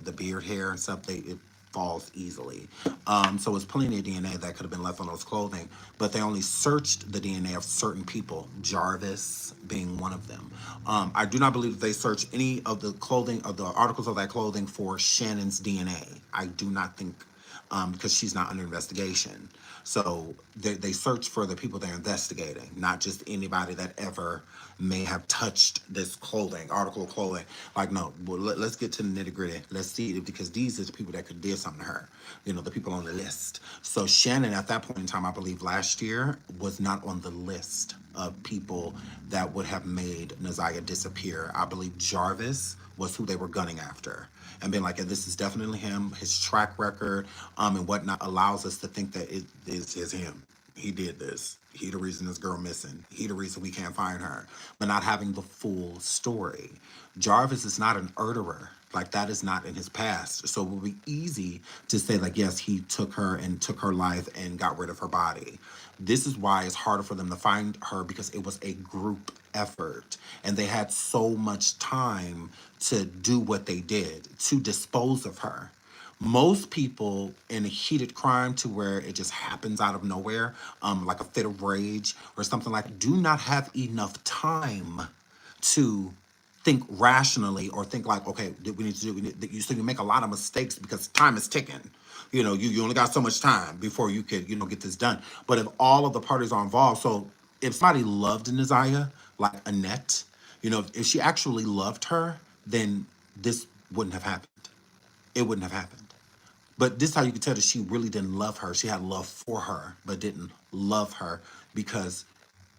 the beard hair and stuff, it falls easily. So it's plenty of DNA that could have been left on those clothing, but they only searched the DNA of certain people, Jarvis being one of them. I do not believe that they searched any of the clothing, of the articles of that clothing, for Shannon's DNA. I do not think because she's not under investigation. So they search for the people they're investigating, not just anybody that ever may have touched this clothing, article of clothing. Like, no, well, let's get to the nitty gritty. Let's see, because these are the people that could do something to her, the people on the list. So Shannon, at that point in time, I believe last year, was not on the list of people that would have made NaZiyah disappear. I believe Jarvis was who they were gunning after, and being like, this is definitely him. His track record, and whatnot allows us to think that it is him. He did this. He the reason this girl missing. He the reason we can't find her. But not having the full story. Jarvis is not an murderer. Like, that is not in his past. So it would be easy to say, like, yes, he took her and took her life and got rid of her body. This is why it's harder for them to find her, because it was a group effort. And they had so much time to do what they did, to dispose of her. Most people in a heated crime, to where it just happens out of nowhere, like a fit of rage or something, like, do not have enough time to think rationally, or think like, okay, we need to do, so you make a lot of mistakes because time is ticking. You only got so much time before you could, get this done. But if all of the parties are involved, so if somebody loved NaZiyah, like Annette, if she actually loved her, then this wouldn't have happened. It wouldn't have happened. But this is how you can tell that she really didn't love her. She had love for her, but didn't love her, because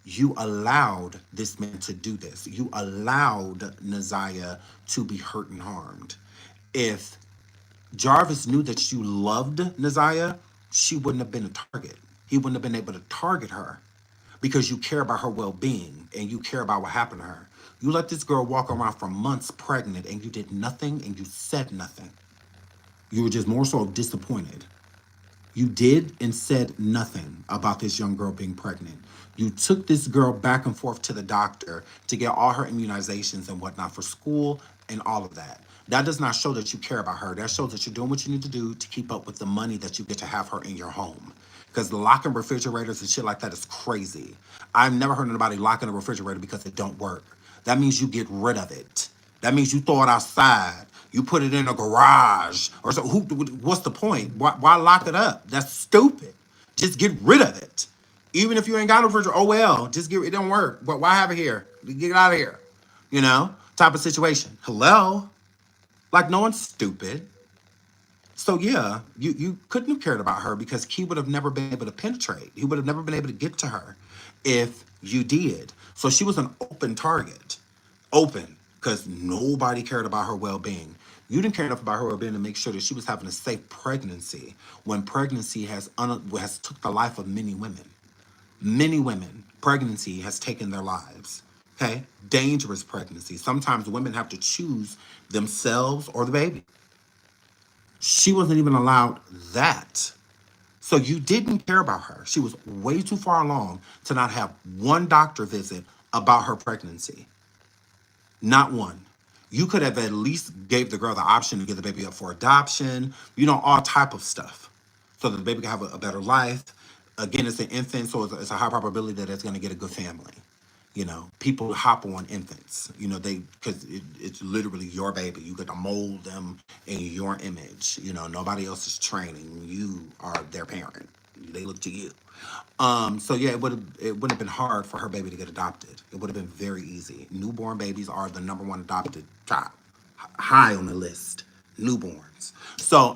you allowed this man to do this. You allowed NaZiyah to be hurt and harmed. If Jarvis knew that you loved NaZiyah, she wouldn't have been a target. He wouldn't have been able to target her, because you care about her well-being and you care about what happened to her. You let this girl walk around for months pregnant, and you did nothing and you said nothing. You were just more so disappointed. You did and said nothing about this young girl being pregnant. You took this girl back and forth to the doctor to get all her immunizations and whatnot for school and all of that. That does not show that you care about her. That shows that you're doing what you need to do to keep up with the money that you get to have her in your home. Because the locking refrigerators and shit like that is crazy. I've never heard of anybody locking a refrigerator because it don't work. That means you get rid of it. That means you throw it outside. You put it in a garage or so. What's the point? Why lock it up? That's stupid. Just get rid of it. Even if you ain't got no refrigerator, oh well, just it don't work. But why have it here? Get it out of here. Type of situation. Hello? Like, no one's stupid. So yeah, you couldn't have cared about her, because he would have never been able to penetrate. He would have never been able to get to her if you did. So she was an open target. Open. Because nobody cared about her well-being. You didn't care enough about her well-being to make sure that she was having a safe pregnancy, when pregnancy has took the life of many women. Many women, pregnancy has taken their lives. Okay? Dangerous pregnancy. Sometimes women have to choose themselves or the baby. She wasn't even allowed that. So you didn't care about her. She was way too far along to not have one doctor visit about her pregnancy. Not one. You could have at least gave the girl the option to give the baby up for adoption, all type of stuff, so that the baby can have a better life. Again, it's an infant, so it's a high probability that it's going to get a good family. People hop on infants, because it's literally your baby. You get to mold them in your image. Nobody else is training. You are their parent. They look to you. So yeah, it wouldn't have been hard for her baby to get adopted. It would have been very easy. Newborn babies are the number one adopted child, high on the list. Newborns. So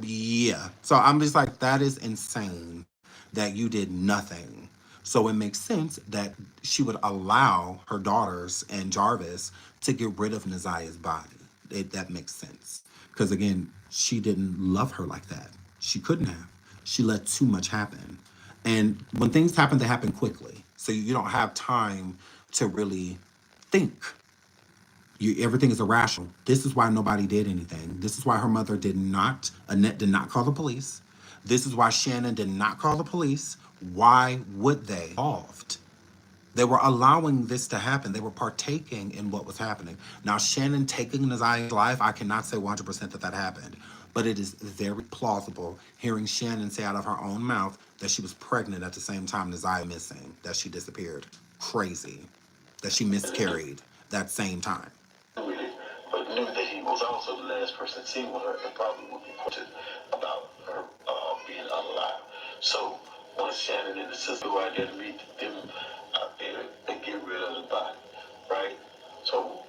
yeah. So I'm just like, that is insane that you did nothing. So it makes sense that she would allow her daughters and Jarvis to get rid of NaZiyah's body. That makes sense. Because again, she didn't love her like that. She couldn't have. She let too much happen. And when things happen, they happen quickly. So you don't have time to really think. Everything is irrational. This is why nobody did anything. This is why her mother Annette did not call the police. This is why Shannon did not call the police. Why would they? Involved. They were allowing this to happen. They were partaking in what was happening. Now, Shannon taking NaZiyah's life, I cannot say 100% that happened. But it is very plausible hearing Shannon say out of her own mouth that she was pregnant at the same time NaZiyah missing, that she disappeared. Crazy. That she miscarried that same time. But knew that he was also the last person seen with her, and probably would be put about her her being unalive. So once Shannon and the sister go out there to meet them out there, they get rid of the body, right? So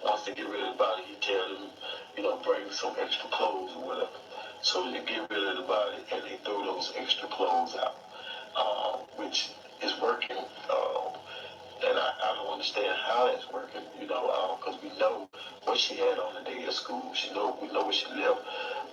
once they get rid of the body, he tell them, bring some extra clothes or whatever. So they get rid of the body and they throw those extra clothes out, which is working. And I don't understand how that's working, because we know what she had on the day of school. We know what she left,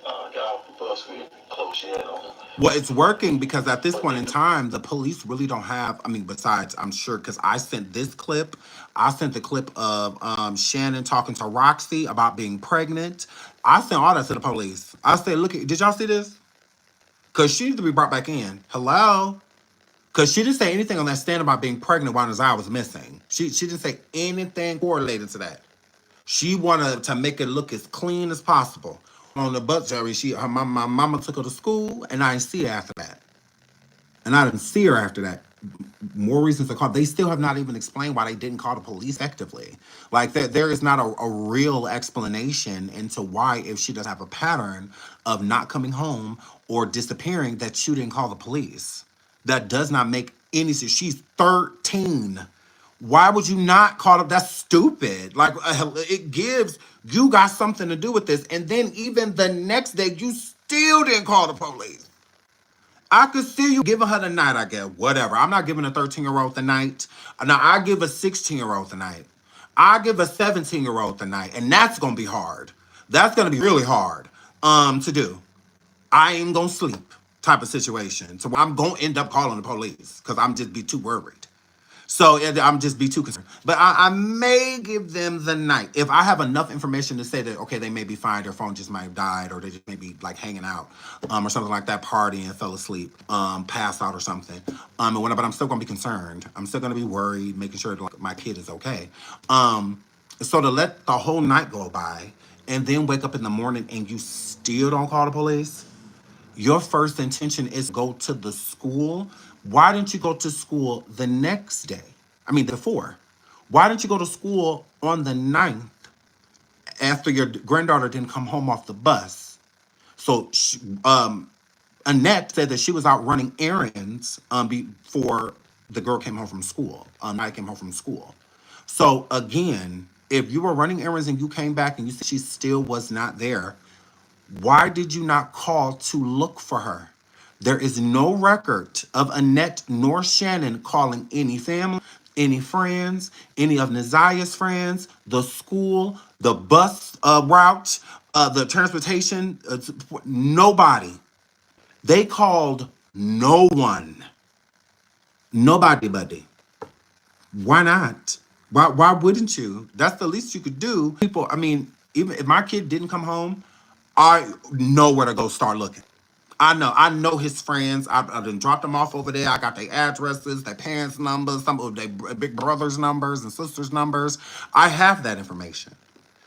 got off the bus with, clothes she had on. Well, it's working because at this point in time, the police really don't have. I mean, besides, I'm sure because I sent this clip. I sent the clip of Shannon talking to Roxy about being pregnant. I sent all that to the police. I said, "Look, did y'all see this? Because she needs to be brought back in. Hello." Because she didn't say anything on that stand about being pregnant while NaZiyah was missing. She didn't say anything correlated to that. She wanted to make it look as clean as possible. On the bus journey, my mama took her to school, and I didn't see her after that. And I didn't see her after that. More reasons to call. They still have not even explained why they didn't call the police effectively. Like, there is not a real explanation into why, if she does have a pattern of not coming home or disappearing, that you didn't call the police. That does not make any sense. She's 13. Why would you not call up? That's stupid. Like, it gives you got something to do with this. And then even the next day, you still didn't call the police. I could see you giving her the night, I guess. Whatever. I'm not giving a 13-year-old the night. Now, I give a 16-year-old the night. I give a 17-year-old the night. And that's going to be hard. That's going to be really hard to do. I ain't going to sleep type of situation. So I'm going to end up calling the police because I'm just be too worried. So I'm just be too concerned. But I may give them the night. If I have enough information to say that, okay, they may be fine, their phone just might have died, or they just may be like hanging out, or something like that, partying, fell asleep, passed out or something. But I'm still gonna be concerned. I'm still gonna be worried, making sure that, like, my kid is okay. So to let the whole night go by and then wake up in the morning and you still don't call the police, your first intention is go to the school. Why didn't you go to school the next day? I mean, before. Why didn't you go to school on the 9th after your granddaughter didn't come home off the bus? So Annette said that she was out running errands before the girl came home from school. I came home from school. So again, if you were running errands and you came back and you said she still was not there, why did you not call to look for her? There is no record of Annette nor Shannon calling any family, any friends, any of NaZiyah's friends, the school, the bus route, the transportation, nobody. They called no one. Nobody, buddy. Why not? Why wouldn't you? That's the least you could do. People, I mean, even if my kid didn't come home, I know where to go start looking. I know his friends. I done dropped them off over there. I got their addresses, their parents' numbers, some of their big brothers' numbers and sisters' numbers. I have that information.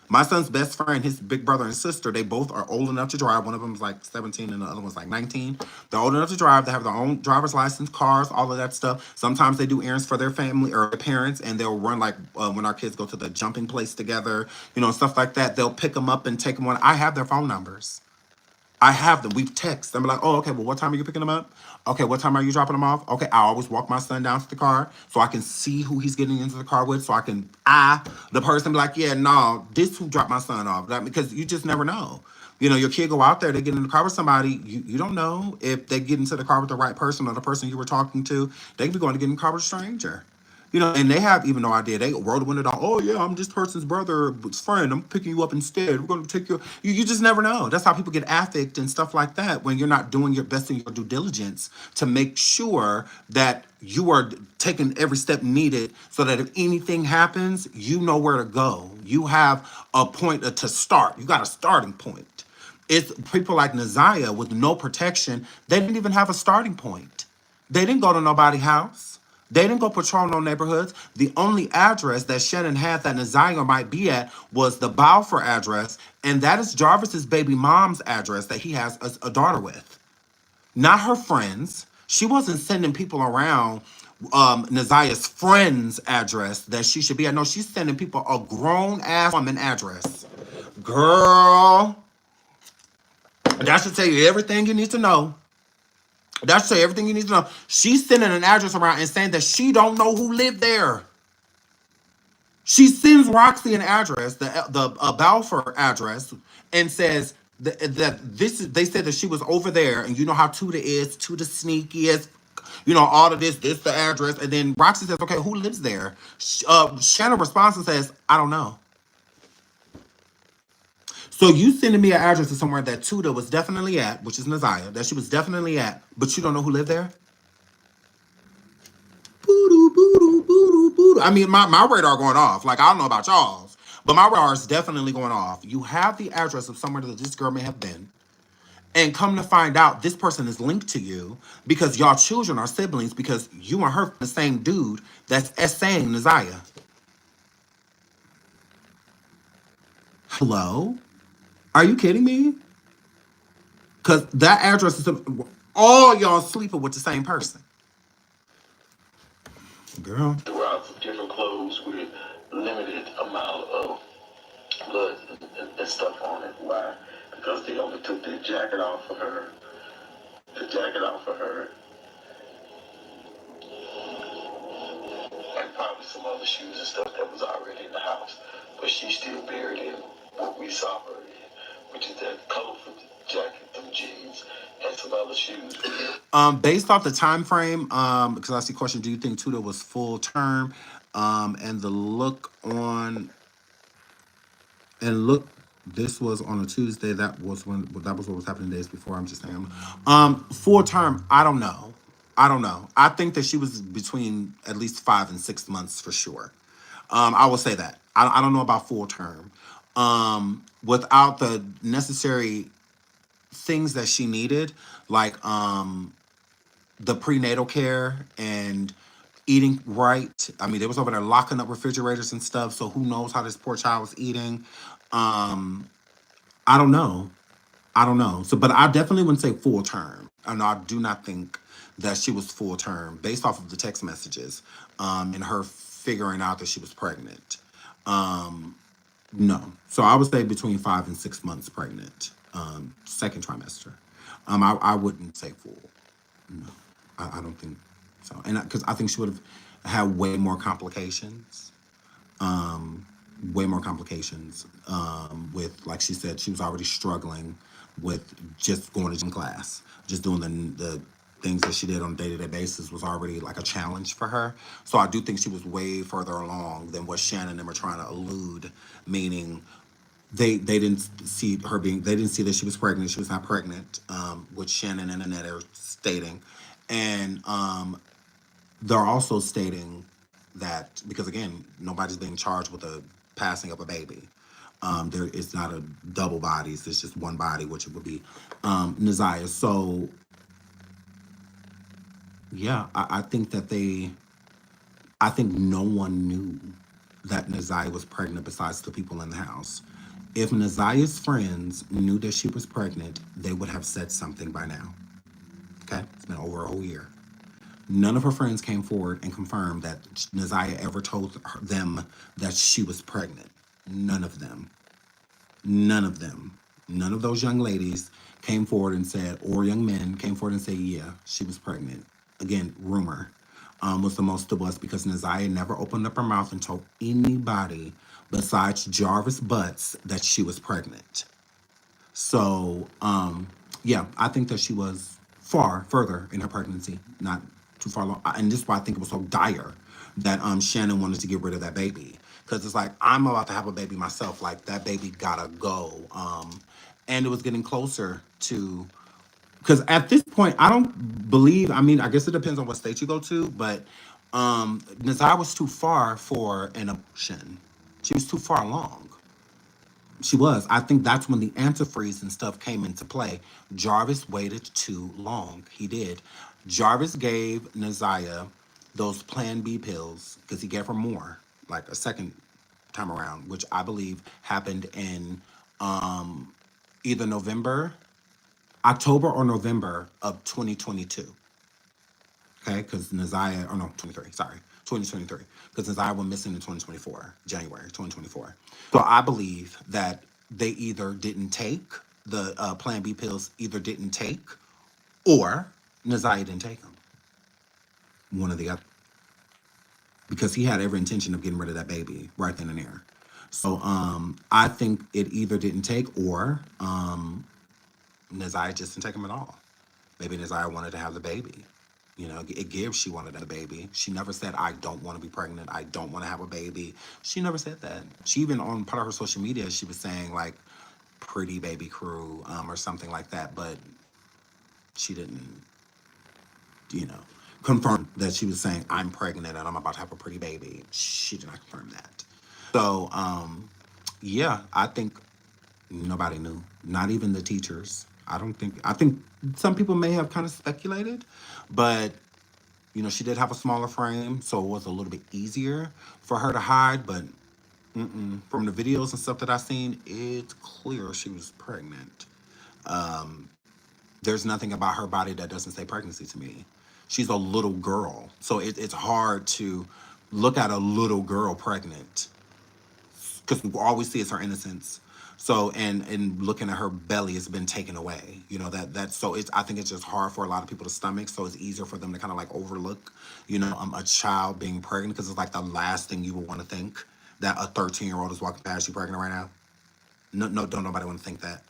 My son's best friend, his big brother and sister, they both are old enough to drive. One of them is like 17 and the other one's like 19. They're old enough to drive. They have their own driver's license, cars, all of that stuff. Sometimes they do errands for their family or their parents, and they'll run like when our kids go to the jumping place together, stuff like that. They'll pick them up and take them on. I have their phone numbers. I have them. We've texted. I'm like, oh, okay, well, what time are you picking them up? Okay, what time are you dropping them off? Okay, I always walk my son down to the car so I can see who he's getting into the car with, so I can the person be like, yeah, no, this who dropped my son off. Because you just never know. Your kid go out there, they get in the car with somebody, you don't know if they get into the car with the right person or the person you were talking to. They could be going to get in the car with a stranger. And they have even no idea. They roll the window down. Oh, yeah, I'm this person's brother's friend. I'm picking you up instead. We're going to take you. You just never know. That's how people get affected and stuff like that when you're not doing your best in your due diligence to make sure that you are taking every step needed so that if anything happens, you know where to go. You have a point to start. You got a starting point. It's people like NaZiyah with no protection. They didn't even have a starting point. They didn't go to nobody's house. They didn't go patrol no neighborhoods. The only address that Shannon had that NaZiyah might be at was the Balfour address, and that is Jarvis's baby mom's address that he has a daughter with. Not her friends. She wasn't sending people around NaZiyah's friend's address that she should be at. No, she's sending people a grown-ass woman address. Girl, That should tell you everything you need to know. That should tell you everything you need to know. She's sending an address around and saying that she don't know who lived there. She sends Roxy an address, the Balfour address, and says that this is. They said that she was over there, and you know how Tuda is, Tuda sneakiest, you know all of this the address, and then Roxy says, "Okay, who lives there?" Shannon responds and says, "I don't know." So you sending me an address to somewhere that Tuda was definitely at, which is NaZiyah, that she was definitely at, but you don't know who lived there? Boo-doo, boo-doo, boo-doo, boo-doo. I mean, my radar going off. Like, I don't know about y'all's, but my radar is definitely going off. You have the address of somewhere that this girl may have been, and come to find out this person is linked to you because y'all children are siblings because you and her the same dude that's saying NaZiyah. Hello? Are you kidding me? Because that address is all y'all sleeping with the same person. Girl. Throughout some different clothes with limited amount of blood and stuff on it. Why? Because they only took the jacket off of her, and probably some other shoes and stuff that was already in the house. But she's still buried in what we saw her in, which is that colorful jacket, them jeans, and some other shoes. Based off the time frame, because I see question, do you think Tuda was full term? And the look on and look, this was on a Tuesday. That was what was happening days before. I'm just saying. Full term, I don't know. I don't know. I think that she was between at least 5 and 6 months for sure. I will say that. I don't know about full term. Without the necessary things that she needed, like the prenatal care and eating right. I mean, they was over there locking up refrigerators and stuff. So who knows how this poor child was eating? I don't know. I don't know. So, but I definitely wouldn't say full term. And I do not think that she was full term based off of the text messages, and her figuring out that she was pregnant. No. So I would say between 5 and 6 months pregnant, second trimester. I wouldn't say full. No, I don't think so. And because I think she would have had way more complications. Way more complications. With, like she said, she was already struggling with just going to gym class, just doing the things that she did on a day-to-day basis was already like a challenge for her. So I do think she was way further along than what Shannon and them are trying to allude, meaning they didn't see her being, they didn't see that she was pregnant. She was not pregnant, which Shannon and Annette are stating. And they're also stating that, because again, nobody's being charged with a passing of a baby. There it's not a double bodies, it's just one body, which it would be NaZiyah. So yeah, I think that I think no one knew that NaZiyah was pregnant besides the people in the house. If NaZiyah's friends knew that she was pregnant, they would have said something by now. Okay? It's been over a whole year. None of her friends came forward and confirmed that NaZiyah ever told them that she was pregnant. None of them. None of them. None of those young ladies came forward and said, or young men came forward and said, yeah, she was pregnant. Again, rumor was the most to us because NaZiyah never opened up her mouth and told anybody besides Jarvis Butts that she was pregnant. So, yeah, I think that she was further in her pregnancy, not too far along. And this is why I think it was so dire that Shannon wanted to get rid of that baby. Because it's like, I'm about to have a baby myself. Like, that baby gotta go. And it was getting closer to, because at this point, I don't believe, I mean, I guess it depends on what state you go to, but NaZiyah was too far for an abortion. She was too far along. She was. I think that's when the antifreeze and stuff came into play. Jarvis waited too long. He did. Jarvis gave NaZiyah those Plan B pills because he gave her more, like a second time around, which I believe happened in either October or November of 2022. Okay, because NaZiyah, oh no, 23, sorry, 2023. Because NaZiyah went missing in 2024, January 2024. So I believe that they either didn't take the Plan B pills either didn't take or NaZiyah didn't take them. One or the other. Because he had every intention of getting rid of that baby right then and there. So I think it either didn't take or NaZiyah just didn't take him at all. Maybe NaZiyah wanted to have the baby. You know, it gives she wanted a baby. She never said, I don't want to be pregnant. I don't want to have a baby. She never said that. She even on part of her social media, she was saying like pretty baby crew or something like that. But she didn't, you know, confirm that she was saying, I'm pregnant and I'm about to have a pretty baby. She did not confirm that. So, yeah, I think nobody knew. Not even the teachers. I think some people may have kind of speculated, but you know, she did have a smaller frame, so it was a little bit easier for her to hide. But from the videos and stuff that I've seen, it's clear she was pregnant. There's nothing about her body that doesn't say pregnancy to me. She's a little girl, so it's hard to look at a little girl pregnant because all we see is her innocence. So and looking at her belly has been taken away. You know that's so it's I think it's just hard for a lot of people to stomach. So it's easier for them to kind of like overlook, you know, a child being pregnant because it's like the last thing you would want to think that a 13-year-old is walking past you pregnant right now. No, no, don't nobody want to think that.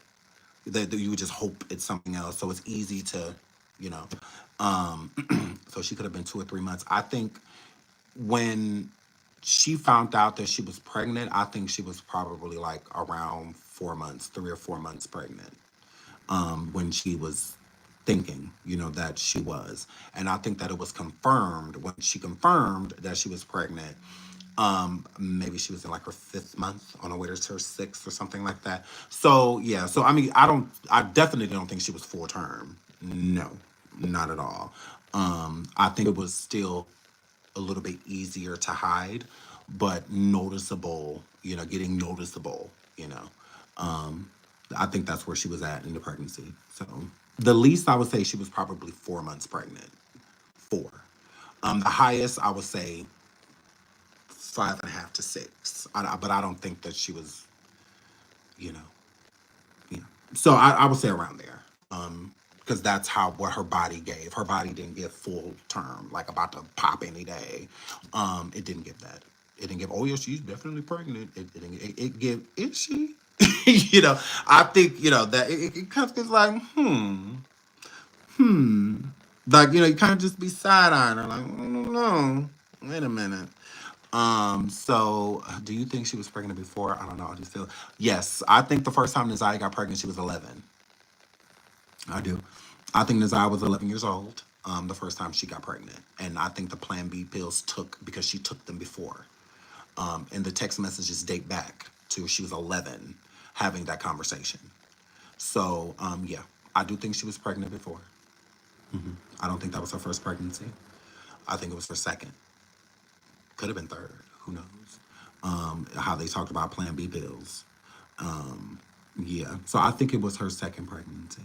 That you would just hope it's something else. So it's easy to, you know. So she could have been 2 or 3 months. I think when she found out that she was pregnant, I think she was probably like around 4 months, 3 or 4 months pregnant, when she was thinking, you know, that she was. And I think that it was confirmed when she confirmed that she was pregnant. Maybe she was in like her 5th month on her way to her 6th or something like that. So yeah, so I mean, I definitely don't think she was full term. No, not at all. I think it was still a little bit easier to hide, but noticeable, you know, getting noticeable, you know. I think that's where she was at in the pregnancy. So the least I would say she was probably 4 months pregnant. 4. The highest I would say 5.5 to 6. But I don't think that she was, you know, you know. So I would say around there. Because that's how what her body gave. Her body didn't give full term, like about to pop any day. It didn't give that. It didn't give. Oh yeah, she's definitely pregnant. It didn't. It give. Is she? You know. I think you know that it kind of is like like you know you kind of just be side eyeing her like no. Wait a minute. So do you think she was pregnant before? I don't know. I just feel yes. I think the first time NaZiyah got pregnant, she was 11. I do. I think NaZiyah was 11 years old the first time she got pregnant. And I think the Plan B pills took because she took them before. And the text messages date back to she was 11 having that conversation. So, yeah, I do think she was pregnant before. I don't think that was her first pregnancy. I think it was her second. Could have been third. Who knows? How they talked about Plan B pills. Yeah. So I think it was her second pregnancy.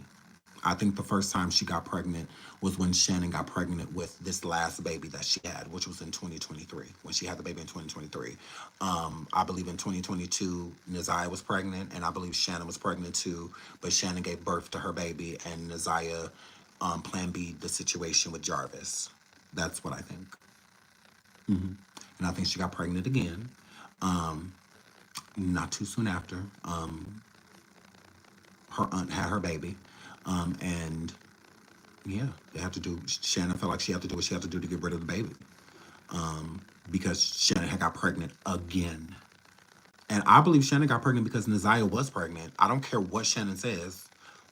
I think the first time she got pregnant was when Shannon got pregnant with this last baby that she had, which was in 2023, when she had the baby in 2023. I believe in 2022, NaZiyah was pregnant, and I believe Shannon was pregnant too, but Shannon gave birth to her baby, and NaZiyah Plan B the situation with Jarvis. That's what I think. And I think she got pregnant again, not too soon after. Her aunt had her baby. And yeah, they have to do. Shannon felt like she had to do what she had to do to get rid of the baby, because Shannon had got pregnant again. And I believe Shannon got pregnant because NaZiyah was pregnant. I don't care what Shannon says.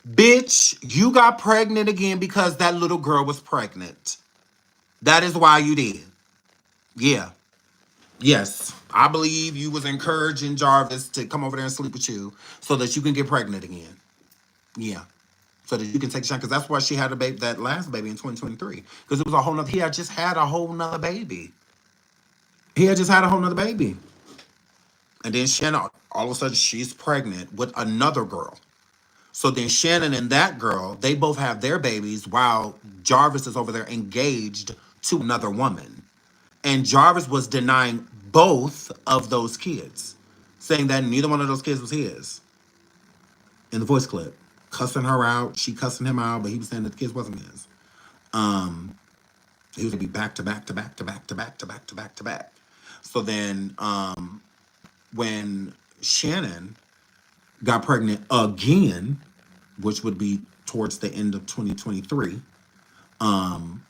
Bitch, you got pregnant again because that little girl was pregnant. That is why you did. Yeah. Yes. I believe you was encouraging Jarvis to come over there and sleep with you so that you can get pregnant again. Yeah. So that you can take a shot, because that's why she had a baby, that last baby in 2023. Because it was a whole nother, he had just had a whole nother baby. He had just had a whole nother baby. And then Shannon, all of a sudden, she's pregnant with another girl. So then Shannon and that girl, they both have their babies while Jarvis is over there engaged to another woman. And Jarvis was denying both of those kids, saying that neither one of those kids was his in the voice clip. cussing her out. She cussing him out, but he was saying that the kids wasn't his. Um, he was gonna be back to back to back to back to back to back to back to back. So then, when Shannon got pregnant again, which would be towards the end of 2023, um,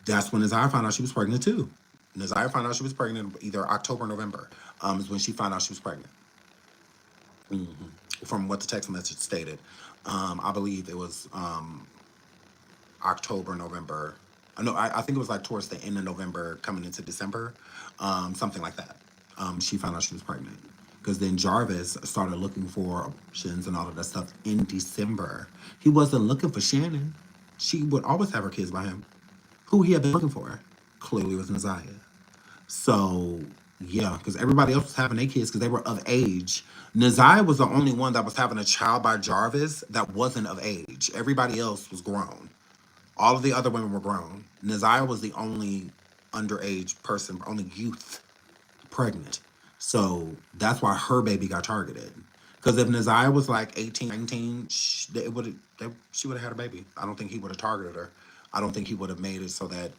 that's when NaZiyah found out she was pregnant too. NaZiyah found out she was pregnant either October or November. Is when she found out she was pregnant. hmm From what the text message stated, I believe it was October, November. No, I think it was like towards the end of November, coming into December, something like that. She found out she was pregnant because then Jarvis started looking for options and all of that stuff in December. He wasn't looking for Shannon. She would always have her kids by him. Who he had been looking for clearly was NaZiyah. So yeah, because everybody else was having their kids because they were of age. NaZiyah was the only one that was having a child by Jarvis that wasn't of age. Everybody else was grown. All of the other women were grown. NaZiyah was the only underage person, only youth pregnant. So that's why her baby got targeted. Because if NaZiyah was like 18, 19, she would have had a baby. I don't think he would have targeted her. I don't think he would have made it so that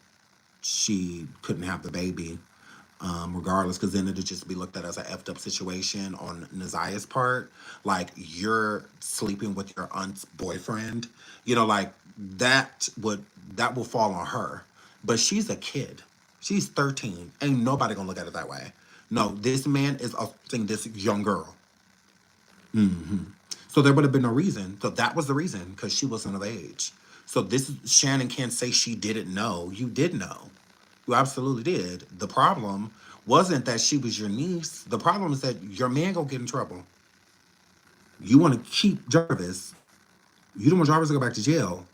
she couldn't have the baby, regardless, because then it'd just be looked at as a effed up situation on NaZiyah's part. Like, you're sleeping with your aunt's boyfriend, like that will fall on her. But she's a kid. She's 13. Ain't nobody gonna look at it that way. No, this man is assaulting this young girl. So there would have been no reason. So that was the reason, because she wasn't of age. So this Shannon can't say she didn't know. You did know. You absolutely did. The problem wasn't that she was your niece. The problem is that your man gonna get in trouble. You want to keep Jarvis. You don't want Jarvis to go back to jail.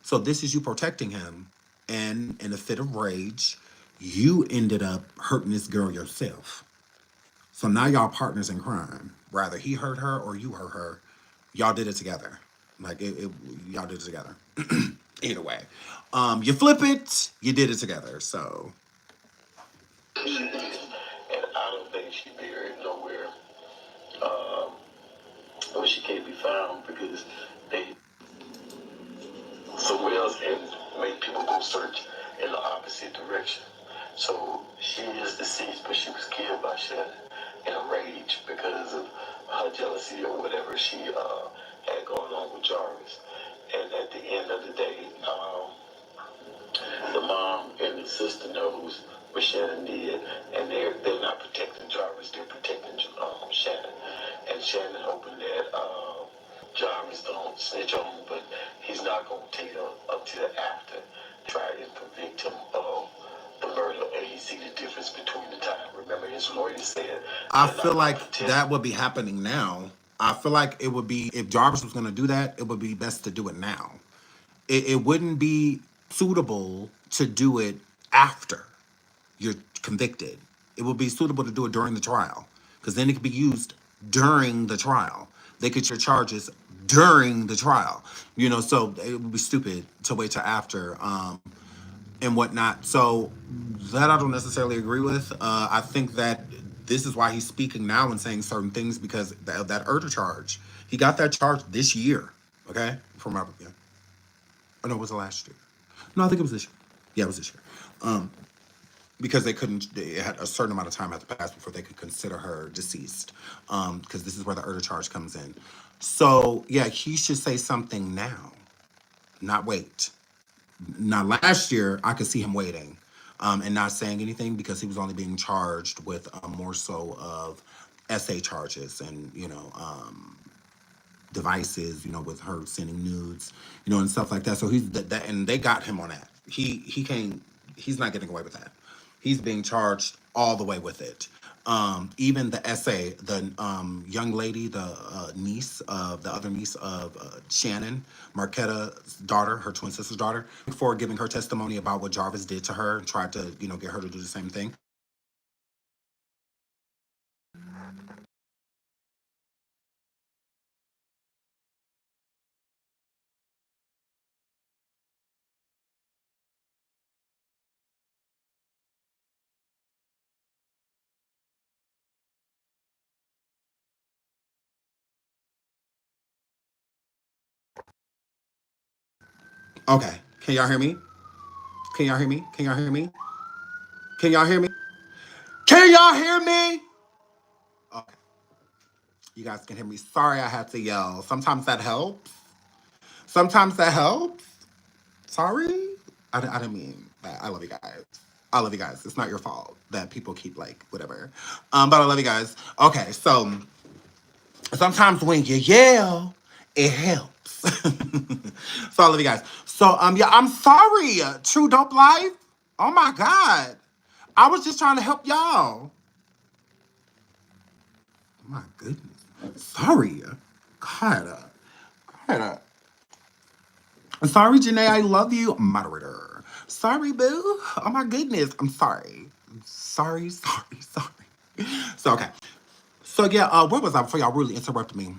So this is you protecting him. And in a fit of rage, you ended up hurting this girl yourself. So now y'all partners in crime. Rather he hurt her or you hurt her. Y'all did it together. Like y'all did it together. Either way. You flip it, you did it together. So And I don't think she buried nowhere where she can't be found because they somewhere else and make people go search in the opposite direction. So she is deceased, but she was killed by Shannon in a rage because of her jealousy or whatever she had going on with Jarvis. And at the end of the day, the mom and the sister knows what Shannon did, and they're not protecting Jarvis, they're protecting Shannon. And Shannon hoping that Jarvis don't snitch on him, but he's not going to take up till after try and convict him of the murder, and he see the difference between the time. Remember, his lawyer said, I feel like that would be happening now. I feel like it would be, if Jarvis was going to do that, it would be best to do it now. It wouldn't be suitable to do it after you're convicted. It would be suitable to do it during the trial, because then it could be used during the trial. They could your charges during the trial. So it would be stupid to wait till after. And whatnot. So that I don't necessarily agree with. I think that this is why he's speaking now and saying certain things, because of that murder charge. He got that charge this year. Okay, from Robert. Yeah. Oh no, it was last year. No, I think it was this year. Yeah, it was this year. Because they couldn't. They had a certain amount of time had to pass before they could consider her deceased. Because this is where the murder charge comes in. So yeah, he should say something now, not wait. Now, last year, I could see him waiting and not saying anything because he was only being charged with more so of SA charges and, devices, with her sending nudes, and stuff like that. So he's that, and they got him on that. He can't. He's not getting away with that. He's being charged all the way with it. Even the essay, the young lady, the the other niece of Shannon, Marquetta's daughter, her twin sister's daughter, before giving her testimony about what Jarvis did to her and tried to, get her to do the same thing. Okay. Can y'all hear me? Can y'all hear me? Can y'all hear me? Can y'all hear me? Can y'all hear me? Okay. You guys can hear me. Sorry I had to yell. Sometimes that helps. Sometimes that helps. Sorry. I didn't mean that. I love you guys. I love you guys. It's not your fault that people keep like whatever. But I love you guys. Okay, so sometimes when you yell, it helps. So I love you guys. So yeah, I'm sorry. True Dope Life. Oh my God. I was just trying to help y'all. My goodness. Sorry. God. God. Sorry, Janae. I love you. Moderator. Sorry, boo. Oh my goodness. I'm sorry. Sorry. So, okay. So, yeah, where was I before y'all really interrupted me?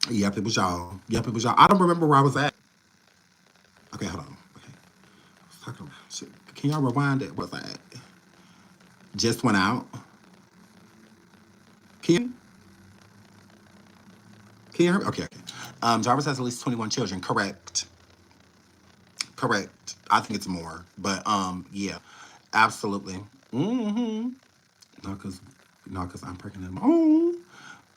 Yep, it was y'all. Yep, it was y'all. I don't remember where I was at. Okay, hold on. Okay. I was talking about shit. Can y'all rewind it? What's that? Just went out. Can you? Can you hear me? Okay, okay. Jarvis has at least 21 children. Correct. Correct. I think it's more. But yeah. Absolutely. Mm-hmm. Not cause I'm pregnant. Oh.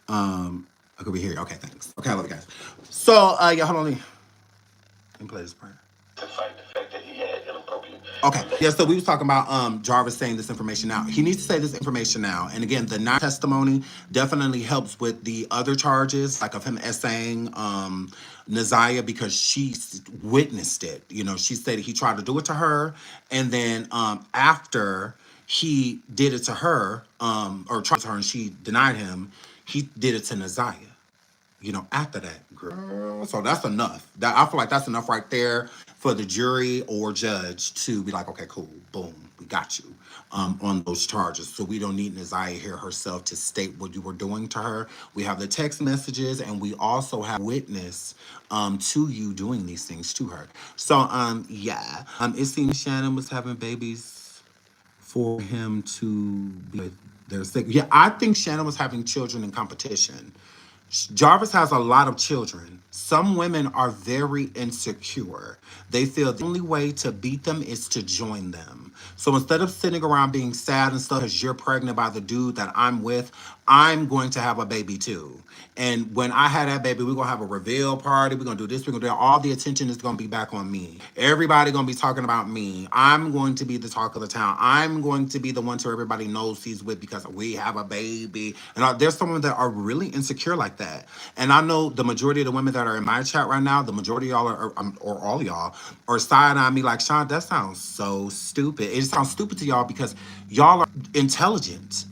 I could be here. Okay, thanks. Okay, I love you guys. So yeah, hold on. Let me play this part. To fight the fact that he had inappropriate. Okay. Yeah, so we was talking about Jarvis saying this information now. He needs to say this information now. And again, the testimony definitely helps with the other charges, like of him essaying NaZiyah because she witnessed it. You know, she said he tried to do it to her. And then after he did it to her, or tried to her and she denied him, he did it to NaZiyah. You know, after that, girl. So that's enough. That I feel like that's enough right there for the jury or judge to be like, okay, cool, boom, we got you on those charges. So we don't need NaZiyah here herself to state what you were doing to her. We have the text messages, and we also have witness to you doing these things to her. So yeah, it seems Shannon was having babies for him to be with their sick. Yeah, I think Shannon was having children in competition. Jarvis has a lot of children. Some women are very insecure. They feel the only way to beat them is to join them. So instead of sitting around being sad and stuff because you're pregnant by the dude that I'm with, I'm going to have a baby too. And when I had that baby, we're going to have a reveal party. We're going to do this. We're going to do that. All the attention is going to be back on me. Everybody going to be talking about me. I'm going to be the talk of the town. I'm going to be the one to everybody knows he's with because we have a baby. And there's some women that are really insecure like that. And I know the majority of the women that are in my chat right now, the majority of y'all or all of y'all are side-eyeing me like, Sean, that sounds so stupid. It sounds stupid to y'all because y'all are intelligent.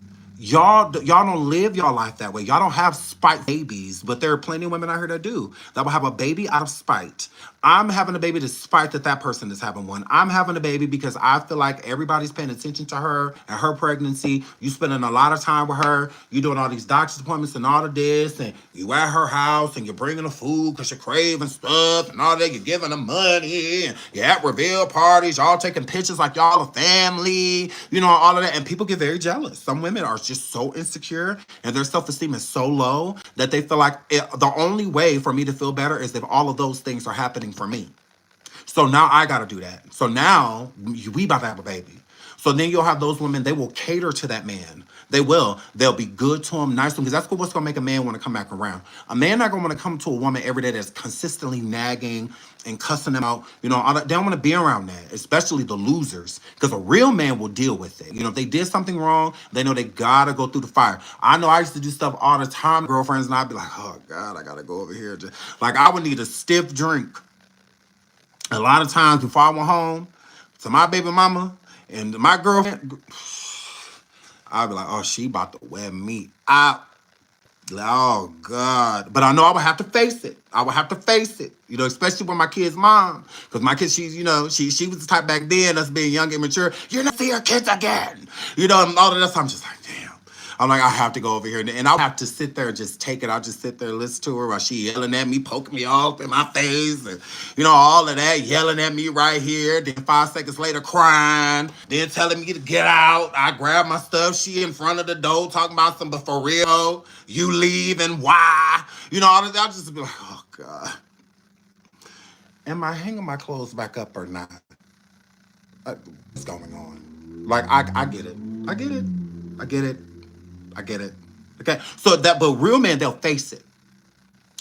Y'all don't live your life that way. Y'all don't have spite babies, but there are plenty of women out here that do. That will have a baby out of spite. I'm having a baby despite that person is having one. I'm having a baby because I feel like everybody's paying attention to her and her pregnancy. You spending a lot of time with her. You doing all these doctor's appointments and all of this, and you at her house and you're bringing her food because you're craving stuff and all that. You're giving her money and you're at reveal parties. Y'all taking pictures like y'all a family. You know, all of that. And people get very jealous. Some women are just so insecure and their self-esteem is so low that they feel like the only way for me to feel better is if all of those things are happening for me. So now I got to do that. So now we about to have a baby. So then you'll have those women, they will cater to that man. They will. They'll be good to him, nice to him, because that's what's going to make a man want to come back around. A man not going to want to come to a woman every day that's consistently nagging and cussing them out. You know, they don't want to be around that, especially the losers, because a real man will deal with it. You know, if they did something wrong, they know they got to go through the fire. I know I used to do stuff all the time, girlfriends, and I'd be like, oh, God, I got to go over here. Like, I would need a stiff drink. A lot of times before I went home to my baby mama and my girlfriend, I'd be like, oh, she about to wear me out. Oh, God. But I know I would have to face it. I would have to face it, you know, especially with my kid's mom. Because my kid, she's, you know, she was the type back then, us being young and immature, you're not see your kids again. You know, and all of that. I'm just like, damn. I'm like, I have to go over here. And I'll have to sit there and just take it. I'll just sit there and listen to her while she yelling at me, poking me off in my face. And, you know, all of that, yelling at me right here. Then 5 seconds later, crying. Then telling me to get out. I grab my stuff. She in front of the door talking about some, but for real, you leave and why? You know, all of that. I'll just be like, oh, God. am I hanging my clothes back up or not? What's going on? Like, I get it. I get it. I get it. I get it. Okay. So but real men, they'll face it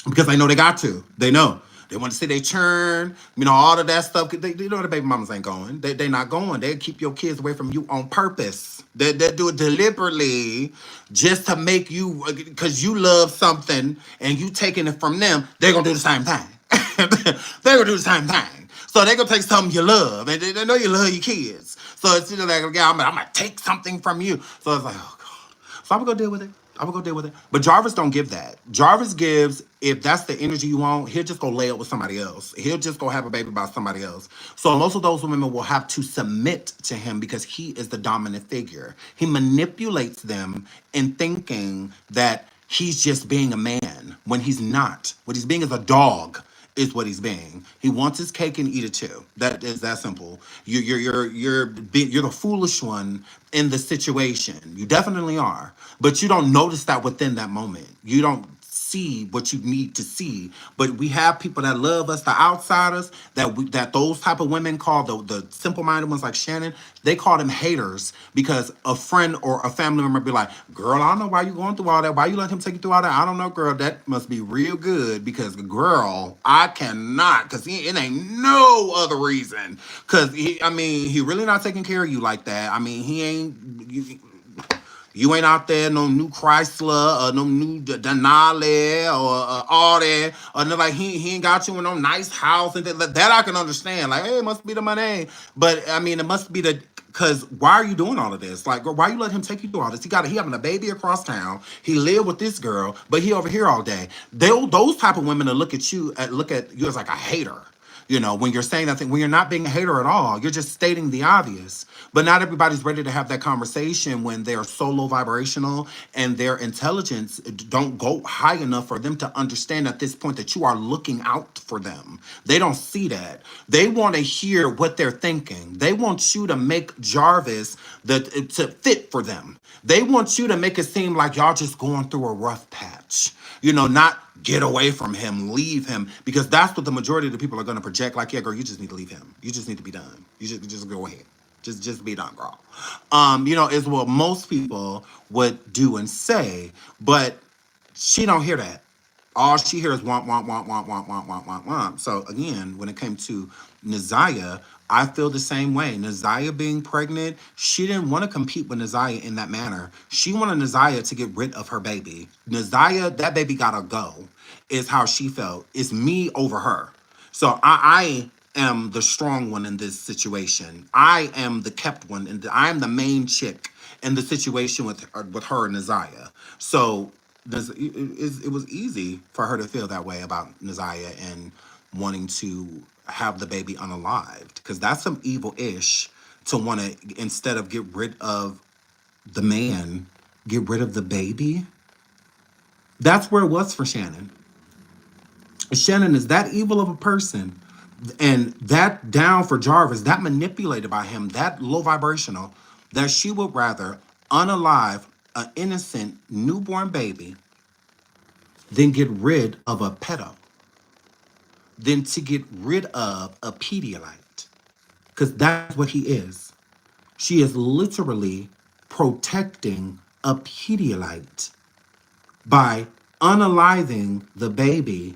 because they know they got to. They know. They want to see they churn, all of that stuff. They know the baby mamas ain't going. They not going. They keep your kids away from you on purpose. They do it deliberately just to make you, because you love something and you taking it from them, they're going to do the same thing. They're going to do the same thing. So they're going to take something you love. And they know you love your kids. So it's like, yeah, I'm going to take something from you. So it's like, oh, God. So I'm going to go deal with it. I'm gonna go deal with it. But Jarvis don't give that. Jarvis gives, if that's the energy you want, he'll just go lay up with somebody else. He'll just go have a baby by somebody else. So most of those women will have to submit to him because he is the dominant figure. He manipulates them in thinking that he's just being a man when he's not. What he's being is a dog. Is what he's being. He wants his cake and eat it too. That is that simple. You're the foolish one in the situation. You definitely are, but you don't notice that within that moment. You don't see what you need to see. But we have people that love us, the outsiders, that those type of women call the simple-minded ones like Shannon. They call them haters because a friend or a family member be like, girl, I don't know why you going through all that. Why you let him take you through all that? I don't know, girl. That must be real good because, girl, I cannot, because it ain't no other reason. Because, he really not taking care of you like that. He ain't... You ain't out there no new Chrysler or no new Denali or all that. Or no, like he ain't got you in no nice house and that I can understand. Like, hey, it must be the money. But it must be because why are you doing all of this? Like, why you let him take you through all this? He having a baby across town. He live with this girl, but he over here all day. Those type of women that look at you as like a hater. When you're saying that thing, when you're not being a hater at all, you're just stating the obvious. But not everybody's ready to have that conversation when they're so low vibrational and their intelligence don't go high enough for them to understand at this point that you are looking out for them. They don't see that. They want to hear what they're thinking. They want you to make Jarvis to fit for them. They want you to make it seem like y'all just going through a rough patch. Not get away from him, leave him, because that's what the majority of the people are going to project. Like, yeah, girl, you just need to leave him. You just need to be done. You just go ahead. Just be done, girl. Is what most people would do and say, but she don't hear that. All she hears is want, want, want, want, want, want, want, want, want. So again, when it came to NaZiyah, I feel the same way. NaZiyah being pregnant, she didn't want to compete with NaZiyah in that manner. She wanted NaZiyah to get rid of her baby. NaZiyah, that baby gotta go, is how she felt. It's me over her. So I am the strong one in this situation. I am the kept one, and I'm the main chick in the situation with her and NaZiyah. So it was easy for her to feel that way about NaZiyah and wanting to have the baby unalived, because that's some evil-ish to want to, instead of get rid of the man, get rid of the baby. That's where it was for Shannon. Shannon is that evil of a person and that down for Jarvis, that manipulated by him, that low vibrational, that she would rather unalive an innocent newborn baby than get rid of a pedo, than to get rid of a Pedialyte. Because that's what he is. She is literally protecting a Pedialyte by unaliving the baby,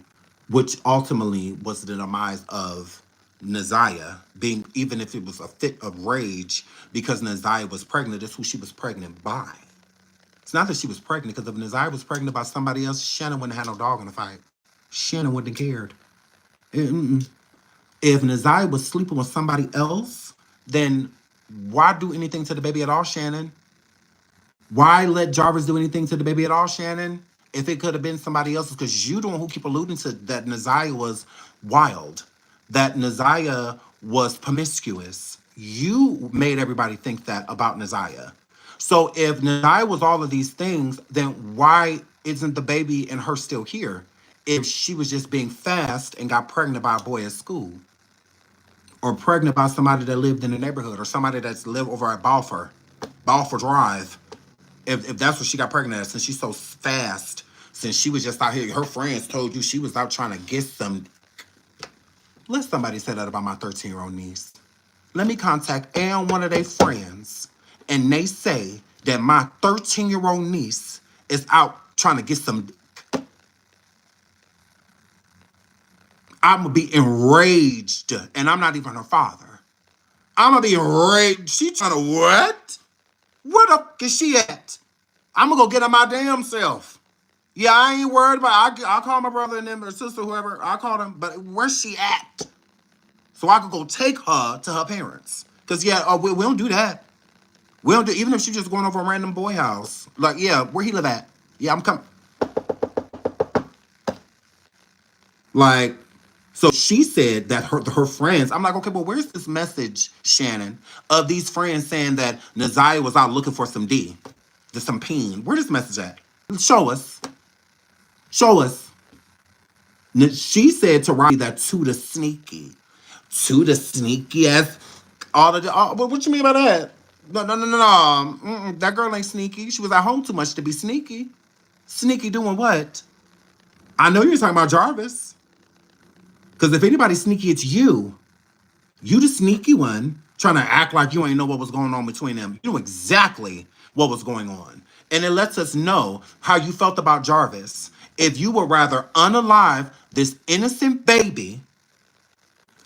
which ultimately was the demise of NaZiyah, being, even if it was a fit of rage because NaZiyah was pregnant, that's who she was pregnant by. It's not that she was pregnant, because if NaZiyah was pregnant by somebody else, Shannon wouldn't have had no dog in the fight. Shannon wouldn't have cared. Mm-mm. If NaZiyah was sleeping with somebody else, then why do anything to the baby at all, Shannon? Why let Jarvis do anything to the baby at all, Shannon? If it could have been somebody else's, because you the one who keep alluding to that NaZiyah was wild, that NaZiyah was promiscuous. You made everybody think that about NaZiyah. So if NaZiyah was all of these things, then why isn't the baby and her still here? If she was just being fast and got pregnant by a boy at school, or pregnant by somebody that lived in the neighborhood, or somebody that's lived over at Balfour Drive. If that's what she got pregnant at, since she's so fast, since she was just out here, her friends told you she was out trying to get some. Let somebody say that about my 13-year-old niece. Let me contact one of their friends, and they say that my 13-year-old niece is out trying to get some. I'm gonna be enraged, and I'm not even her father. I'm gonna be enraged. She trying to what? Where the fuck is she at? I'm gonna go get her my damn self. Yeah, I ain't worried about. I'll call my brother and them or sister, whoever. I'll call them. But where's she at? So I could go take her to her parents. Cause yeah, we don't do that. We don't do, even if she's just going over a random boy house. Like, yeah, where he live at? Yeah, I'm coming. Like, so she said that her friends. I'm like, okay, but where's this message, Shannon, of these friends saying that NaZiyah was out looking for some D, some peen? Where this message at? Show us. Show us. She said to Robbie that to the sneaky ass. What you mean by that? No. That girl ain't sneaky. She was at home too much to be sneaky. Sneaky doing what? I know you're talking about Jarvis. Because if anybody's sneaky, it's you. You the sneaky one trying to act like you ain't know what was going on between them. You knew exactly what was going on. And it lets us know how you felt about Jarvis. If you would rather unalive this innocent baby,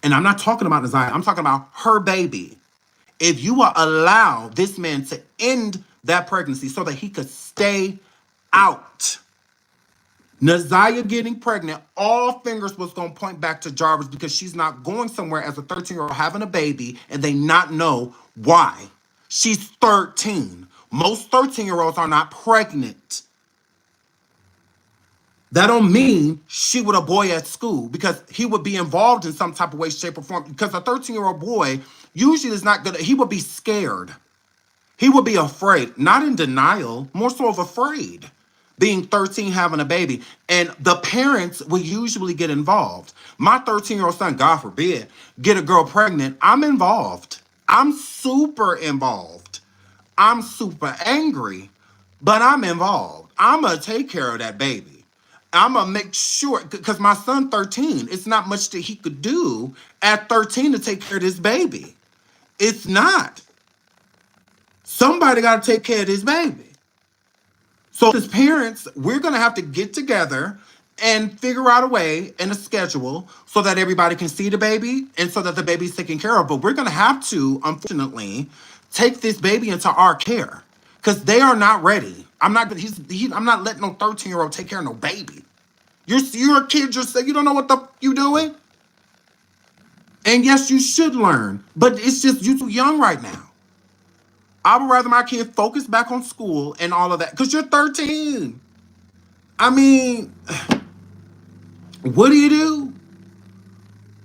and I'm not talking about NaZiyah, I'm talking about her baby. If you will allow this man to end that pregnancy so that he could stay out, NaZiyah getting pregnant, all fingers was going to point back to Jarvis because she's not going somewhere as a 13-year-old having a baby and they not know why. She's 13. Most 13-year-olds are not pregnant. That don't mean she with a boy at school because he would be involved in some type of way, shape, or form. Because a 13-year-old boy usually is not gonna, he would be scared. He would be afraid, not in denial, more so of afraid. Being 13, having a baby. And the parents will usually get involved. My 13-year-old son, God forbid, get a girl pregnant. I'm involved. I'm super involved. I'm super angry, but I'm involved. I'm going to take care of that baby. I'm going to make sure, because my son 13, it's not much that he could do at 13 to take care of this baby. It's not. Somebody got to take care of this baby. So as parents, we're going to have to get together and figure out a way and a schedule so that everybody can see the baby and so that the baby's taken care of. But we're going to have to, unfortunately, take this baby into our care because they are not ready. I'm not letting no 13-year-old take care of no baby. You're a kid yourself. You don't know what the you doing. And yes, you should learn, but it's just you're too young right now. I would rather my kid focus back on school and all of that because you're 13. I mean, what do you do?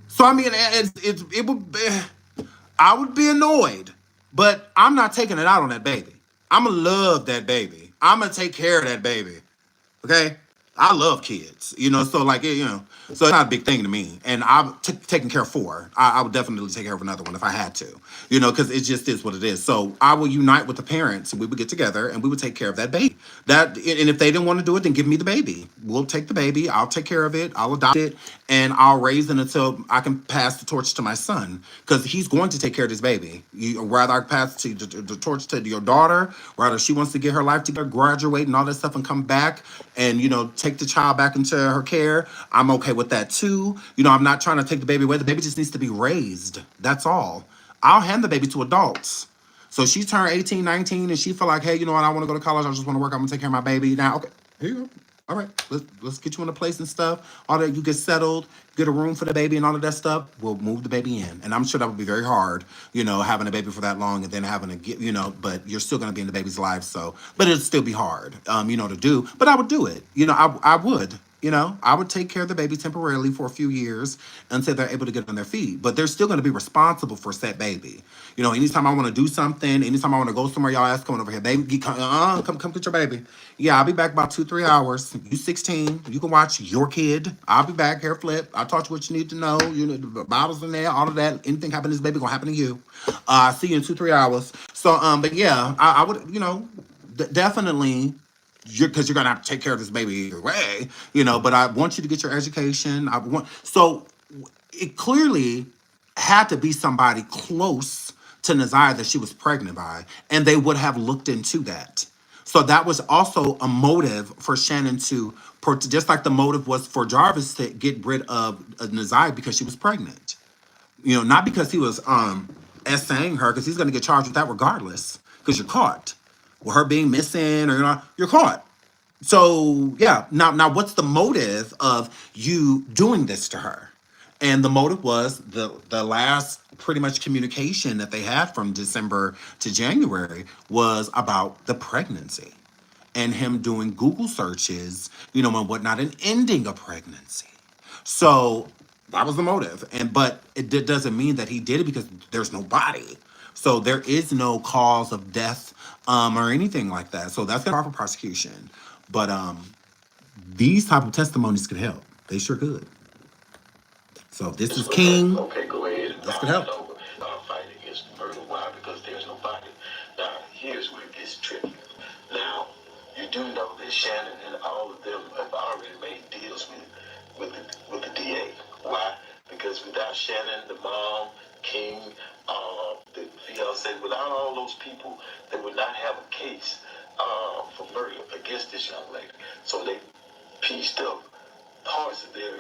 So I mean, it would be, I would be annoyed, but I'm not taking it out on that baby. I'm gonna love that baby. I'm gonna take care of that baby. Okay, I love kids, so like so it's not a big thing to me. And I've taken care of four. I would definitely take care of another one if I had to, because it just is what it is. So I will unite with the parents and we would get together and we would take care of that baby. And if they didn't want to do it, then give me the baby. We'll take the baby. I'll take care of it. I'll adopt it and I'll raise it until I can pass the torch to my son because he's going to take care of this baby. Rather I pass the torch to your daughter, rather she wants to get her life together, graduate and all that stuff and come back and take the child back into her care. I'm okay with that too. I'm not trying to take the baby away. The baby just needs to be raised. That's all. I'll hand the baby to adults. So she turned 18, 19, and she feel like, hey, you know what? I want to go to college. I just want to work. I'm gonna take care of my baby. Now, okay, here you go. All right, let's get you in a place and stuff. All that, you get settled, get a room for the baby and all of that stuff. We'll move the baby in, and I'm sure that would be very hard, having a baby for that long and then having to get, but you're still gonna be in the baby's life. So, but it'd still be hard, to do. But I would do it. I would. I would take care of the baby temporarily for a few years until they're able to get on their feet. But they're still going to be responsible for said baby. Anytime I want to do something, anytime I want to go somewhere, y'all ask coming over here, baby, come get your baby. Yeah, I'll be back about 2-3 hours. You 16, you can watch your kid. I'll be back, hair flip. I'll taught you what you need to know. The bottles in there, all of that. Anything happen to this baby gonna happen to you. I'll see you in 2-3 hours. So, but yeah, I would, definitely. Because you're gonna have to take care of this baby either way, but I want you to get your education. it clearly had to be somebody close to NaZiyah that she was pregnant by, and they would have looked into that. So that was also a motive for Shannon to, just like the motive was for Jarvis to get rid of NaZiyah because she was pregnant. You know, not because he was essaying her, because he's going to get charged with that regardless, because you're caught. With her being missing, or you're caught. So yeah, now what's the motive of you doing this to her? And the motive was the last pretty much communication that they had from December to January was about the pregnancy and him doing Google searches, you know, and whatnot, and ending a pregnancy. So that was the motive. But it doesn't mean that he did it because there's no body. So there is no cause of death or anything like that. So that's gonna be for prosecution. But these type of testimonies could help. They sure could. So if this is King, okay, go ahead. this could help. Fight against murder. Why? Because there's no body. Now, here's where it gets tricky. Now, you do know that Shannon and all of them have already made deals with the DA. Why? Because without Shannon, the mom, King, the fiance, without all those people, they would not have a case for murder against this young lady. So they pieced up parts of their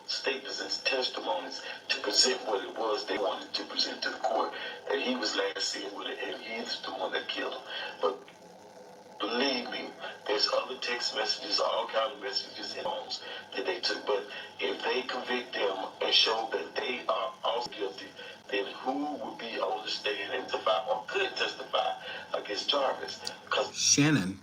statements and testimonies to present what it was they wanted to present to the court, that he was last seen with it and he's the one that killed him. But believe me, there's other text messages, all kind of messages and phones that they took. But if they convict them and show that they are also guilty, then who would be on the stand and testify or could testify against Jarvis? Because Shannon.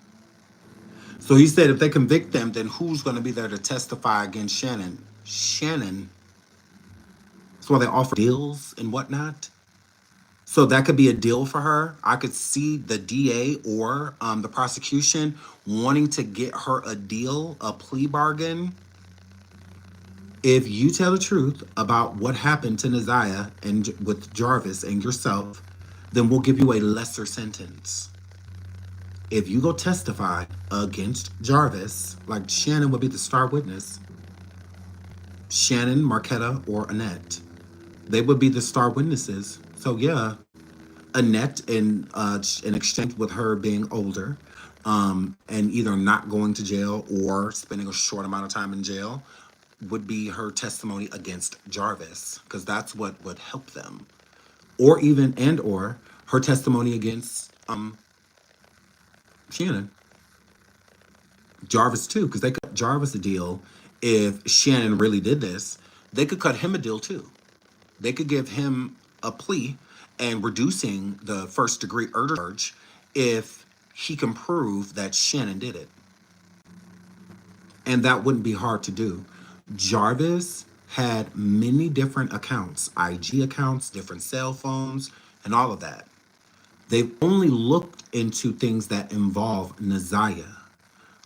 So he said if they convict them, then who's going to be there to testify against Shannon? Shannon. That's why they offer deals and whatnot. So that could be a deal for her. I could see the DA or the prosecution wanting to get her a deal, a plea bargain. If you tell the truth about what happened to NaZiyah and with Jarvis and yourself, then we'll give you a lesser sentence. If you go testify against Jarvis, like Shannon would be the star witness, Shannon, Marquetta, or Annette, they would be the star witnesses. So yeah, Annette in exchange with her being older, and either not going to jail or spending a short amount of time in jail, would be her testimony against Jarvis, because that's what would help them. Or even or her testimony against Shannon. Jarvis too, because they cut Jarvis a deal. If Shannon really did this, they could cut him a deal too. They could give him a plea and reducing the first degree murder charge if he can prove that Shannon did it. And that wouldn't be hard to do. Jarvis had many different accounts, IG accounts, different cell phones, and all of that. They've only looked into things that involve NaZiyah.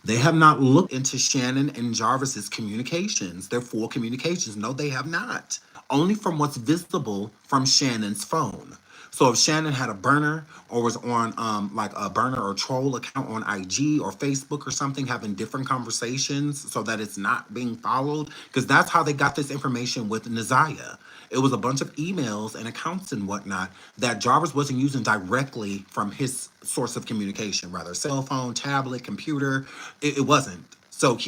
They have not looked into Shannon and Jarvis's communications, their full communications. No, they have not. Only from what's visible from Shannon's phone. So if Shannon had a burner or was on like a burner or troll account on IG or Facebook or something, having different conversations so that it's not being followed, because that's how they got this information with NaZiyah. It was a bunch of emails and accounts and whatnot that Jarvis wasn't using directly from his source of communication, rather cell phone, tablet, computer. It wasn't. So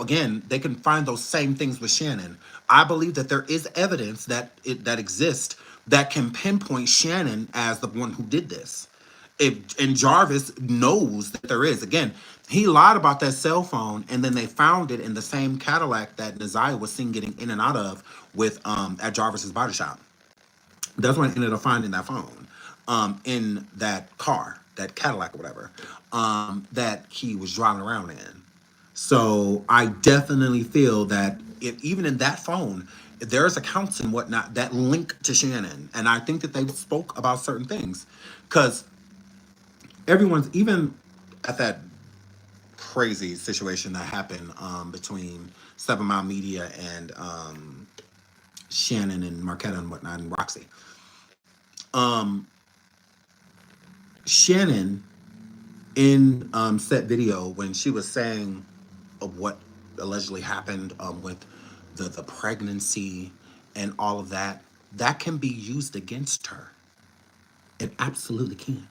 again, they can find those same things with Shannon. I believe that there is evidence that exists that can pinpoint Shannon as the one who did this. And Jarvis knows that there is. Again, he lied about that cell phone, and then they found it in the same Cadillac that NaZiyah was seen getting in and out of with at Jarvis's body shop. That's when I ended up finding that phone in that car, that Cadillac or whatever, that he was driving around in. So I definitely feel that if, even in that phone, there's accounts and whatnot that link to Shannon. And I think that they spoke about certain things because everyone's, even at that crazy situation that happened between 7 Mile Media and Shannon and Marquetta and whatnot and Roxy. Shannon in set video when she was saying of what allegedly happened with the pregnancy and all of that, that can be used against her. It absolutely can.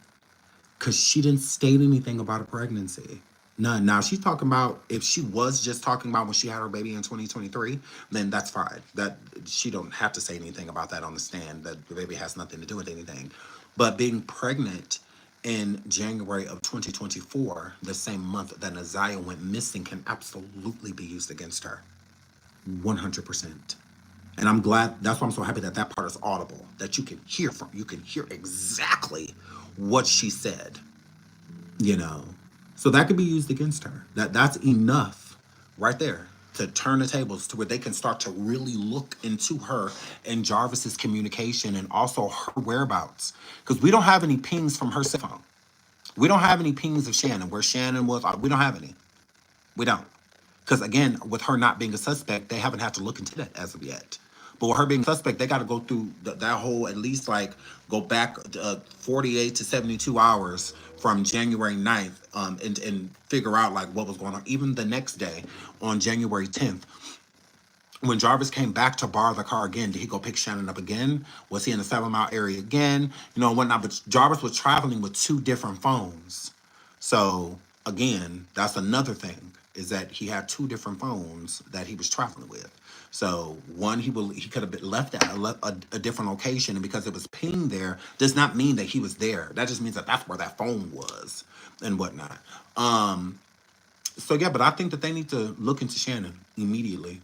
Because she didn't state anything about a pregnancy. None. Now, she's talking about, if she was just talking about when she had her baby in 2023, then that's fine. That she don't have to say anything about that on the stand. That the baby has nothing to do with anything. But being pregnant in January of 2024, the same month that NaZiyah went missing, can absolutely be used against her. 100%. And I'm glad, that's why I'm so happy that that part is audible, that you can hear exactly what she said, you know. So that could be used against her. That's enough right there to turn the tables to where they can start to really look into her and Jarvis's communication and also her whereabouts. Because we don't have any pings from her cell phone. We don't have any pings of Shannon, where Shannon was. We don't have any. We don't. Because again, with her not being a suspect, they haven't had to look into that as of yet. But with her being a suspect, they got to go through that whole, at least like go back 48 to 72 hours from January 9th, and figure out like what was going on. Even the next day, on January 10th, when Jarvis came back to borrow the car again, did he go pick Shannon up again? Was he in the 7 Mile area again? You know, and whatnot. But Jarvis was traveling with two different phones. So again, that's another thing, is that he had two different phones that he was traveling with. So one, he could have been left at a different location, and because it was pinged there, does not mean that he was there. That just means that that's where that phone was and whatnot. So yeah, but I think that they need to look into Shannon immediately.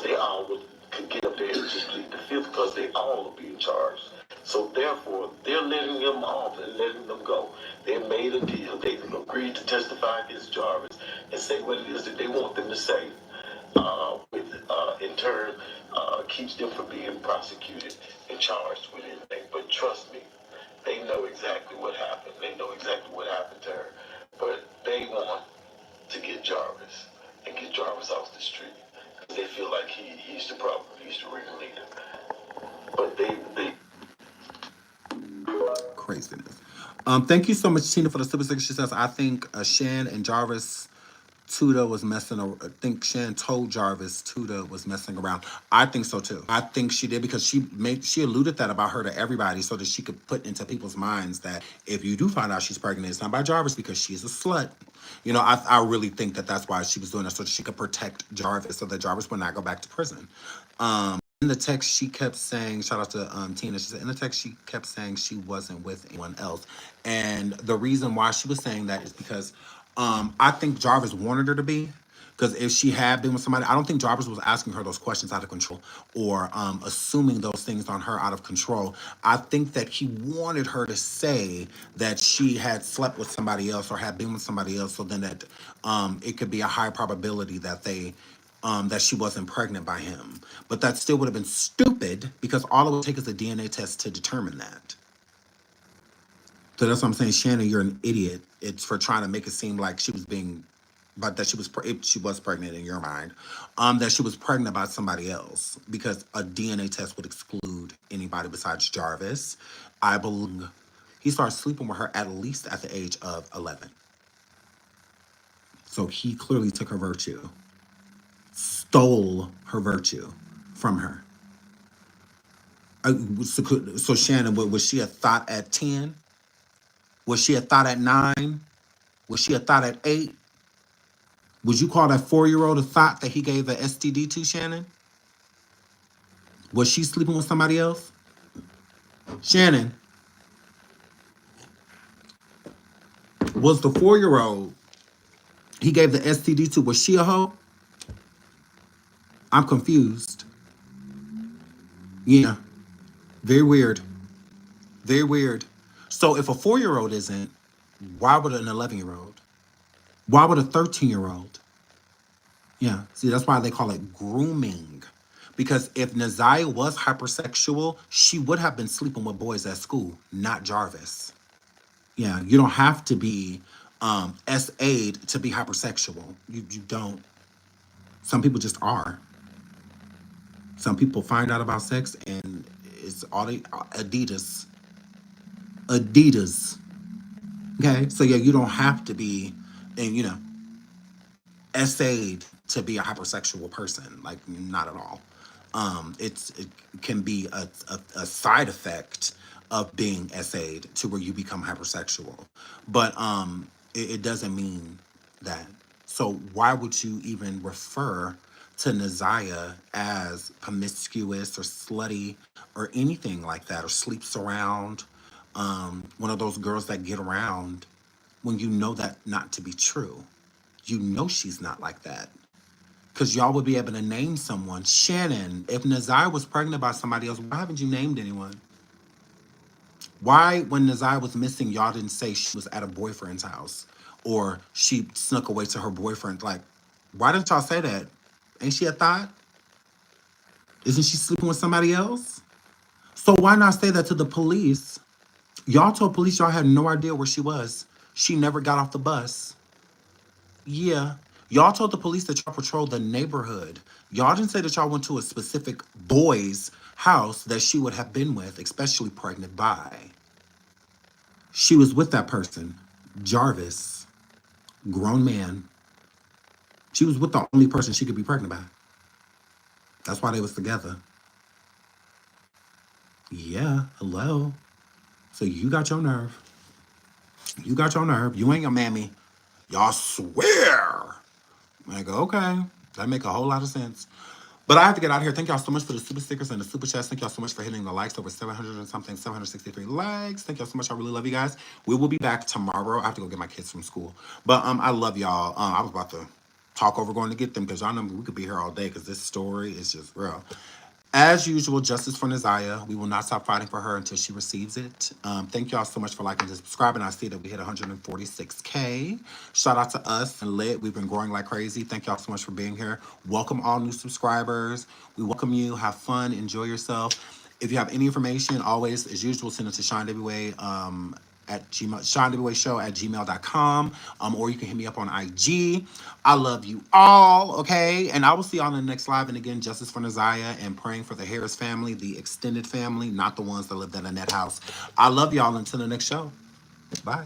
They all could get up there and just plead the fifth because they all are being charged. So therefore, they're letting them off and letting them go. They made a deal. They agreed to testify against Jarvis and say what it is that they want them to say. With in turn, keeps them from being prosecuted and charged with anything. But trust me, they know exactly what happened. They know exactly what happened to her. But they want to get Jarvis and get Jarvis off the street. They feel like he's the problem. He's the ringleader. But they Craziness. Thank you so much, Tina, for the super sticker. She says, I think Shan and Jarvis Tuda was messing around. I think Shan told Jarvis Tuda was messing around. I think so too. I think she did, because she alluded that about her to everybody so that she could put into people's minds that if you do find out she's pregnant, it's not by Jarvis because she's a slut. You know, I really think that that's why she was doing that, so that she could protect Jarvis, so that Jarvis would not go back to prison. In the text, she kept saying, shout out to Tina, she said, in the text, she kept saying she wasn't with anyone else. And the reason why she was saying that is because I think Jarvis wanted her to be. Because if she had been with somebody, I don't think Jarvis was asking her those questions out of control, or assuming those things on her out of control. I think that he wanted her to say that she had slept with somebody else or had been with somebody else, so then that it could be a high probability that that she wasn't pregnant by him. But that still would have been stupid, because all it would take is a DNA test to determine that. So that's what I'm saying, Shannon, you're an idiot. It's for trying to make it seem like she was being, but that if she was pregnant in your mind, that she was pregnant by somebody else, because a DNA test would exclude anybody besides Jarvis. I believe he started sleeping with her at least at the age of 11. So he clearly took her virtue, stole her virtue from her. So Shannon, was she a thought at 10? Was she a thought at 9? Was she a thought at 8? Would you call that 4-year-old a thought that he gave the STD to, Shannon? Was she sleeping with somebody else? Shannon, was the 4-year-old he gave the STD to, was she a hoe? I'm confused. Yeah, very weird. Very weird. So if a 4-year-old isn't, why would an 11-year-old? Why would a 13-year-old? Yeah, see, that's why they call it grooming. Because if NaZiyah was hypersexual, she would have been sleeping with boys at school, not Jarvis. Yeah, you don't have to be SA'd to be hypersexual. You don't. Some people just are. Some people find out about sex and it's all they Adidas. Adidas. Okay, so yeah, you don't have to be, and SA'd to be a hypersexual person. Like, not at all. It can be a side effect of being SA'd to where you become hypersexual. But it doesn't mean that. So why would you even refer to NaZiyah as promiscuous or slutty or anything like that, or sleeps around, one of those girls that get around, when you know that not to be true? You know she's not like that. Because y'all would be able to name someone. Shannon, if NaZiyah was pregnant by somebody else, why haven't you named anyone? Why, when NaZiyah was missing, y'all didn't say she was at a boyfriend's house or she snuck away to her boyfriend? Like, why didn't y'all say that? Ain't she a thought? Isn't she sleeping with somebody else? So why not say that to the police? Y'all told police y'all had no idea where she was. She never got off the bus. Yeah. Y'all told the police that y'all patrolled the neighborhood. Y'all didn't say that y'all went to a specific boy's house that she would have been with, especially pregnant by. She was with that person, Jarvis, grown man. She was with the only person she could be pregnant by. That's why they was together. Yeah, hello. So you got your nerve. You got your nerve. You ain't your mammy. Y'all swear. I go, okay. That make a whole lot of sense. But I have to get out of here. Thank y'all so much for the super stickers and the super chats. Thank y'all so much for hitting the likes. Over 700 and something, 763 likes. Thank y'all so much. I really love you guys. We will be back tomorrow. I have to go get my kids from school. But I love y'all. I was about to talk over going to get them because y'all know we could be here all day because this story is just real. As usual, justice for NaZiyah. We will not stop fighting for her until she receives it. Thank y'all so much for liking and subscribing. I see that we hit 146K. Shout out to us and Lit. We've been growing like crazy. Thank y'all so much for being here. Welcome all new subscribers. We welcome you. Have fun. Enjoy yourself. If you have any information, always, as usual, send it to SeanDavieWay at Gmail, SeanDavieWayShow@gmail.com. Or you can hit me up on IG. I love you all, okay? And I will see y'all in the next live. And again, justice for NaZiyah and praying for the Harris family, the extended family, not the ones that lived at a net house. I love y'all until the next show. Bye.